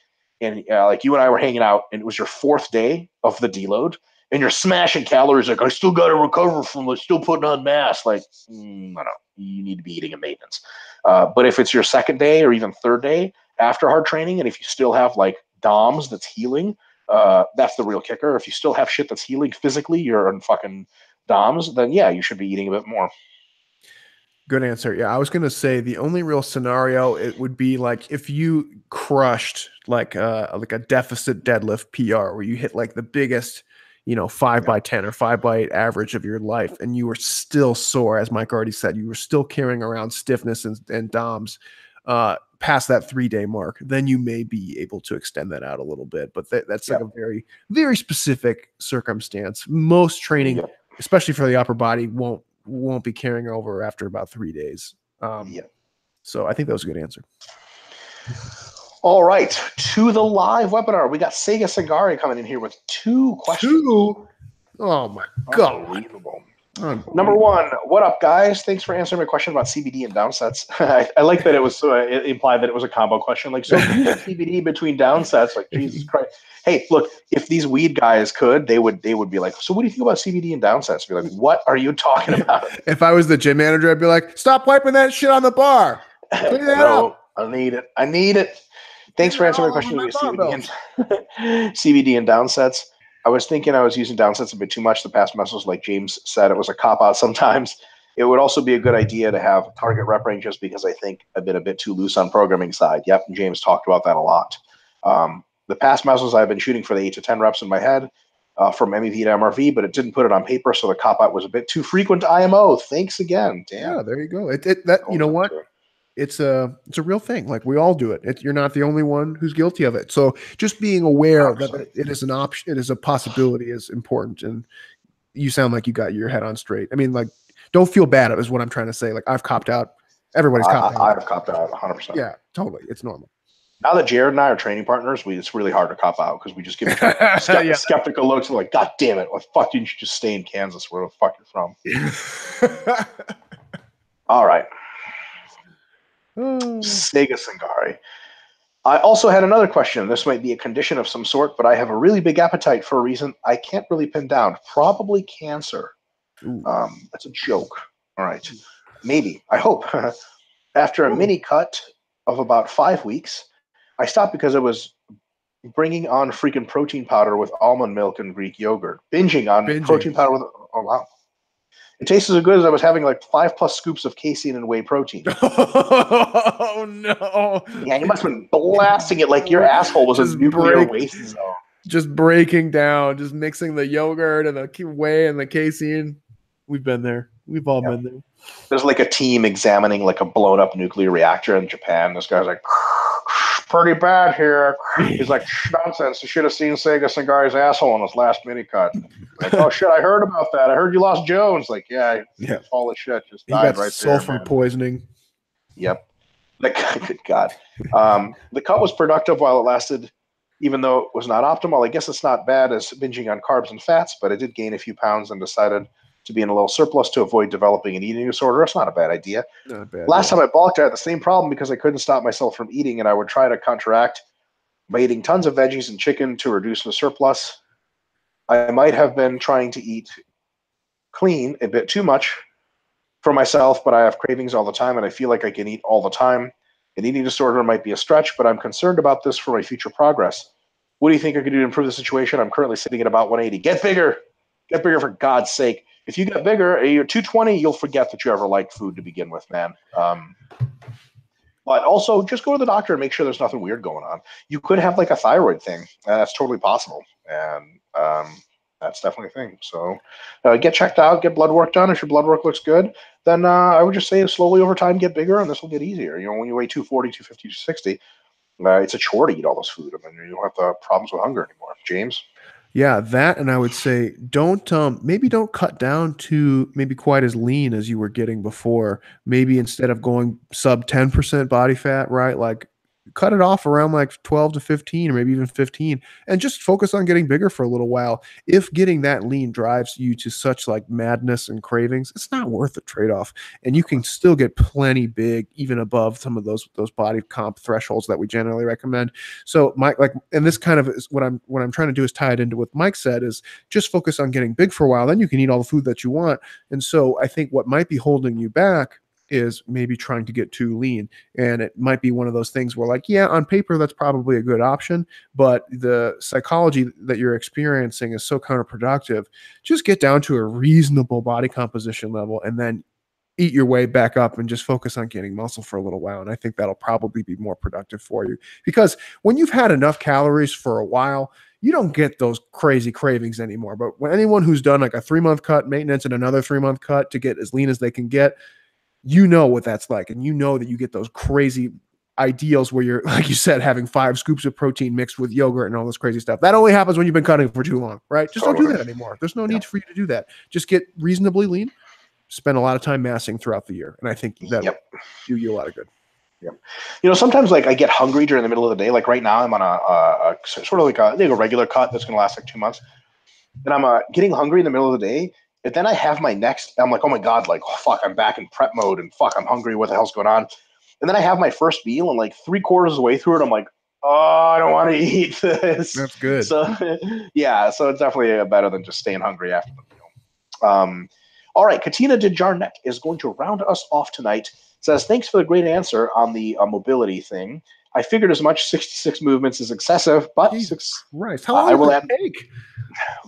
and like you and I were hanging out, and it was your 4th day of the deload, and you're smashing calories, like I still got to recover from, like, still putting on mass. Like, no, you need to be eating a maintenance. But if it's your 2nd day or even 3rd day after hard training, and if you still have like DOMS that's healing, that's the real kicker. If you still have shit that's healing physically, you're in fucking DOMS, then yeah, you should be eating a bit more. Good answer. Yeah, I was gonna say the only real scenario it would be like if you crushed like a deficit deadlift PR where you hit like the biggest, 5x10 or 5x8 average of your life, and you were still sore, as Mike already said, you were still carrying around stiffness and DOMS past that 3-day mark, then you may be able to extend that out a little bit. But that's like a very, very specific circumstance. Most training, especially for the upper body, won't be carrying over after about 3 days. So I think that was a good answer. All right, to the live webinar, we got Sega Sangari coming in here with 2 questions. 2? Oh my god! Unbelievable. Number 1, what up, guys? Thanks for answering my question about CBD and downsets. I like that it was it implied that it was a combo question. Like, so use CBD between downsets. Like, Jesus Christ. Hey, look, if these weed guys could, they would be like, so what do you think about CBD and downsets? Be like, what are you talking about? If I was the gym manager, I'd be like, stop wiping that shit on the bar. Clean that up. I need it. Thanks for answering my question about CBD and downsets. I was thinking I was using downsets a bit too much the past muscles. Like James said, it was a cop-out sometimes. It would also be a good idea to have target rep range, just because I think I've been a bit too loose on programming side. Yep, James talked about that a lot. The past muscles, I've been shooting for the 8 to 10 reps in my head from MEV to MRV, but it didn't put it on paper, so the cop-out was a bit too frequent IMO. Thanks again. Damn. Yeah, there you go. You know what? It's a real thing. Like, we all do it. You're not the only one who's guilty of it. So just being aware 100%. That it is an option, it is a possibility, is important. And you sound like you got your head on straight. I mean, like, don't feel bad, is what I'm trying to say. Like, I've copped out. Everybody's copped out. I've copped out 100%. Yeah, totally. It's normal. Now that Jared and I are training partners, it's really hard to cop out because we just give each other skeptical looks. Like, God damn it! What the fuck didn't you just stay in Kansas? Where the fuck you're from? All right. Sega Sangari. I also had another question. This might be a condition of some sort, but I have a really big appetite for a reason I can't really pin down. Probably cancer. That's a joke. All right. Maybe. I hope. After a mini cut of about 5 weeks, I stopped because I was bringing on freaking protein powder with almond milk and Greek yogurt. Binging protein powder with... Oh, wow. It tasted as good as I was having like 5+ scoops of casein and whey protein. Oh, no. Yeah, you must have been blasting it like your asshole was a nuclear waste zone. Just breaking down, just mixing the yogurt and the whey and the casein. We've been there. We've all been there. There's like a team examining like a blown up nuclear reactor in Japan. This guy's like, pretty bad here. He's like, nonsense. You should have seen Sega Sangari's asshole in his last mini cut. Like, oh shit, I heard about that. I heard you lost Jones. Like, yeah. All the shit just died right there. Sulfur poisoning. Yep. Good God. The cut was productive while it lasted, even though it was not optimal. I guess it's not bad as binging on carbs and fats, but I did gain a few pounds and decided to be in a little surplus to avoid developing an eating disorder. It's not a bad idea. Last time I bulked, I had the same problem because I couldn't stop myself from eating, and I would try to counteract by eating tons of veggies and chicken to reduce the surplus. I might have been trying to eat clean a bit too much for myself, but I have cravings all the time, and I feel like I can eat all the time. An eating disorder might be a stretch, but I'm concerned about this for my future progress. What do you think I could do to improve the situation? I'm currently sitting at about 180. Get bigger. Get bigger, for God's sake. If you get bigger, you're 220, you'll forget that you ever liked food to begin with, man. But also, just go to the doctor and make sure there's nothing weird going on. You could have like a thyroid thing. That's totally possible. And that's definitely a thing. So get checked out, get blood work done. If your blood work looks good, then I would just say slowly over time, get bigger, and this will get easier. You know, when you weigh 240, 250, 260, it's a chore to eat all this food. I mean, you don't have the problems with hunger anymore. James? Yeah, that, and I would say don't maybe don't cut down to maybe quite as lean as you were getting before. Maybe instead of going sub 10% body fat, right? Like cut it off around like 12 to 15 or maybe even 15 and just focus on getting bigger for a little while. If getting that lean drives you to such like madness and cravings, it's not worth the trade-off. And you can still get plenty big even above some of those body comp thresholds that we generally recommend. So Mike, like, and this kind of is what I'm trying to do is tie it into what Mike said is just focus on getting big for a while. Then you can eat all the food that you want. And so I think what might be holding you back is maybe trying to get too lean. And it might be one of those things where like, yeah, on paper, that's probably a good option, but the psychology that you're experiencing is so counterproductive. Just get down to a reasonable body composition level and then eat your way back up and just focus on getting muscle for a little while. And I think that'll probably be more productive for you because when you've had enough calories for a while, you don't get those crazy cravings anymore. But when anyone who's done like a 3-month cut maintenance and another 3-month cut to get as lean as they can get, you know what that's like. And you know that you get those crazy ideals where you're, like you said, having 5 scoops of protein mixed with yogurt and all this crazy stuff. That only happens when you've been cutting for too long, right? Just don't do that anymore. There's no need for you to do that. Just get reasonably lean, spend a lot of time massing throughout the year. And I think that'll do you a lot of good. Yep. You know, sometimes like I get hungry during the middle of the day. Like right now I'm on a sort of like a regular cut that's going to last like 2 months. And I'm getting hungry in the middle of the day. And then I have my next, I'm like, oh my God, like, oh, fuck, I'm back in prep mode and fuck, I'm hungry. What the hell's going on? And then I have my first meal and like 3/4 of the way through it, I'm like, oh, I don't want to eat this. That's good. So yeah, so it's definitely better than just staying hungry after the meal. All right, Katina DeJarnek is going to round us off tonight. Says, thanks for the great answer on the mobility thing. I figured as much. 66 movements is excessive, but Christ, how long will it take?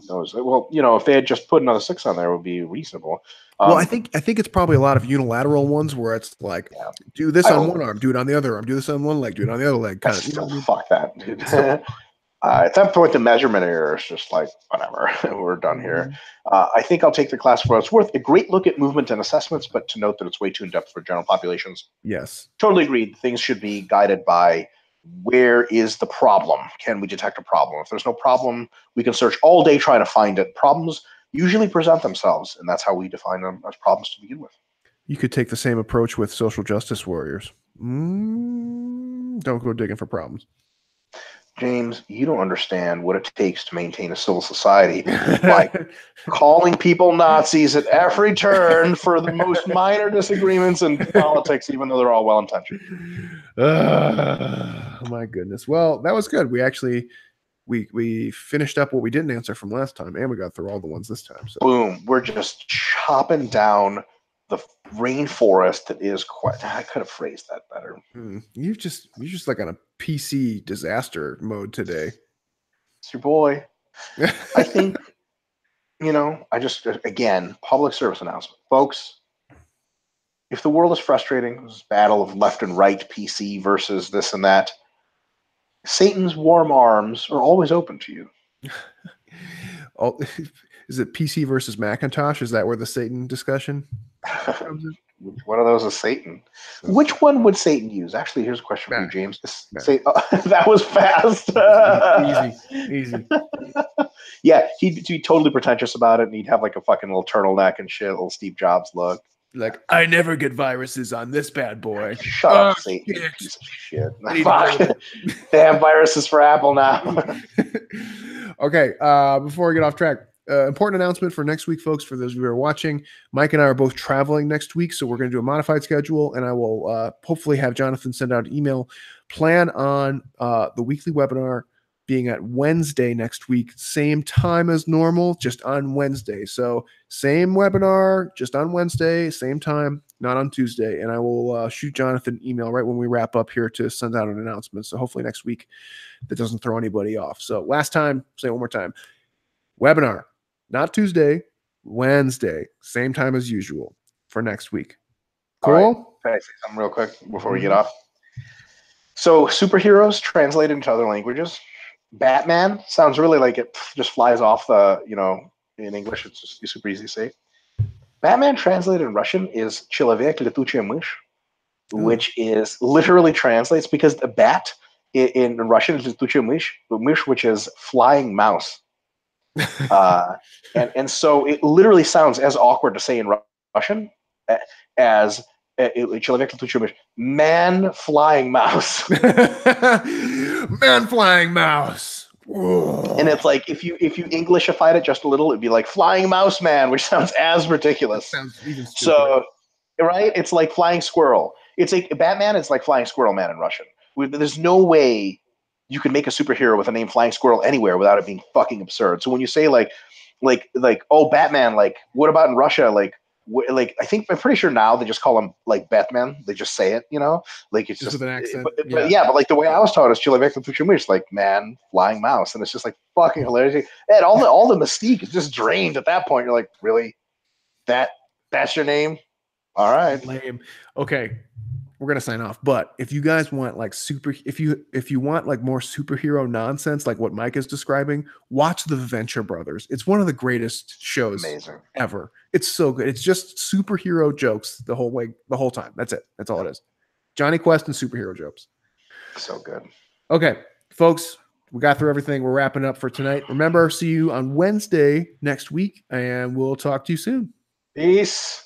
Well, you know, if they had just put another 6 on there, it would be reasonable. Well, I think it's probably a lot of unilateral ones where it's like, do this on one arm, do it on the other arm, do this on one leg, do it on the other leg. Kind of, you know, fuck that, dude. At that point, the measurement error is just like, whatever, we're done here. I think I'll take the class for what it's worth. A great look at movement and assessments, but to note that it's way too in-depth for general populations. Yes. Totally agreed. Things should be guided by where is the problem? Can we detect a problem? If there's no problem, we can search all day trying to find it. Problems usually present themselves, and that's how we define them as problems to begin with. You could take the same approach with social justice warriors. Don't go digging for problems. James, you don't understand what it takes to maintain a civil society by calling people Nazis at every turn for the most minor disagreements in politics, even though they're all well-intentioned. My goodness. Well, that was good. We actually we finished up what we didn't answer from last time, and we got through all the ones this time. So boom, we're just chopping down the rainforest that is quite. I could have phrased that better. You're just like on a PC disaster mode today. It's your boy. I think, you know, I just, again, public service announcement, folks. If the world is frustrating, this battle of left and right PC versus this and that, Satan's warm arms are always open to you. Is it PC versus Macintosh? Is that where the Satan discussion comes in? Which one of those is Satan? Which one would Satan use? Actually, here's a question for you, James. That was fast. Easy. Yeah, he'd be totally pretentious about it, and he'd have like a fucking little turtleneck and shit, little Steve Jobs look. Like, I never get viruses on this bad boy. Shut up, Satan. Piece of shit. They have viruses for Apple now. Okay, before we get off track, important announcement for next week, folks, for those of you who are watching. Mike and I are both traveling next week, so we're going to do a modified schedule, and I will hopefully have Jonathan send out an email. Plan on the weekly webinar being at Wednesday next week, same time as normal, just on Wednesday. So same webinar, just on Wednesday, same time, not on Tuesday. And I will shoot Jonathan an email right when we wrap up here to send out an announcement. So hopefully next week that doesn't throw anybody off. So last time, say it one more time, webinar, not Tuesday, Wednesday, same time as usual for next week. Cool? All right. Can I say something real quick before we get off? So superheroes translated into other languages. Batman sounds really like it just flies off the, you know, in English, it's just super easy to say. Batman translated in Russian is Человек летучая мышь, which is literally translates because the bat in Russian is летучая мышь, which is flying mouse. And so it literally sounds as awkward to say in Russian as человек летучий мышь, man flying mouse. Man flying mouse. Whoa. And it's like if you Englishified it just a little, it'd be like flying mouse man, which sounds as ridiculous. That sounds even stupider. So right, it's like flying squirrel. It's like Batman is like flying squirrel man in Russian. There's no way you could make a superhero with a name flying squirrel anywhere without it being fucking absurd. So when you say like oh Batman, like what about in Russia, like I think I'm pretty sure now they just call him like Batman. They just say it, you know, like it's just with an accent. But like the way I was taught is человек летучий мышь, like man flying mouse, and it's just like fucking hilarious. And all the mystique is just drained at that point. You're like, really, that's your name? All right, lame. Okay, we're gonna sign off. But if you guys want like if you want like more superhero nonsense, like what Mike is describing, watch the Venture Brothers. It's one of the greatest shows ever. It's so good. It's just superhero jokes the whole time. That's it. That's all it is. Johnny Quest and superhero jokes. So good. Okay, folks, we got through everything. We're wrapping up for tonight. Remember, see you on Wednesday next week, and we'll talk to you soon. Peace.